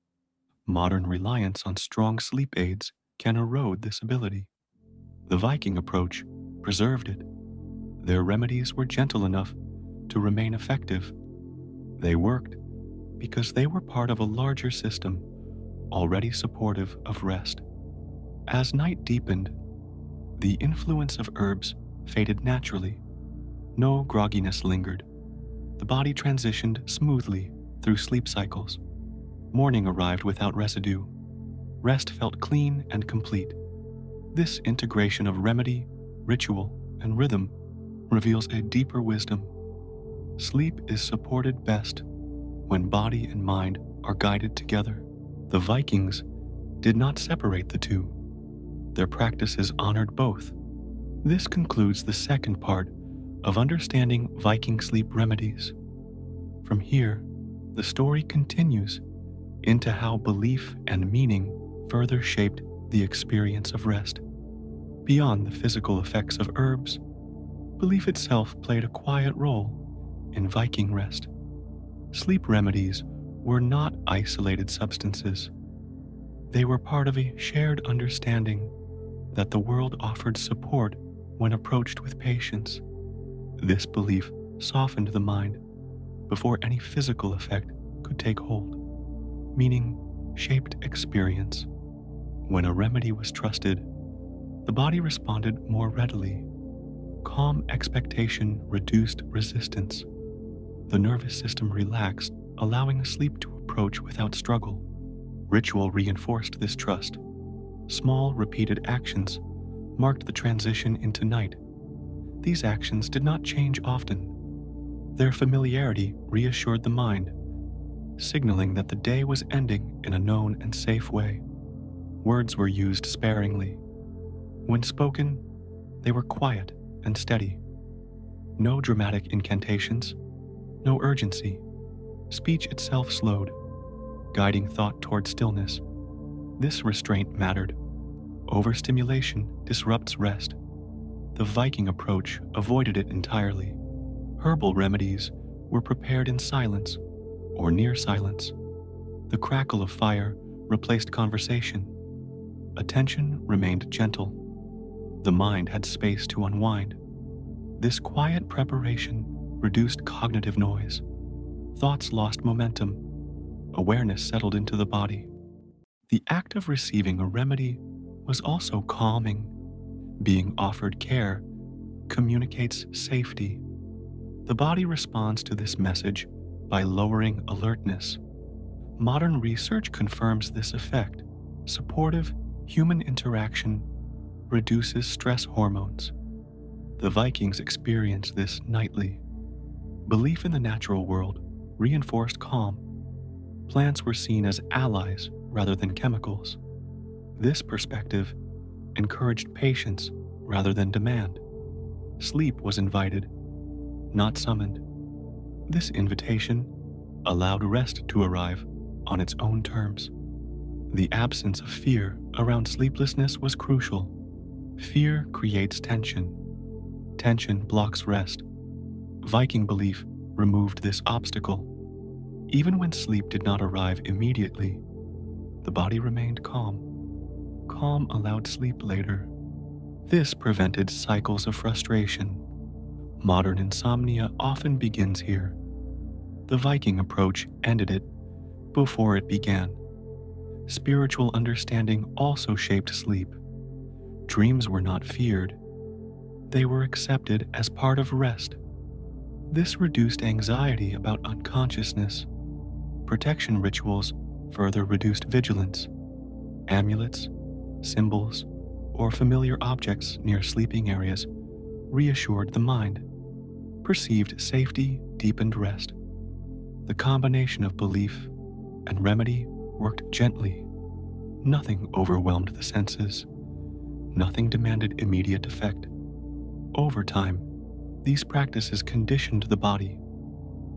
Modern reliance on strong sleep aids can erode this ability. The Viking approach preserved it. Their remedies were gentle enough to remain effective. They worked because they were part of a larger system already supportive of rest. As night deepened, the influence of herbs faded naturally. No grogginess lingered. The body transitioned smoothly through sleep cycles. Morning arrived without residue. Rest felt clean and complete. This integration of remedy, ritual, and rhythm reveals a deeper wisdom. Sleep is supported best when body and mind are guided together. The Vikings did not separate the two. Their practices honored both. This concludes the second part of understanding Viking sleep remedies. From here, the story continues into how belief and meaning further shaped the experience of rest. Beyond the physical effects of herbs, belief itself played a quiet role in Viking rest. Sleep remedies were not isolated substances. They were part of a shared understanding that the world offered support when approached with patience. This belief softened the mind before any physical effect could take hold, meaning shaped experience. When a remedy was trusted, the body responded more readily. Calm expectation reduced resistance. The nervous system relaxed, allowing sleep to approach without struggle. Ritual reinforced this trust. Small, repeated actions marked the transition into night. These actions did not change often. Their familiarity reassured the mind, signaling that the day was ending in a known and safe way. Words were used sparingly. When spoken, they were quiet and steady. No dramatic incantations, no urgency. Speech itself slowed, guiding thought toward stillness. This restraint mattered. Overstimulation disrupts rest. The Viking approach avoided it entirely. Herbal remedies were prepared in silence or near silence. The crackle of fire replaced conversation. Attention remained gentle. The mind had space to unwind. This quiet preparation reduced cognitive noise. Thoughts lost momentum. Awareness settled into the body. The act of receiving a remedy was also calming. Being offered care communicates safety. The body responds to this message by lowering alertness. Modern research confirms this effect. Supportive human interaction reduces stress hormones. The Vikings experienced this nightly. Belief in the natural world reinforced calm. Plants were seen as allies rather than chemicals. This perspective encouraged patience rather than demand. Sleep was invited, not summoned. This invitation allowed rest to arrive on its own terms. The absence of fear around sleeplessness was crucial. Fear creates tension. Tension blocks rest. Viking belief removed this obstacle. Even when sleep did not arrive immediately, the body remained calm. Calm allowed sleep later. This prevented cycles of frustration. Modern insomnia often begins here. The Viking approach ended it before it began. Spiritual understanding also shaped sleep. Dreams were not feared. They were accepted as part of rest. This reduced anxiety about unconsciousness. Protection rituals further reduced vigilance. Amulets, symbols, or familiar objects near sleeping areas reassured the mind. Perceived safety deepened rest. The combination of belief and remedy worked gently. Nothing overwhelmed the senses. Nothing demanded immediate effect. Over time, these practices conditioned the body.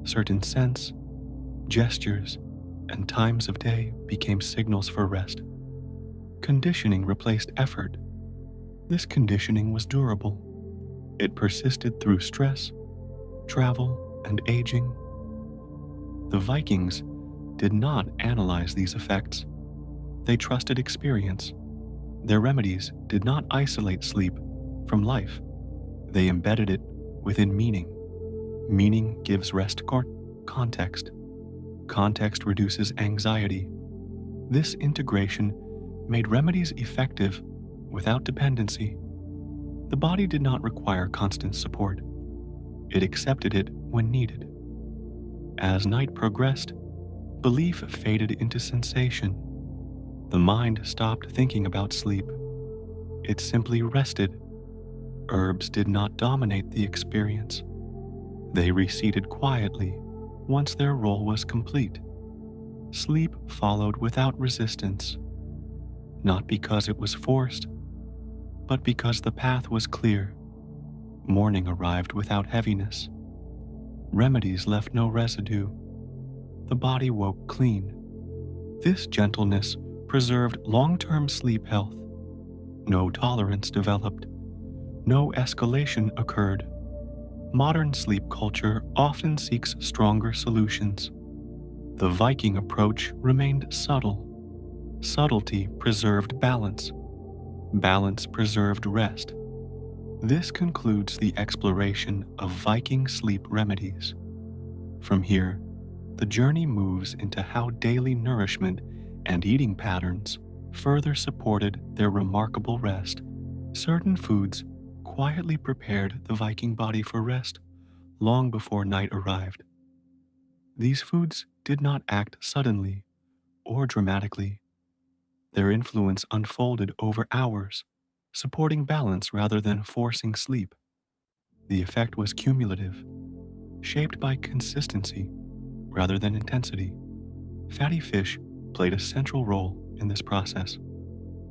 Certain scents, gestures, and times of day became signals for rest. Conditioning replaced effort. This conditioning was durable. It persisted through stress, travel, and aging. The Vikings did not analyze these effects. They trusted experience. Their remedies did not isolate sleep from life. They embedded it within meaning. Meaning gives rest context. Context reduces anxiety. This integration made remedies effective without dependency. The body did not require constant support. It accepted it when needed. As night progressed, belief faded into sensation. The mind stopped thinking about sleep. It simply rested. Herbs did not dominate the experience. They receded quietly once their role was complete. Sleep followed without resistance, not because it was forced, but because the path was clear. Morning arrived without heaviness. Remedies left no residue. The body woke clean. This gentleness preserved long-term sleep health. No tolerance developed. No escalation occurred. Modern sleep culture often seeks stronger solutions. The Viking approach remained subtle. Subtlety preserved balance. Balance preserved rest. This concludes the exploration of Viking sleep remedies. From here, the journey moves into how daily nourishment and eating patterns further supported their remarkable rest. Certain foods quietly prepared the Viking body for rest long before night arrived. These foods did not act suddenly or dramatically. Their influence unfolded over hours, supporting balance rather than forcing sleep. The effect was cumulative, shaped by consistency rather than intensity. Fatty fish played a central role in this process.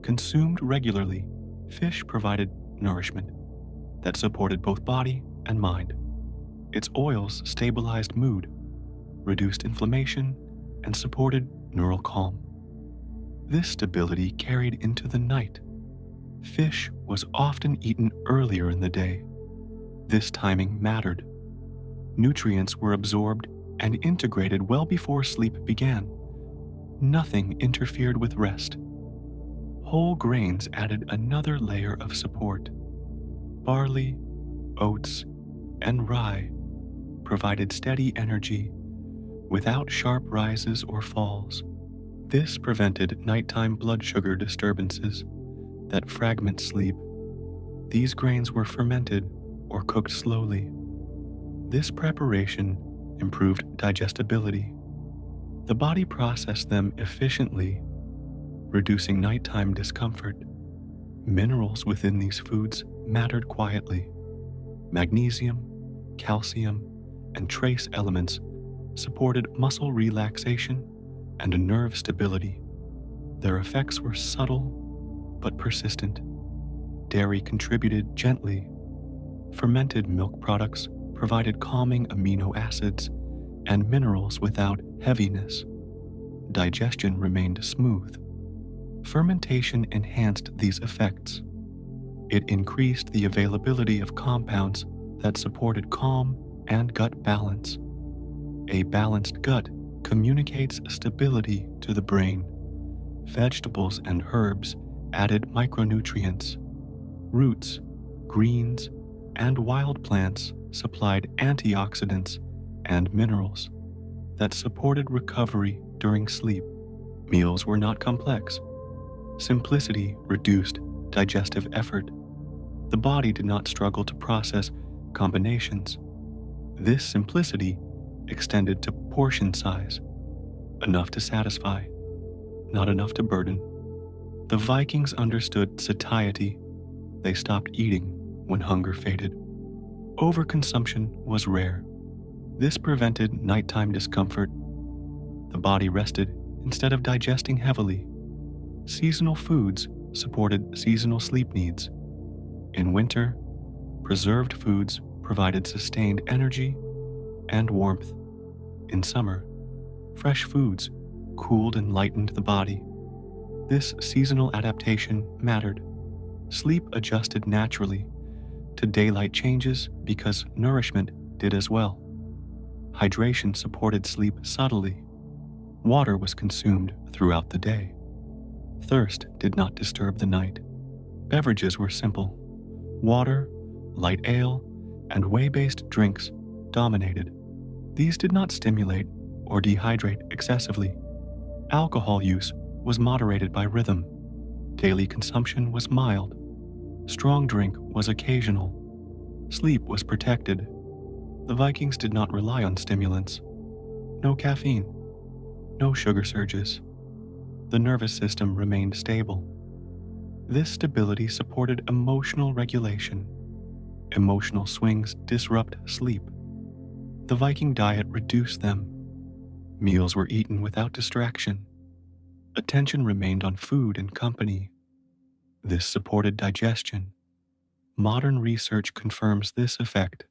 Consumed regularly, fish provided nourishment that supported both body and mind. Its oils stabilized mood, reduced inflammation, and supported neural calm. This stability carried into the night. Fish was often eaten earlier in the day. This timing mattered. Nutrients were absorbed and integrated well before sleep began. Nothing interfered with rest. Whole grains added another layer of support. Barley, oats, and rye provided steady energy without sharp rises or falls. This prevented nighttime blood sugar disturbances that fragment sleep. These grains were fermented or cooked slowly. This preparation improved digestibility. The body processed them efficiently, reducing nighttime discomfort. Minerals within these foods mattered quietly. Magnesium, calcium, and trace elements supported muscle relaxation and nerve stability. Their effects were subtle but persistent. Dairy contributed gently. Fermented milk products provided calming amino acids and minerals without heaviness. Digestion remained smooth. Fermentation enhanced these effects. It increased the availability of compounds that supported calm and gut balance. A balanced gut communicates stability to the brain. Vegetables and herbs added micronutrients. Roots, greens, and wild plants supplied antioxidants and minerals that supported recovery during sleep. Meals were not complex. Simplicity reduced digestive effort. The body did not struggle to process combinations. This simplicity extended to portion size, enough to satisfy, not enough to burden. The Vikings understood satiety. They stopped eating when hunger faded. Overconsumption was rare. This prevented nighttime discomfort. The body rested instead of digesting heavily. Seasonal foods supported seasonal sleep needs. In winter, preserved foods provided sustained energy and warmth. In summer, fresh foods cooled and lightened the body. This seasonal adaptation mattered. Sleep adjusted naturally to daylight changes because nourishment did as well. Hydration supported sleep subtly. Water was consumed throughout the day. Thirst did not disturb the night. Beverages were simple. Water, light ale, and whey-based drinks dominated. These did not stimulate or dehydrate excessively. Alcohol use was moderated by rhythm. Daily consumption was mild. Strong drink was occasional. Sleep was protected. The Vikings did not rely on stimulants. No caffeine. No sugar surges. The nervous system remained stable. This stability supported emotional regulation. Emotional swings disrupt sleep. The Viking diet reduced them. Meals were eaten without distraction. Attention remained on food and company. This supported digestion. Modern research confirms this effect.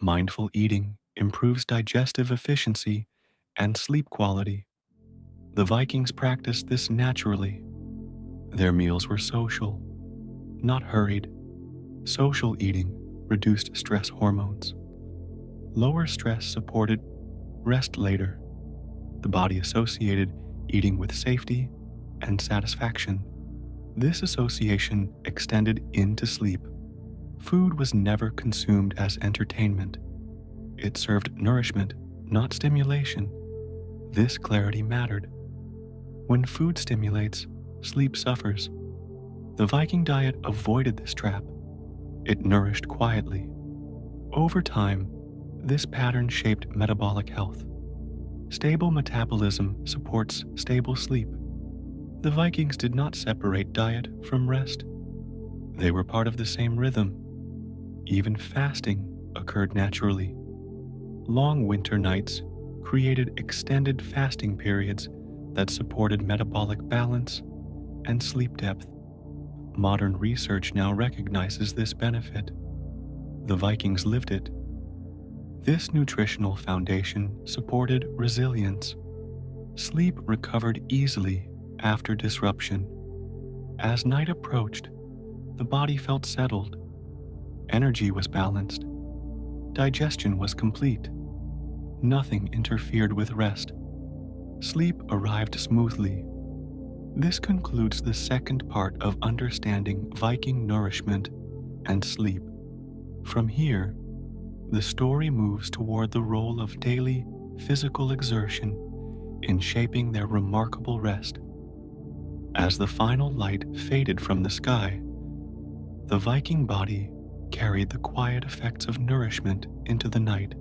Mindful eating improves digestive efficiency and sleep quality. The Vikings practiced this naturally. Their meals were social, not hurried. Social eating reduced stress hormones. Lower stress supported rest later. The body associated eating with safety and satisfaction. This association extended into sleep. Food was never consumed as entertainment. It served nourishment, not stimulation. This clarity mattered. When food stimulates, sleep suffers. The Viking diet avoided this trap. It nourished quietly. Over time, this pattern shaped metabolic health. Stable metabolism supports stable sleep. The Vikings did not separate diet from rest. They were part of the same rhythm. Even fasting occurred naturally. Long winter nights created extended fasting periods that supported metabolic balance and sleep depth. Modern research now recognizes this benefit. The Vikings lived it. This nutritional foundation supported resilience. Sleep recovered easily after disruption. As night approached, the body felt settled. Energy was balanced. Digestion was complete. Nothing interfered with rest. Sleep arrived smoothly. This concludes the second part of understanding Viking nourishment and sleep. From here, the story moves toward the role of daily physical exertion in shaping their remarkable rest. As the final light faded from the sky, the Viking body carried the quiet effects of nourishment into the night.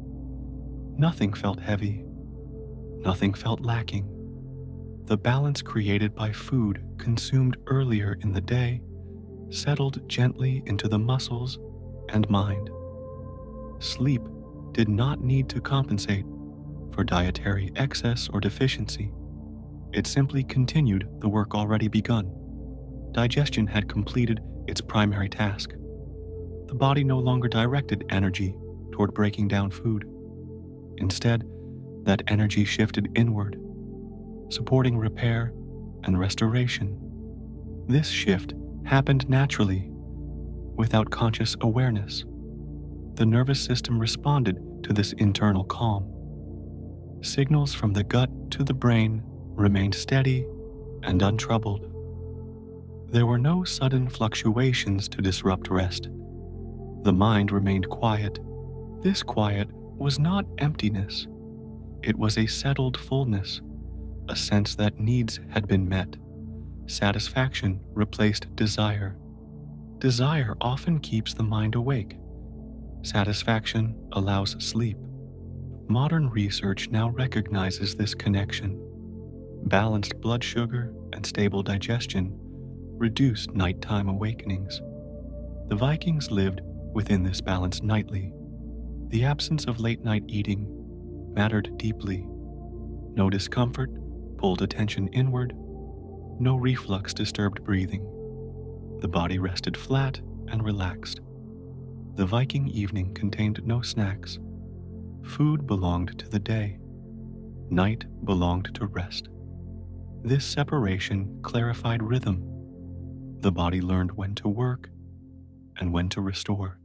Nothing felt heavy. Nothing felt lacking. The balance created by food consumed earlier in the day settled gently into the muscles and mind. Sleep did not need to compensate for dietary excess or deficiency. It simply continued the work already begun. Digestion had completed its primary task. The body no longer directed energy toward breaking down food. Instead, that energy shifted inward, supporting repair and restoration. This shift happened naturally, without conscious awareness. The nervous system responded to this internal calm. Signals from the gut to the brain remained steady and untroubled. There were no sudden fluctuations to disrupt rest. The mind remained quiet. This quiet was not emptiness. It was a settled fullness, a sense that needs had been met. Satisfaction replaced desire. Desire often keeps the mind awake. Satisfaction allows sleep. Modern research now recognizes this connection. Balanced blood sugar and stable digestion reduced nighttime awakenings. The Vikings lived within this balance nightly. The absence of late-night eating mattered deeply. No discomfort pulled attention inward. No reflux disturbed breathing. The body rested flat and relaxed. The Viking evening contained no snacks. Food belonged to the day. Night belonged to rest. This separation clarified rhythm. The body learned when to work and when to restore.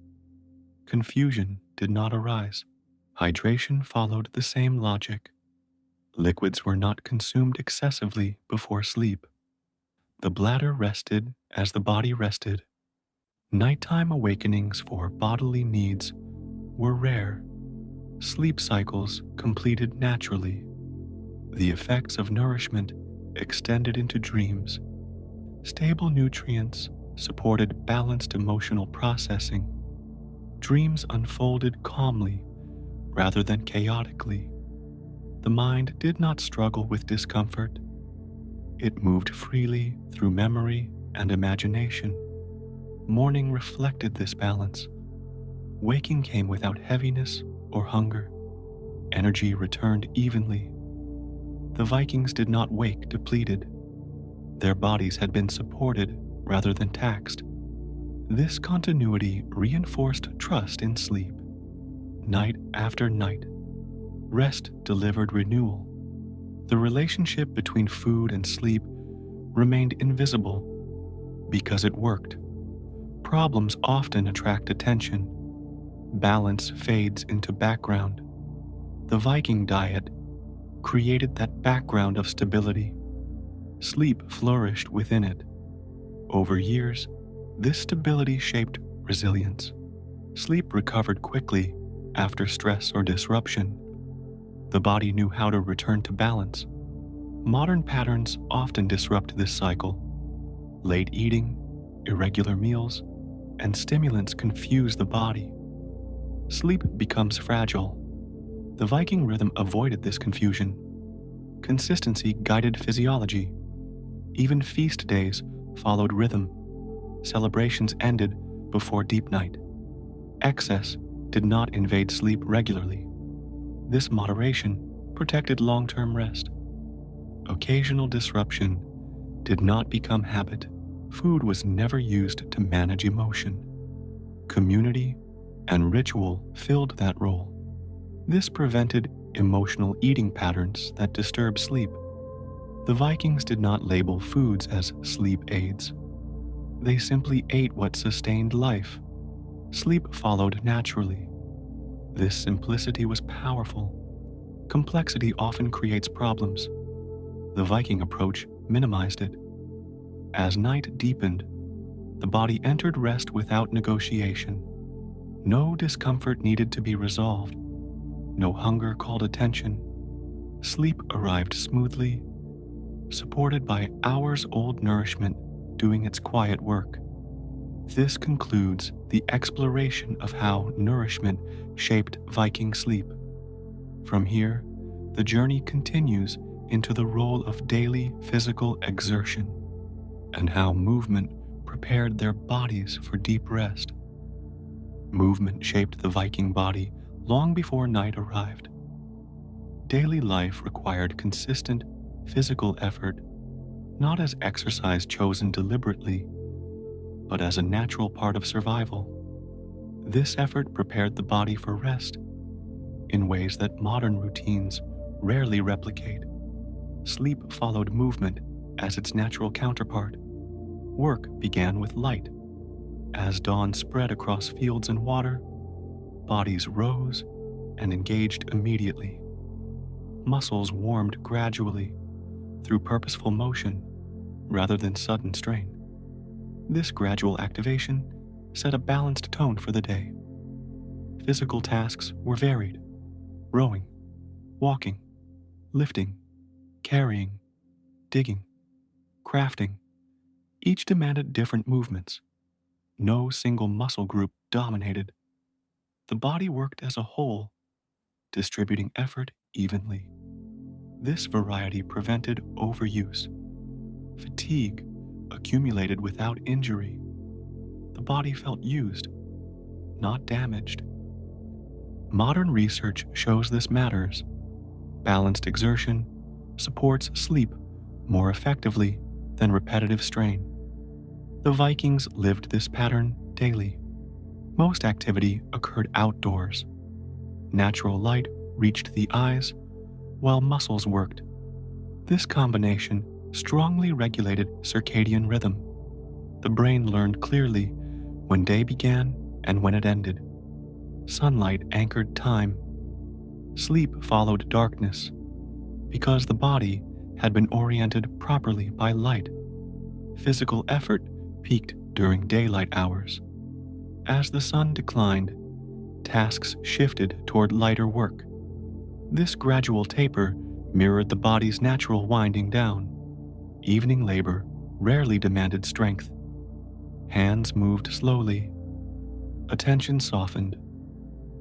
Confusion did not arise. Hydration followed the same logic. Liquids were not consumed excessively before sleep. The bladder rested as the body rested. Nighttime awakenings for bodily needs were rare. Sleep cycles completed naturally. The effects of nourishment extended into dreams. Stable nutrients supported balanced emotional processing. Dreams unfolded calmly rather than chaotically. The mind did not struggle with discomfort. It moved freely through memory and imagination. Morning reflected this balance. Waking came without heaviness or hunger. Energy returned evenly. The Vikings did not wake depleted. Their bodies had been supported rather than taxed. This continuity reinforced trust in sleep. Night after night, rest delivered renewal. The relationship between food and sleep remained invisible because it worked. Problems often attract attention. Balance fades into background. The Viking diet created that background of stability. Sleep flourished within it. Over years, this stability shaped resilience. Sleep recovered quickly after stress or disruption. The body knew how to return to balance. Modern patterns often disrupt this cycle. Late eating, irregular meals, and stimulants confuse the body. Sleep becomes fragile. The Viking rhythm avoided this confusion. Consistency guided physiology. Even feast days followed rhythm. Celebrations ended before deep night. Excess did not invade sleep regularly. This moderation protected long-term rest. Occasional disruption did not become habit. Food was never used to manage emotion. Community and ritual filled that role. This prevented emotional eating patterns that disturb sleep. The Vikings did not label foods as sleep aids. They simply ate what sustained life. Sleep followed naturally. This simplicity was powerful. Complexity often creates problems. The Viking approach minimized it. As night deepened, the body entered rest without negotiation. No discomfort needed to be resolved. No hunger called attention. Sleep arrived smoothly, supported by hours-old nourishment doing its quiet work. This concludes the exploration of how nourishment shaped Viking sleep. From here, the journey continues into the role of daily physical exertion and how movement prepared their bodies for deep rest. Movement shaped the Viking body long before night arrived. Daily life required consistent physical effort, not as exercise chosen deliberately, but as a natural part of survival. This effort prepared the body for rest in ways that modern routines rarely replicate. Sleep followed movement as its natural counterpart. Work began with light. As dawn spread across fields and water, bodies rose and engaged immediately. Muscles warmed gradually through purposeful motion rather than sudden strain. This gradual activation set a balanced tone for the day. Physical tasks were varied: rowing, walking, lifting, carrying, digging, crafting. Each demanded different movements. No single muscle group dominated. The body worked as a whole, distributing effort evenly. This variety prevented overuse. Fatigue accumulated without injury. The body felt used, not damaged. Modern research shows this matters. Balanced exertion supports sleep more effectively than repetitive strain. The Vikings lived this pattern daily. Most activity occurred outdoors. Natural light reached the eyes while muscles worked. This combination strongly regulated circadian rhythm. The brain learned clearly when day began and when it ended. Sunlight anchored time. Sleep followed darkness because the body had been oriented properly by light. Physical effort peaked during daylight hours. As the sun declined, tasks shifted toward lighter work. This gradual taper mirrored the body's natural winding down. Evening labor rarely demanded strength. Hands moved slowly. Attention softened.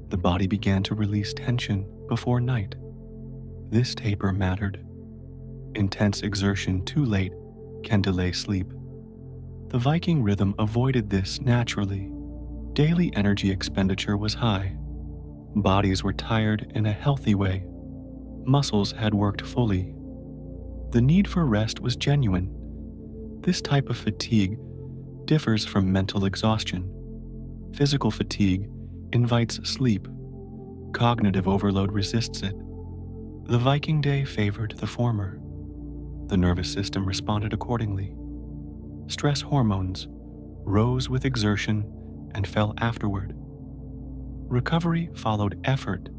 The body began to release tension before night. This taper mattered. Intense exertion too late can delay sleep. The Viking rhythm avoided this naturally. Daily energy expenditure was high. Bodies were tired in a healthy way. Muscles had worked fully. The need for rest was genuine. This type of fatigue differs from mental exhaustion. Physical fatigue invites sleep. Cognitive overload resists it. The Viking day favored the former. The nervous system responded accordingly. Stress hormones rose with exertion and fell afterward. Recovery followed effort.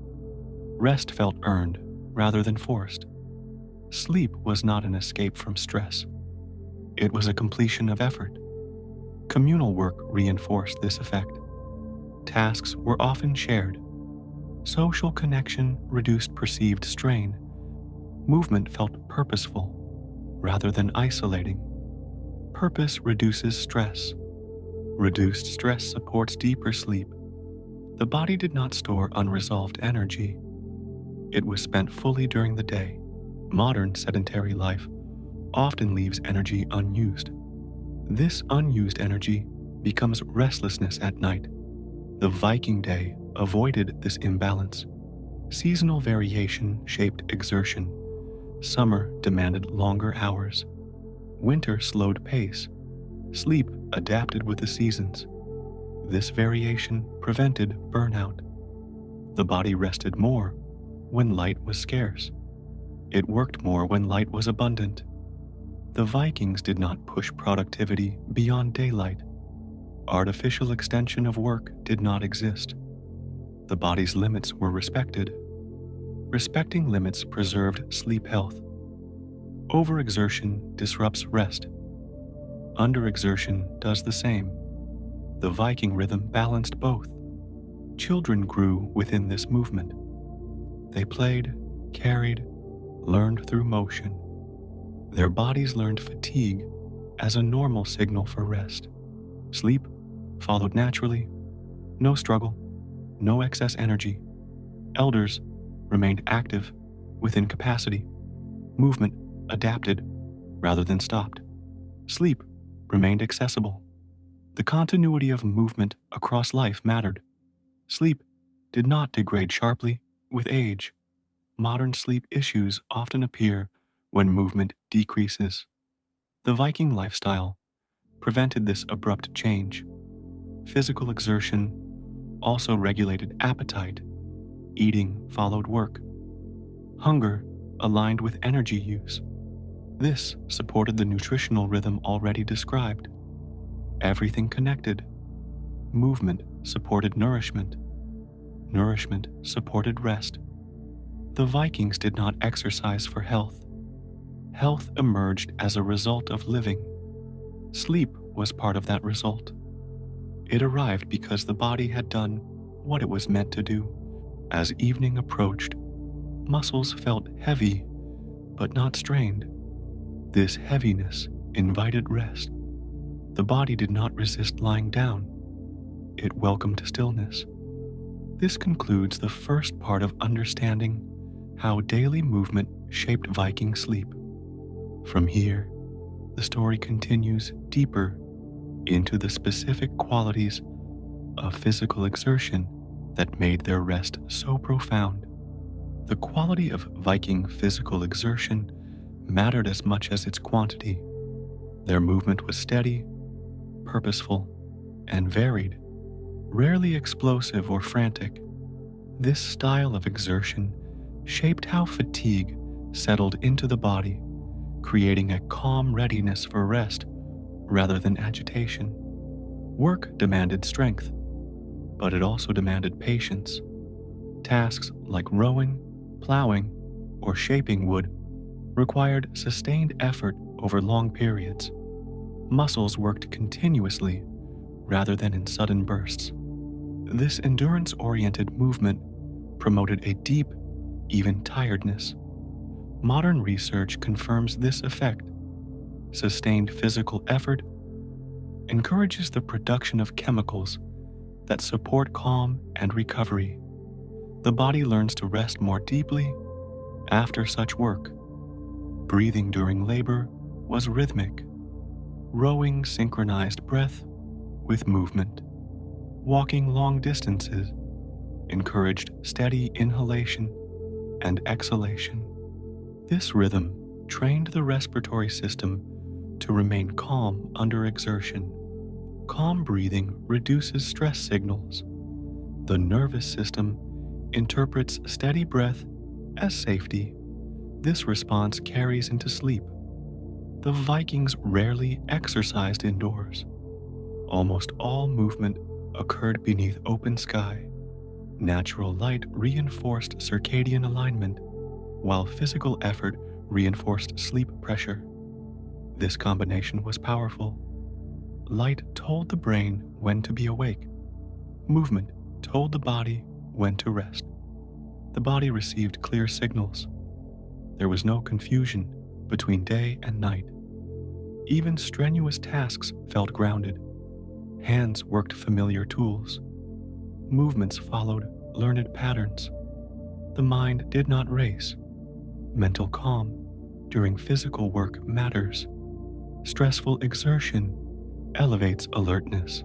Rest felt earned rather than forced. Sleep was not an escape from stress. It was a completion of effort. Communal work reinforced this effect. Tasks were often shared. Social connection reduced perceived strain. Movement felt purposeful rather than isolating. Purpose reduces stress. Reduced stress supports deeper sleep. The body did not store unresolved energy. It was spent fully during the day. Modern sedentary life often leaves energy unused. This unused energy becomes restlessness at night. The Viking day avoided this imbalance. Seasonal variation shaped exertion. Summer demanded longer hours. Winter slowed pace. Sleep adapted with the seasons. This variation prevented burnout. The body rested more when light was scarce. It worked more when light was abundant. The Vikings did not push productivity beyond daylight. Artificial extension of work did not exist. The body's limits were respected. Respecting limits preserved sleep health. Overexertion disrupts rest. Underexertion does the same. The Viking rhythm balanced both. Children grew within this movement. They played, carried, learned through motion. Their bodies learned fatigue as a normal signal for rest. Sleep followed naturally. No struggle, no excess energy. Elders remained active within capacity. Movement adapted rather than stopped. Sleep remained accessible. The continuity of movement across life mattered. Sleep did not degrade sharply with age. Modern sleep issues often appear when movement decreases. The Viking lifestyle prevented this abrupt change. Physical exertion also regulated appetite. Eating followed work. Hunger aligned with energy use. This supported the nutritional rhythm already described. Everything connected. Movement supported nourishment. Nourishment supported rest. The Vikings did not exercise for health. Health emerged as a result of living. Sleep was part of that result. It arrived because the body had done what it was meant to do. As evening approached, muscles felt heavy, but not strained. This heaviness invited rest. The body did not resist lying down. It welcomed stillness. This concludes the first part of understanding how daily movement shaped Viking sleep. From here, the story continues deeper into the specific qualities of physical exertion that made their rest so profound. The quality of Viking physical exertion mattered as much as its quantity. Their movement was steady, purposeful, and varied, rarely explosive or frantic. This style of exertion shaped how fatigue settled into the body, creating a calm readiness for rest rather than agitation. Work demanded strength, but it also demanded patience. Tasks like rowing, plowing, or shaping wood required sustained effort over long periods. Muscles worked continuously rather than in sudden bursts. This endurance-oriented movement promoted a deep, even tiredness. Modern research confirms this effect. Sustained physical effort encourages the production of chemicals that support calm and recovery. The body learns to rest more deeply after such work. Breathing during labor was rhythmic. Rowing synchronized breath with movement. Walking long distances encouraged steady inhalation and exhalation. This rhythm trained the respiratory system to remain calm under exertion. Calm breathing reduces stress signals. The nervous system interprets steady breath as safety. This response carries into sleep. The Vikings rarely exercised indoors. Almost all movement occurred beneath open sky. Natural light reinforced circadian alignment, while physical effort reinforced sleep pressure. This combination was powerful. Light told the brain when to be awake. Movement told the body when to rest. The body received clear signals. There was no confusion between day and night. Even strenuous tasks felt grounded. Hands worked familiar tools. Movements followed learned patterns. The mind did not race. Mental calm during physical work matters. Stressful exertion elevates alertness.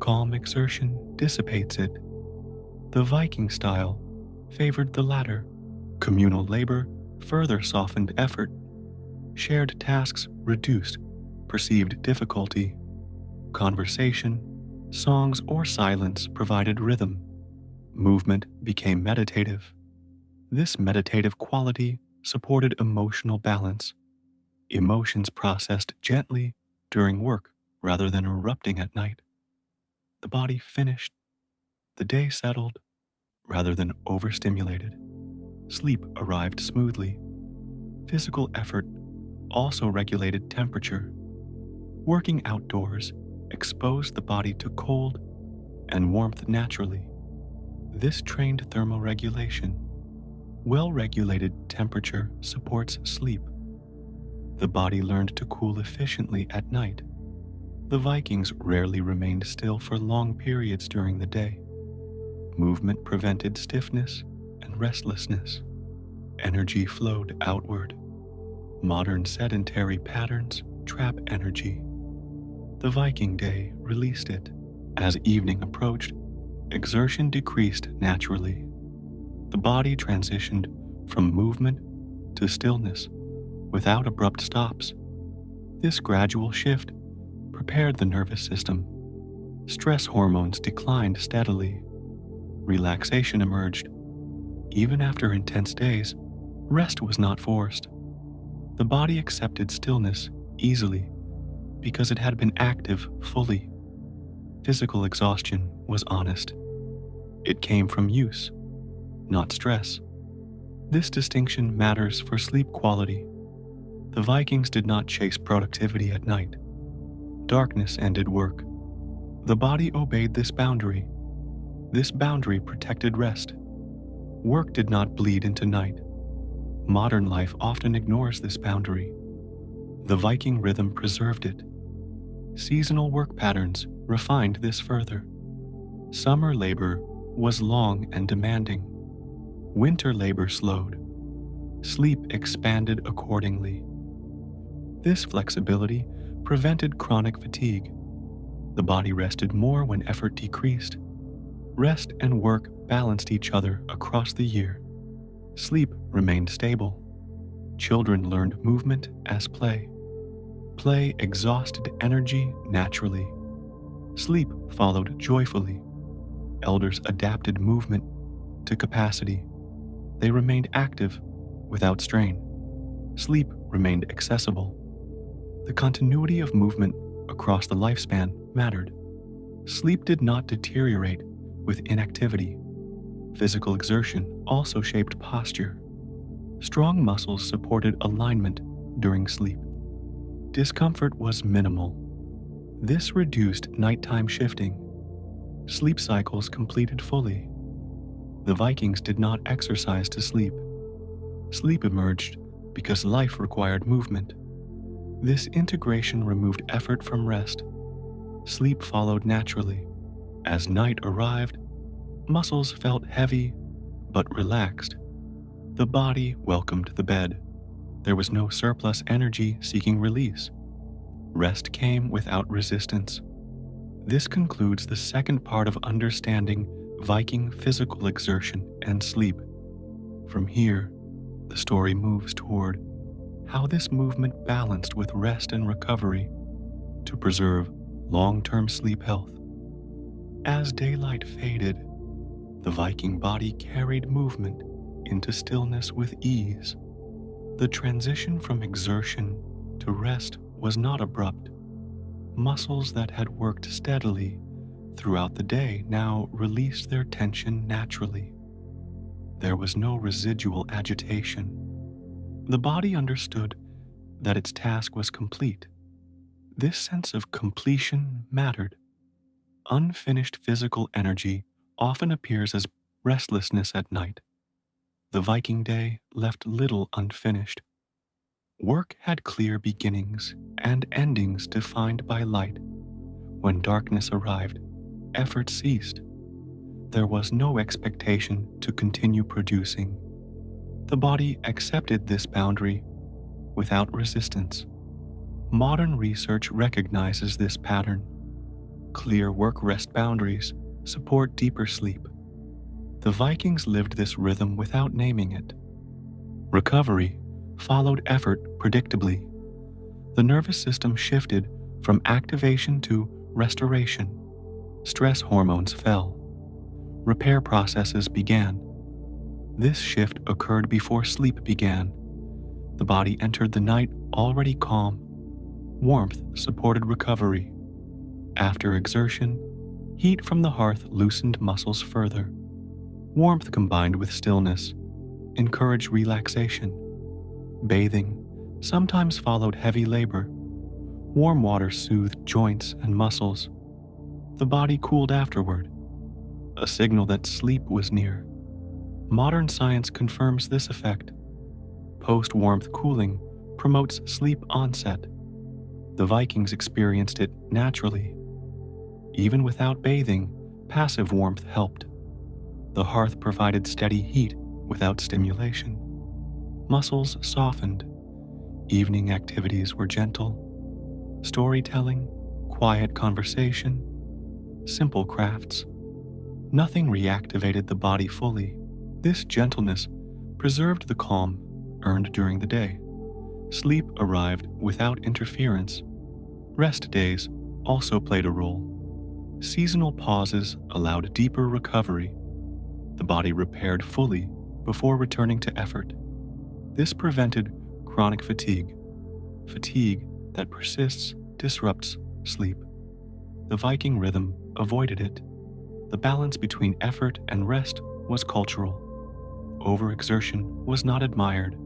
Calm exertion dissipates it. The Viking style favored the latter. Communal labor further softened effort. Shared tasks reduced perceived difficulty. Conversation, songs, or silence provided rhythm. Movement became meditative. This meditative quality supported emotional balance. Emotions processed gently during work rather than erupting at night. The body finished. The day settled rather than overstimulated. Sleep arrived smoothly. Physical effort also regulated temperature. Working outdoors exposed the body to cold and warmth naturally. This trained thermoregulation. Well-regulated temperature supports sleep. The body learned to cool efficiently at night. The Vikings rarely remained still for long periods during the day. Movement prevented stiffness and restlessness. Energy flowed outward. Modern sedentary patterns trap energy. The Viking day released it. As evening approached, exertion decreased naturally. The body transitioned from movement to stillness without abrupt stops. This gradual shift prepared the nervous system. Stress hormones declined steadily. Relaxation emerged. Even after intense days, rest was not forced. The body accepted stillness easily because it had been active fully. Physical exhaustion was honest. It came from use, not stress. This distinction matters for sleep quality. The Vikings did not chase productivity at night. Darkness ended work. The body obeyed this boundary. This boundary protected rest. Work did not bleed into night. Modern life often ignores this boundary. The Viking rhythm preserved it. Seasonal work patterns refined this further. Summer labor was long and demanding. Winter labor slowed. Sleep expanded accordingly. This flexibility prevented chronic fatigue. The body rested more when effort decreased. Rest and work balanced each other across the year. Sleep remained stable. Children learned movement as play. Play exhausted energy naturally. Sleep followed joyfully. Elders adapted movement to capacity. They remained active without strain. Sleep remained accessible. The continuity of movement across the lifespan mattered. Sleep did not deteriorate with inactivity. Physical exertion also shaped posture. Strong muscles supported alignment during sleep. Discomfort was minimal. This reduced nighttime shifting. Sleep cycles completed fully. The Vikings did not exercise to sleep. Sleep emerged because life required movement. This integration removed effort from rest. Sleep followed naturally. As night arrived, muscles felt heavy but relaxed. The body welcomed the bed. There was no surplus energy seeking release. Rest came without resistance. This concludes the second part of understanding Viking physical exertion and sleep. From here, the story moves toward how this movement balanced with rest and recovery to preserve long-term sleep health. As daylight faded, the Viking body carried movement into stillness with ease. The transition from exertion to rest was not abrupt. Muscles that had worked steadily throughout the day now released their tension naturally. There was no residual agitation. The body understood that its task was complete. This sense of completion mattered. Unfinished physical energy often appears as restlessness at night. The Viking day left little unfinished. Work had clear beginnings and endings defined by light. When darkness arrived, effort ceased. There was no expectation to continue producing. The body accepted this boundary without resistance. Modern research recognizes this pattern. Clear work-rest boundaries support deeper sleep. The Vikings lived this rhythm without naming it. Recovery followed effort predictably. The nervous system shifted from activation to restoration. Stress hormones fell. Repair processes began. This shift occurred before sleep began. The body entered the night already calm. Warmth supported recovery. After exertion, heat from the hearth loosened muscles further. Warmth combined with stillness encouraged relaxation. Bathing sometimes followed heavy labor. Warm water soothed joints and muscles. The body cooled afterward, a signal that sleep was near. Modern science confirms this effect. Post-warmth cooling promotes sleep onset. The Vikings experienced it naturally. Even without bathing, passive warmth helped. The hearth provided steady heat without stimulation. Muscles softened. Evening activities were gentle. Storytelling, quiet conversation, simple crafts. Nothing reactivated the body fully. This gentleness preserved the calm earned during the day. Sleep arrived without interference. Rest days also played a role. Seasonal pauses allowed deeper recovery. The body repaired fully before returning to effort. This prevented chronic fatigue. Fatigue that persists disrupts sleep. The Viking rhythm avoided it. The balance between effort and rest was cultural. Overexertion was not admired.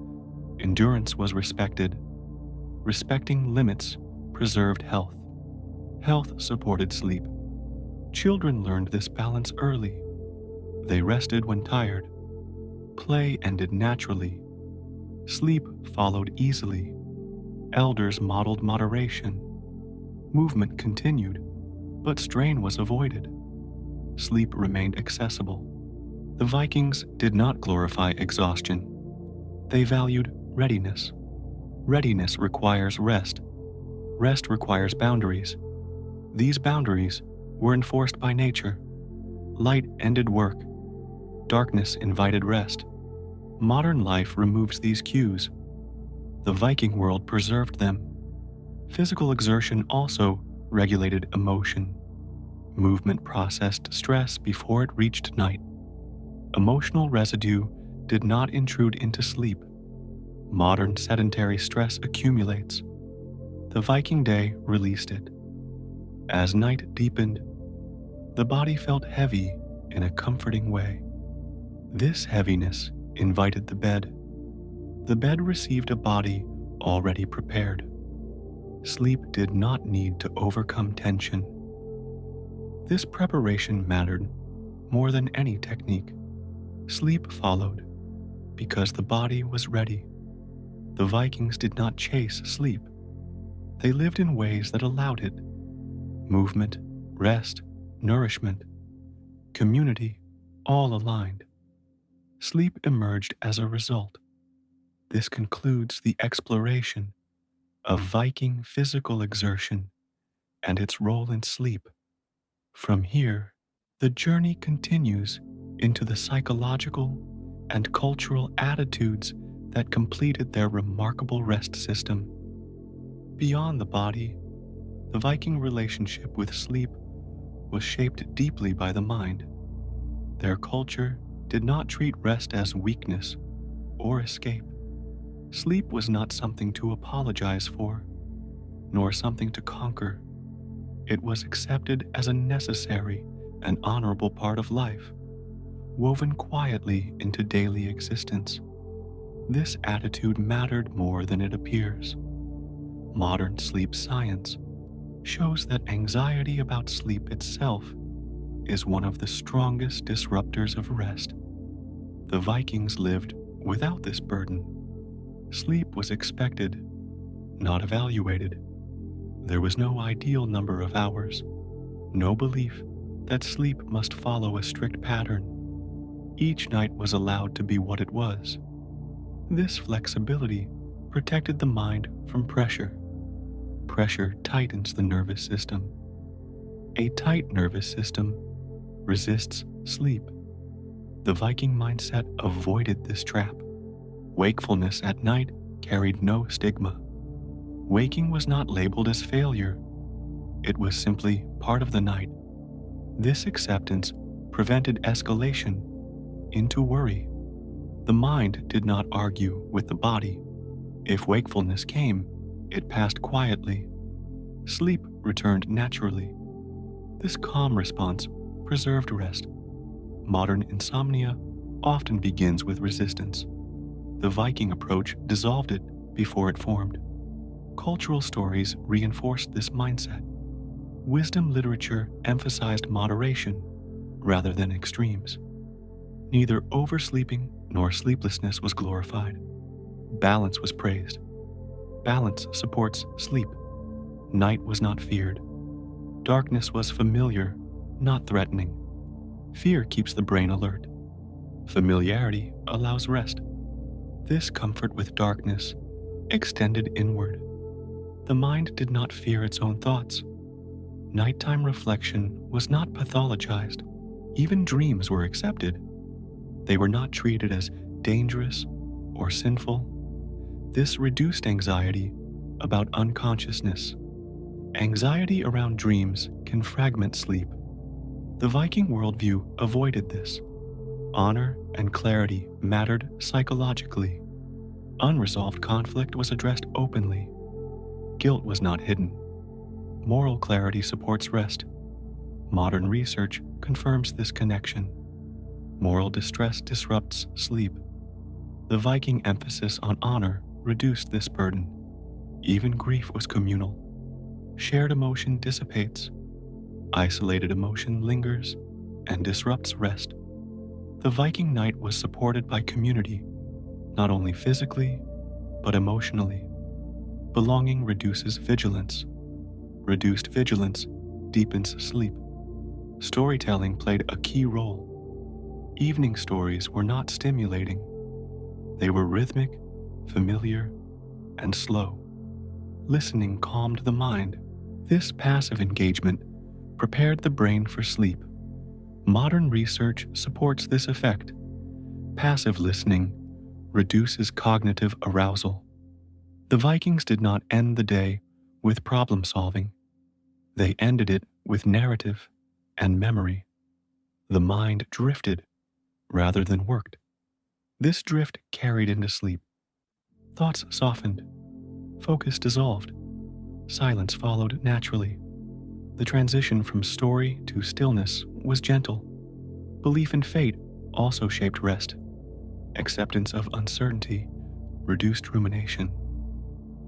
Endurance was respected. Respecting limits preserved health. Health supported sleep. Children learned this balance early. They rested when tired. Play ended naturally. Sleep followed easily. Elders modeled moderation. Movement continued, but strain was avoided. Sleep remained accessible. The Vikings did not glorify exhaustion. They valued readiness. Readiness requires rest. Rest requires boundaries. These boundaries were enforced by nature. Light ended work. Darkness invited rest. Modern life removes these cues. The Viking world preserved them. Physical exertion also regulated emotion. Movement processed stress before it reached night. Emotional residue did not intrude into sleep. Modern sedentary stress accumulates. The Viking day released it. As night deepened, the body felt heavy in a comforting way. This heaviness invited the bed. The bed received a body already prepared. Sleep did not need to overcome tension. This preparation mattered more than any technique. Sleep followed because the body was ready. The Vikings did not chase sleep. They lived in ways that allowed it. Movement, rest, nourishment, community, all aligned. Sleep emerged as a result. This concludes the exploration of Viking physical exertion and its role in sleep. From here, the journey continues into the psychological and cultural attitudes that completed their remarkable rest system. Beyond the body, the Viking relationship with sleep was shaped deeply by the mind. Their culture did not treat rest as weakness or escape. Sleep was not something to apologize for, nor something to conquer. It was accepted as a necessary and honorable part of life, woven quietly into daily existence. This attitude mattered more than it appears. Modern sleep science shows that anxiety about sleep itself is one of the strongest disruptors of rest. The Vikings lived without this burden. Sleep was expected, not evaluated. There was no ideal number of hours, no belief that sleep must follow a strict pattern. Each night was allowed to be what it was. This flexibility protected the mind from pressure. Pressure tightens the nervous system. A tight nervous system resists sleep. The Viking mindset avoided this trap. Wakefulness at night carried no stigma. Waking was not labeled as failure. It was simply part of the night. This acceptance prevented escalation into worry. The mind did not argue with the body. If wakefulness came, it passed quietly. Sleep returned naturally. This calm response preserved rest. Modern insomnia often begins with resistance. The Viking approach dissolved it before it formed. Cultural stories reinforced this mindset. Wisdom literature emphasized moderation rather than extremes. Neither oversleeping nor sleeplessness was glorified. Balance was praised. Balance supports sleep. Night was not feared. Darkness was familiar, not threatening. Fear keeps the brain alert. Familiarity allows rest. This comfort with darkness extended inward. The mind did not fear its own thoughts. Nighttime reflection was not pathologized. Even dreams were accepted. They were not treated as dangerous or sinful. This reduced anxiety about unconsciousness. Anxiety around dreams can fragment sleep. The Viking worldview avoided this. Honor and clarity mattered psychologically. Unresolved conflict was addressed openly. Guilt was not hidden. Moral clarity supports rest. Modern research confirms this connection. Moral distress disrupts sleep. The Viking emphasis on honor reduced this burden. Even grief was communal. Shared emotion dissipates. Isolated emotion lingers and disrupts rest. The Viking night was supported by community, not only physically, but emotionally. Belonging reduces vigilance. Reduced vigilance deepens sleep. Storytelling played a key role. Evening stories were not stimulating. They were rhythmic, familiar, and slow. Listening calmed the mind. This passive engagement prepared the brain for sleep. Modern research supports this effect. Passive listening reduces cognitive arousal. The Vikings did not end the day with problem solving. They ended it with narrative and memory. The mind drifted rather than worked. This drift carried into sleep. Thoughts softened, focus dissolved, silence followed naturally. The transition from story to stillness was gentle. Belief in fate also shaped rest. Acceptance of uncertainty reduced rumination.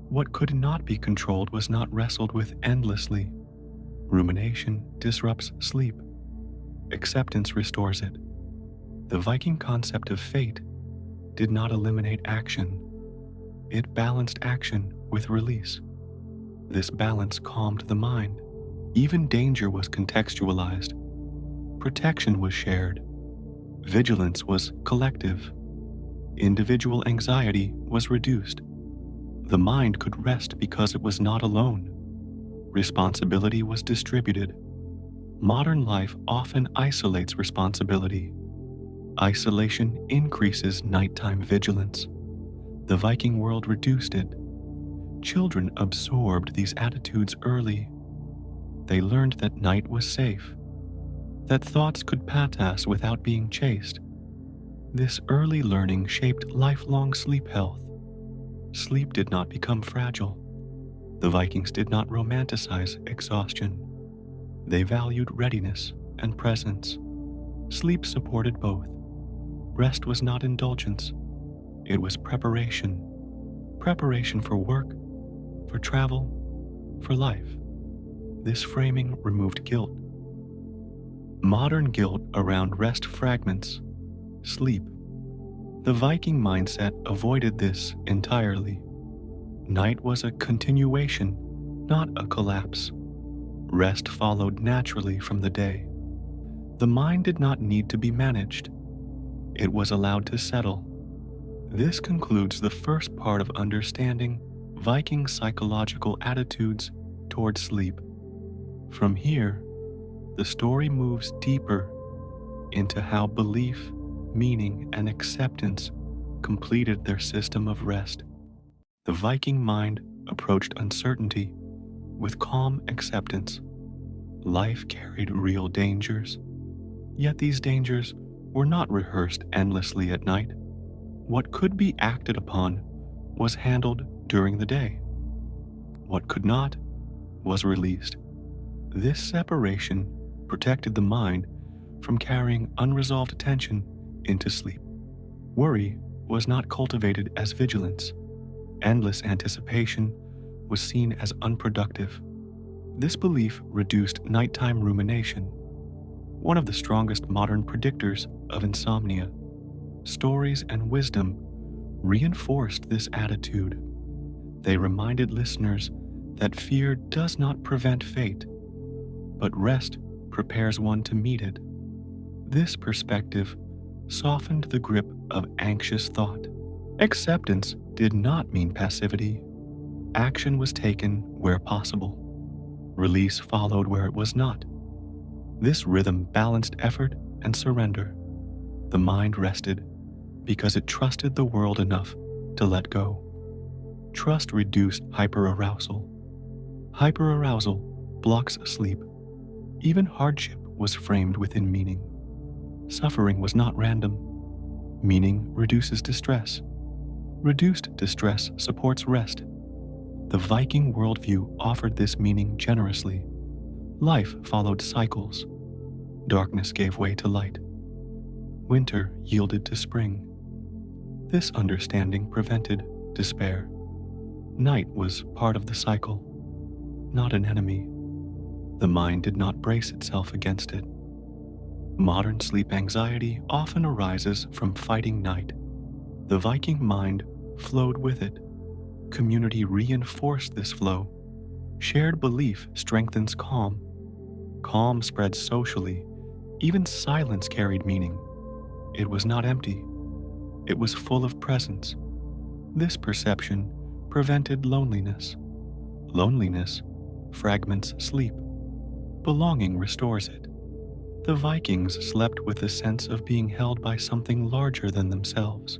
What could not be controlled was not wrestled with endlessly. Rumination disrupts sleep. Acceptance restores it. The Viking concept of fate did not eliminate action. It balanced action with release. This balance calmed the mind. Even danger was contextualized. Protection was shared. Vigilance was collective. Individual anxiety was reduced. The mind could rest because it was not alone. Responsibility was distributed. Modern life often isolates responsibility. Isolation increases nighttime vigilance. The Viking world reduced it. Children absorbed these attitudes early. They learned that night was safe, that thoughts could pass without being chased. This early learning shaped lifelong sleep health. Sleep did not become fragile. The Vikings did not romanticize exhaustion. They valued readiness and presence. Sleep supported both. Rest was not indulgence. It was preparation. Preparation for work, for travel, for life. This framing removed guilt. Modern guilt around rest fragments sleep. The Viking mindset avoided this entirely. Night was a continuation, not a collapse. Rest followed naturally from the day. The mind did not need to be managed. It was allowed to settle. This concludes the first part of understanding Viking psychological attitudes toward sleep. From here, the story moves deeper into how belief, meaning, and acceptance completed their system of rest. The Viking mind approached uncertainty with calm acceptance. Life carried real dangers, yet these dangers were not rehearsed endlessly at night. What could be acted upon was handled during the day. What could not was released. This separation protected the mind from carrying unresolved tension into sleep. Worry was not cultivated as vigilance. Endless anticipation was seen as unproductive. This belief reduced nighttime rumination, one of the strongest modern predictors of insomnia. Stories and wisdom reinforced this attitude. They reminded listeners that fear does not prevent fate, but rest prepares one to meet it. This perspective softened the grip of anxious thought. Acceptance did not mean passivity. Action was taken where possible. Release followed where it was not. This rhythm balanced effort and surrender. The mind rested because it trusted the world enough to let go. Trust reduced hyperarousal. Hyperarousal blocks sleep. Even hardship was framed within meaning. Suffering was not random. Meaning reduces distress. Reduced distress supports rest. The Viking worldview offered this meaning generously. Life followed cycles. Darkness gave way to light. Winter yielded to spring. This understanding prevented despair. Night was part of the cycle, not an enemy. The mind did not brace itself against it. Modern sleep anxiety often arises from fighting night. The Viking mind flowed with it. Community reinforced this flow. Shared belief strengthens calm. Calm spreads socially. Even silence carried meaning. It was not empty. It was full of presence. This perception prevented loneliness. Loneliness fragments sleep. Belonging restores it. The Vikings slept with a sense of being held by something larger than themselves.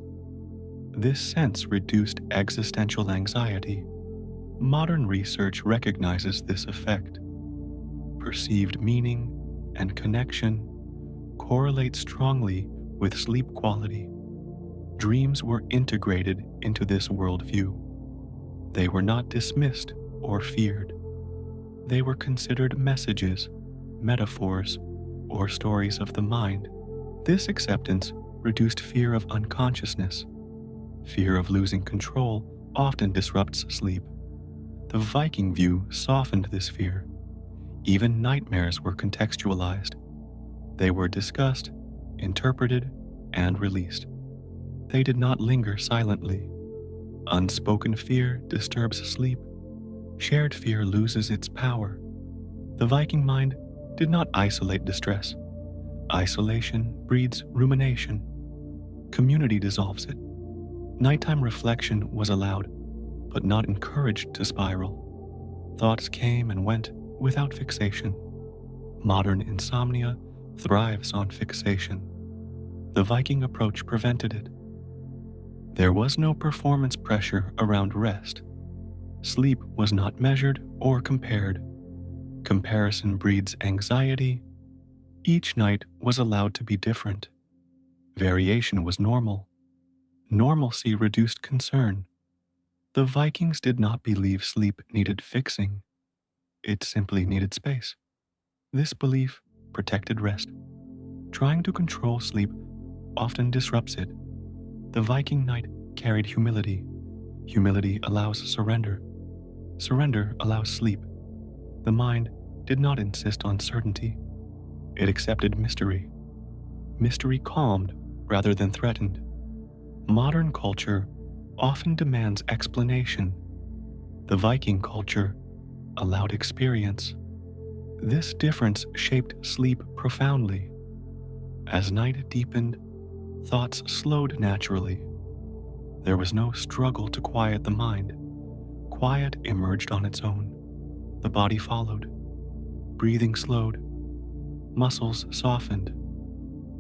This sense reduced existential anxiety. Modern research recognizes this effect. Perceived meaning and connection correlate strongly with sleep quality. Dreams were integrated into this worldview. They were not dismissed or feared. They were considered messages, metaphors, or stories of the mind. This acceptance reduced fear of unconsciousness. Fear of losing control often disrupts sleep. The Viking view softened this fear. Even nightmares were contextualized. They were discussed, interpreted, and released. They did not linger silently. Unspoken fear disturbs sleep. Shared fear loses its power. The Viking mind did not isolate distress. Isolation breeds rumination. Community dissolves it. Nighttime reflection was allowed, but not encouraged to spiral. Thoughts came and went without fixation. Modern insomnia thrives on fixation. The Viking approach prevented it. There was no performance pressure around rest. Sleep was not measured or compared. Comparison breeds anxiety. Each night was allowed to be different. Variation was normal. Normalcy reduced concern. The Vikings did not believe sleep needed fixing. It simply needed space. This belief protected rest. Trying to control sleep often disrupts it. The Viking night carried humility. Humility allows surrender. Surrender allows sleep. The mind did not insist on certainty. It accepted mystery. Mystery calmed rather than threatened. Modern culture often demands explanation. The Viking culture allowed experience. This difference shaped sleep profoundly. As night deepened, thoughts slowed naturally. There was no struggle to quiet the mind. Quiet emerged on its own. The body followed. Breathing slowed. Muscles softened.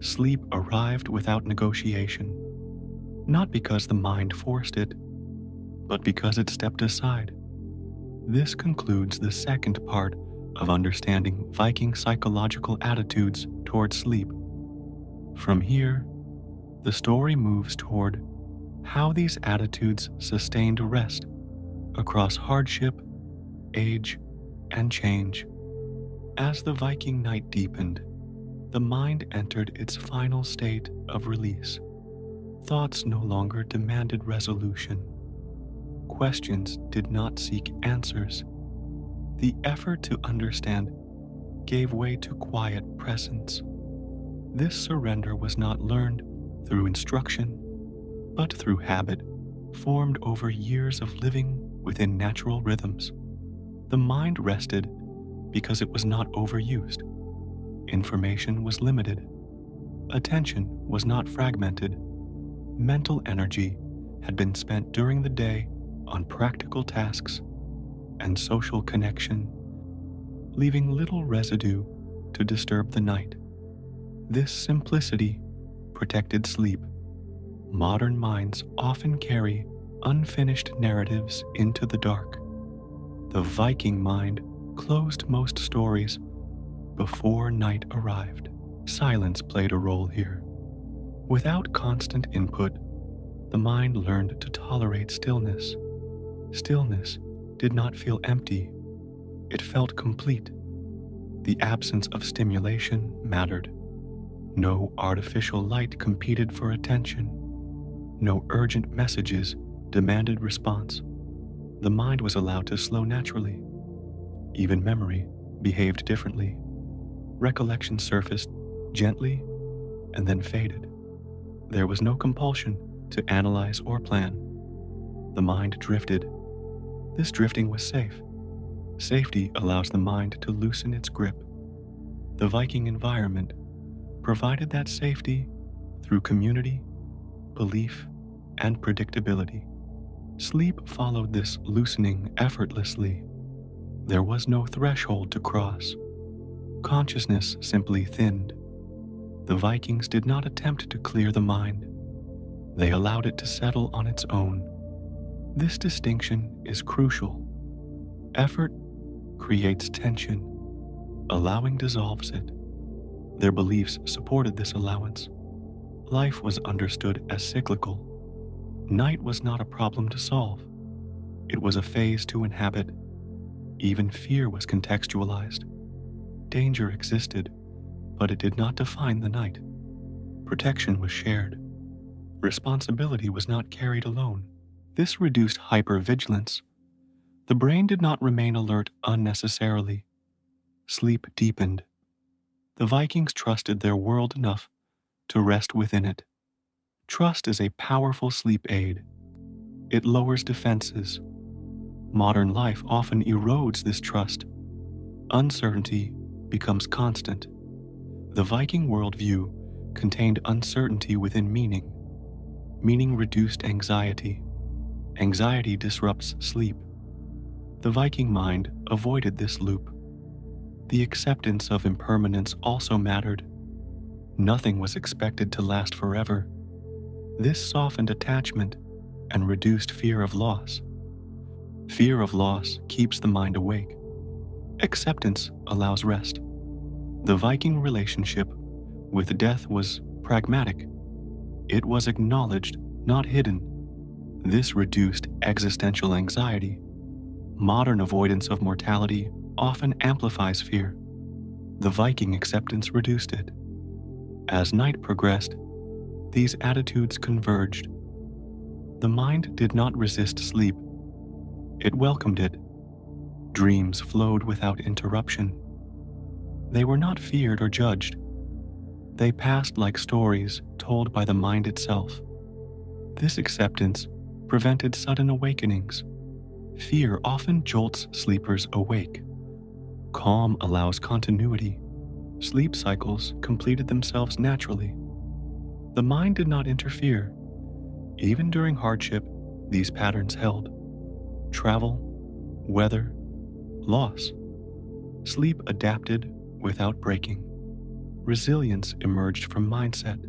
Sleep arrived without negotiation. Not because the mind forced it, but because it stepped aside. This concludes the second part of understanding Viking psychological attitudes toward sleep. From here, the story moves toward how these attitudes sustained rest across hardship, age, and change. As the Viking night deepened, the mind entered its final state of release. Thoughts no longer demanded resolution. Questions did not seek answers. The effort to understand gave way to quiet presence. This surrender was not learned through instruction, but through habit, formed over years of living within natural rhythms. The mind rested because it was not overused. Information was limited. Attention was not fragmented. Mental energy had been spent during the day on practical tasks and social connection, leaving little residue to disturb the night. This simplicity protected sleep. Modern minds often carry unfinished narratives into the dark. The Viking mind closed most stories before night arrived. Silence played a role here. Without constant input, the mind learned to tolerate stillness. Stillness did not feel empty. It felt complete. The absence of stimulation mattered. No artificial light competed for attention. No urgent messages demanded response. The mind was allowed to slow naturally. Even memory behaved differently. Recollection surfaced gently and then faded. There was no compulsion to analyze or plan. The mind drifted. This drifting was safe. Safety allows the mind to loosen its grip. The Viking environment provided that safety through community, belief, and predictability. Sleep followed this loosening effortlessly. There was no threshold to cross. Consciousness simply thinned. The Vikings did not attempt to clear the mind. They allowed it to settle on its own. This distinction is crucial. Effort creates tension. Allowing dissolves it. Their beliefs supported this allowance. Life was understood as cyclical. Night was not a problem to solve. It was a phase to inhabit. Even fear was contextualized. Danger existed, but it did not define the night. Protection was shared. Responsibility was not carried alone. This reduced hypervigilance. The brain did not remain alert unnecessarily. Sleep deepened. The Vikings trusted their world enough to rest within it. Trust is a powerful sleep aid. It lowers defenses. Modern life often erodes this trust. Uncertainty becomes constant. The Viking worldview contained uncertainty within meaning. Meaning reduced anxiety. Anxiety disrupts sleep. The Viking mind avoided this loop. The acceptance of impermanence also mattered. Nothing was expected to last forever. This softened attachment and reduced fear of loss. Fear of loss keeps the mind awake. Acceptance allows rest. The Viking relationship with death was pragmatic. It was acknowledged, not hidden. This reduced existential anxiety. Modern avoidance of mortality often amplifies fear. The Viking acceptance reduced it. As night progressed, these attitudes converged. The mind did not resist sleep. It welcomed it. Dreams flowed without interruption. They were not feared or judged. They passed like stories told by the mind itself. This acceptance prevented sudden awakenings. Fear often jolts sleepers awake. Calm allows continuity. Sleep cycles completed themselves naturally. The mind did not interfere. Even during hardship, these patterns held. Travel, weather, loss. Sleep adapted without breaking. Resilience emerged from mindset.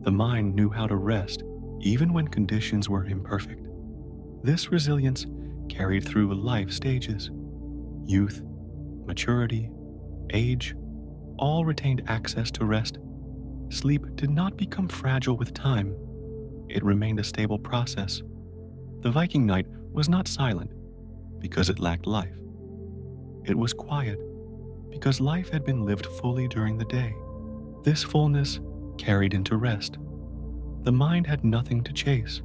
The mind knew how to rest even when conditions were imperfect. This resilience carried through life stages. Youth, maturity, age, all retained access to rest. Sleep did not become fragile with time. It remained a stable process. The Viking night was not silent because it lacked life. It was quiet because life had been lived fully during the day. This fullness carried into rest. The mind had nothing to chase.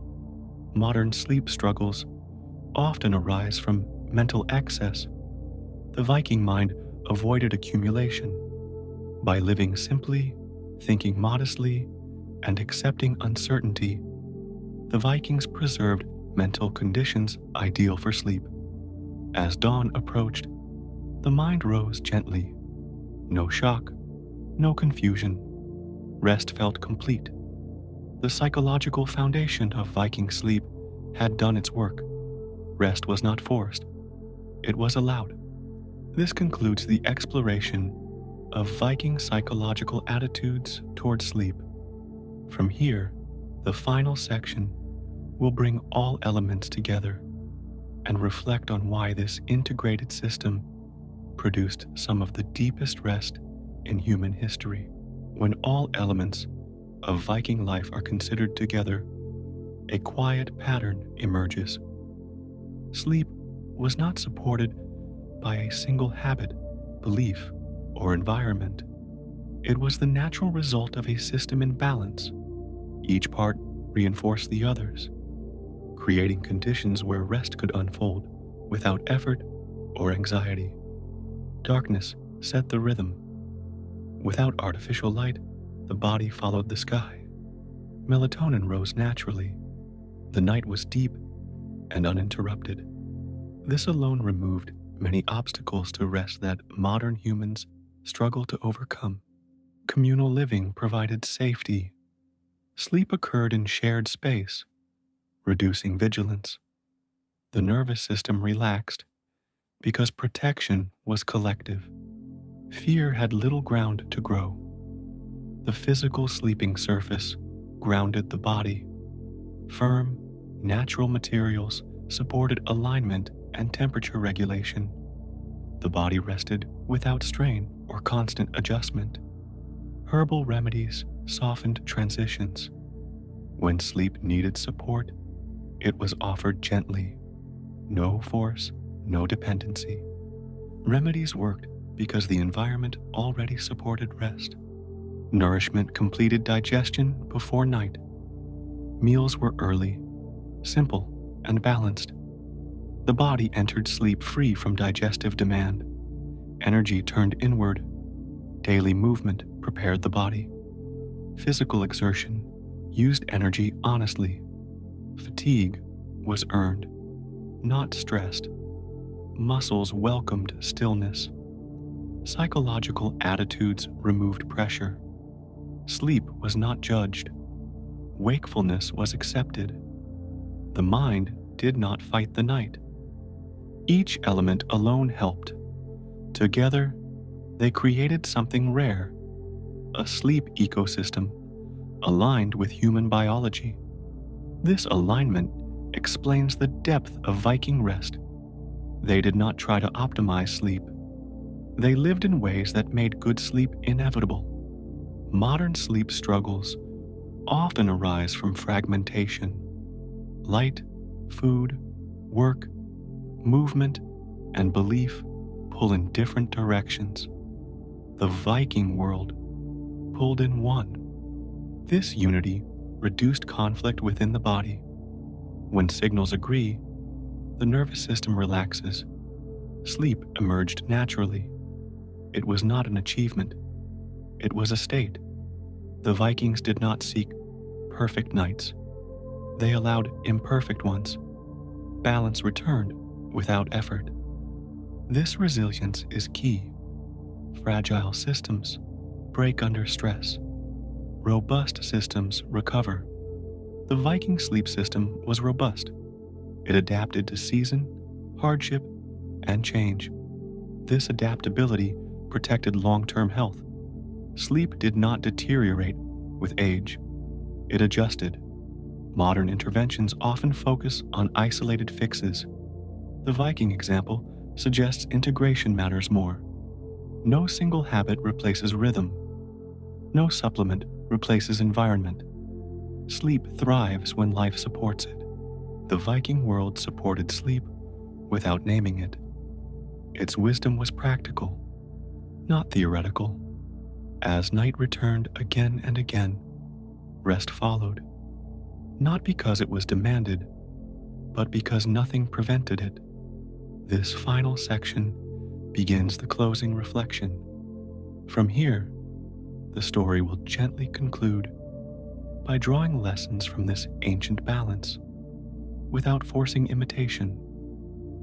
Modern sleep struggles often arise from mental excess. The Viking mind avoided accumulation. By living simply, thinking modestly, and accepting uncertainty, the Vikings preserved mental conditions ideal for sleep. As dawn approached, the mind rose gently. No shock, no confusion. Rest felt complete. The psychological foundation of Viking sleep had done its work. Rest was not forced. It was allowed. This concludes the exploration of Viking psychological attitudes toward sleep. From here, the final section will bring all elements together and reflect on why this integrated system produced some of the deepest rest in human history. When all elements of Viking life are considered together, a quiet pattern emerges. Sleep was not supported by a single habit, belief, or environment. It was the natural result of a system in balance. Each part reinforced the others, creating conditions where rest could unfold without effort or anxiety. Darkness set the rhythm. Without artificial light, the body followed the sky. Melatonin rose naturally. The night was deep and uninterrupted. This alone removed many obstacles to rest that modern humans struggle to overcome. Communal living provided safety. Sleep occurred in shared space, reducing vigilance. The nervous system relaxed because protection was collective. Fear had little ground to grow. The physical sleeping surface grounded the body. Firm, natural materials supported alignment and temperature regulation. The body rested without strain or constant adjustment. Herbal remedies softened transitions. When sleep needed support, it was offered gently. No force, no dependency. Remedies worked because the environment already supported rest. Nourishment completed digestion before night. Meals were early, simple, and balanced. The body entered sleep free from digestive demand. Energy turned inward. Daily movement prepared the body. Physical exertion used energy honestly. Fatigue was earned, not stressed. Muscles welcomed stillness. Psychological attitudes removed pressure. Sleep was not judged. Wakefulness was accepted. The mind did not fight the night. Each element alone helped. Together, they created something rare, a sleep ecosystem aligned with human biology. This alignment explains the depth of Viking rest. They did not try to optimize sleep. They lived in ways that made good sleep inevitable. Modern sleep struggles often arise from fragmentation. Light, food, work, movement, and belief pull in different directions. The Viking world pulled in one. This unity reduced conflict within the body. When signals agree, the nervous system relaxes. Sleep emerged naturally. It was not an achievement. It was a state. The Vikings did not seek perfect nights. They allowed imperfect ones. Balance returned without effort. This resilience is key. Fragile systems break under stress. Robust systems recover. The Viking sleep system was robust. It adapted to season, hardship, and change. This adaptability protected long-term health. Sleep did not deteriorate with age. It adjusted. Modern interventions often focus on isolated fixes. The Viking example suggests integration matters more. No single habit replaces rhythm. No supplement replaces environment. Sleep thrives when life supports it. The Viking world supported sleep without naming it. Its wisdom was practical, not theoretical. As night returned again and again, rest followed. Not because it was demanded, but because nothing prevented it. This final section begins the closing reflection. From here, the story will gently conclude by drawing lessons from this ancient balance, without forcing imitation,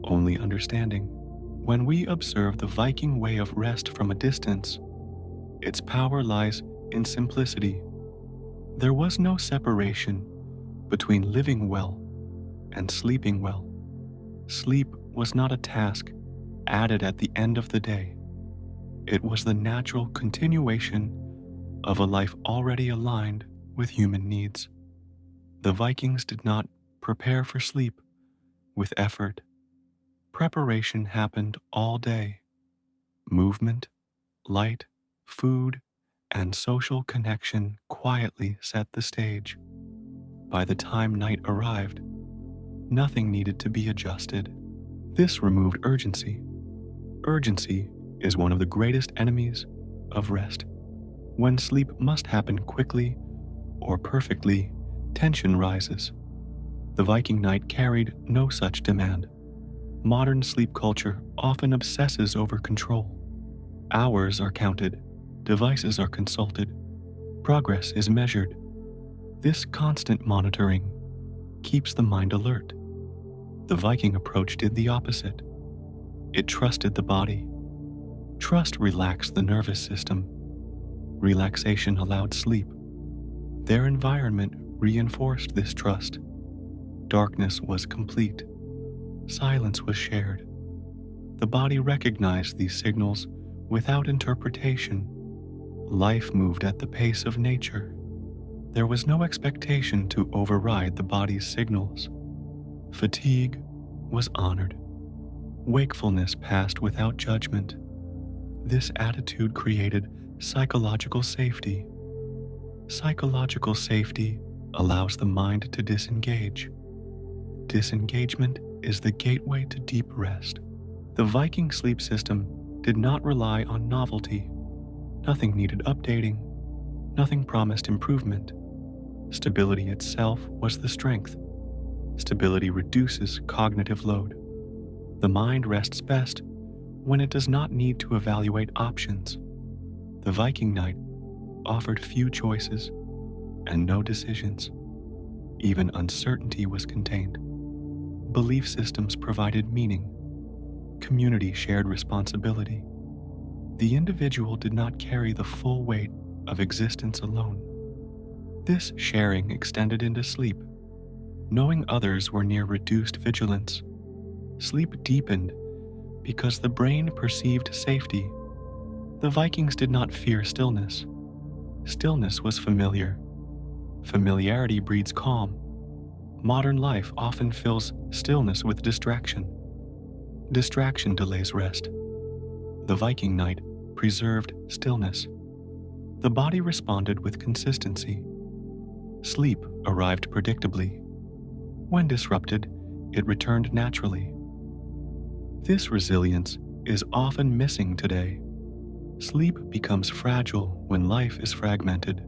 only understanding. When we observe the Viking way of rest from a distance, its power lies in simplicity. There was no separation between living well and sleeping well. Sleep was not a task added at the end of the day. It was the natural continuation of a life already aligned with human needs. The Vikings did not prepare for sleep with effort. Preparation happened all day. Movement, light, food, and social connection quietly set the stage. By the time night arrived, nothing needed to be adjusted. This removed urgency. Urgency is one of the greatest enemies of rest. When sleep must happen quickly or perfectly, tension rises. The Viking night carried no such demand. Modern sleep culture often obsesses over control. Hours are counted, devices are consulted, progress is measured. This constant monitoring keeps the mind alert. The Viking approach did the opposite. It trusted the body. Trust relaxed the nervous system. Relaxation allowed sleep. Their environment reinforced this trust. Darkness was complete. Silence was shared. The body recognized these signals without interpretation. Life moved at the pace of nature. There was no expectation to override the body's signals. Fatigue was honored. Wakefulness passed without judgment. This attitude created psychological safety. Psychological safety allows the mind to disengage. Disengagement is the gateway to deep rest. The Viking sleep system did not rely on novelty. Nothing needed updating. Nothing promised improvement. Stability itself was the strength. Stability reduces cognitive load. The mind rests best when it does not need to evaluate options. The Viking night offered few choices and no decisions. Even uncertainty was contained. Belief systems provided meaning. Community shared responsibility. The individual did not carry the full weight of existence alone. This sharing extended into sleep. Knowing others were near reduced vigilance. Sleep deepened because the brain perceived safety. The Vikings did not fear stillness. Stillness was familiar. Familiarity breeds calm. Modern life often fills stillness with distraction. Distraction delays rest. The Viking night preserved stillness. The body responded with consistency. Sleep arrived predictably. When disrupted, it returned naturally. This resilience is often missing today. Sleep becomes fragile when life is fragmented.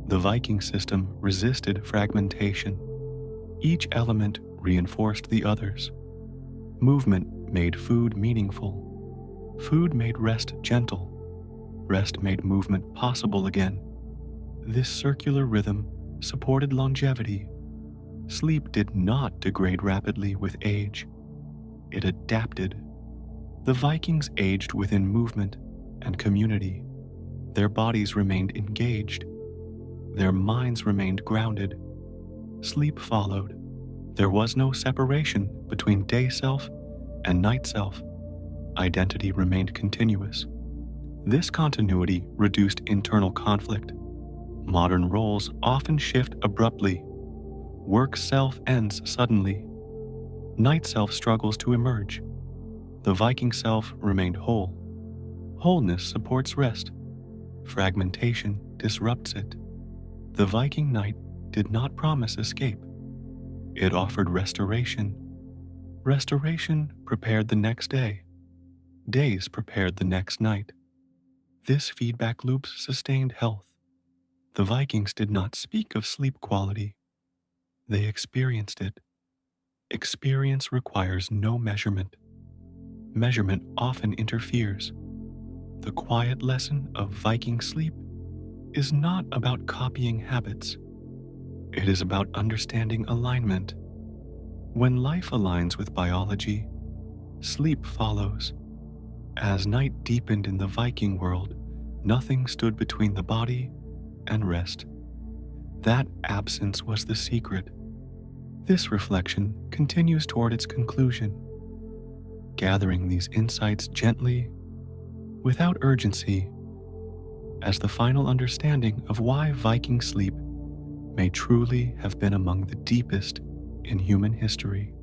The Viking system resisted fragmentation. Each element reinforced the others. Movement made food meaningful. Food made rest gentle. Rest made movement possible again. This circular rhythm supported longevity. Sleep did not degrade rapidly with age. It adapted. The Vikings aged within movement and community. Their bodies remained engaged. Their minds remained grounded. Sleep followed. There was no separation between day self and night self. Identity remained continuous. This continuity reduced internal conflict. Modern roles often shift abruptly. Work self ends suddenly. Night self struggles to emerge. The Viking self remained whole. Wholeness supports rest. Fragmentation disrupts it. The Viking night did not promise escape. It offered restoration. Restoration prepared the next day. Days prepared the next night. This feedback loop sustained health. The Vikings did not speak of sleep quality. They experienced it. Experience requires no measurement. Measurement often interferes. The quiet lesson of Viking sleep is not about copying habits. It is about understanding alignment. When life aligns with biology, sleep follows. As night deepened in the Viking world, nothing stood between the body and rest. That absence was the secret. This reflection continues toward its conclusion, gathering these insights gently, without urgency, as the final understanding of why Viking sleep may truly have been among the deepest in human history.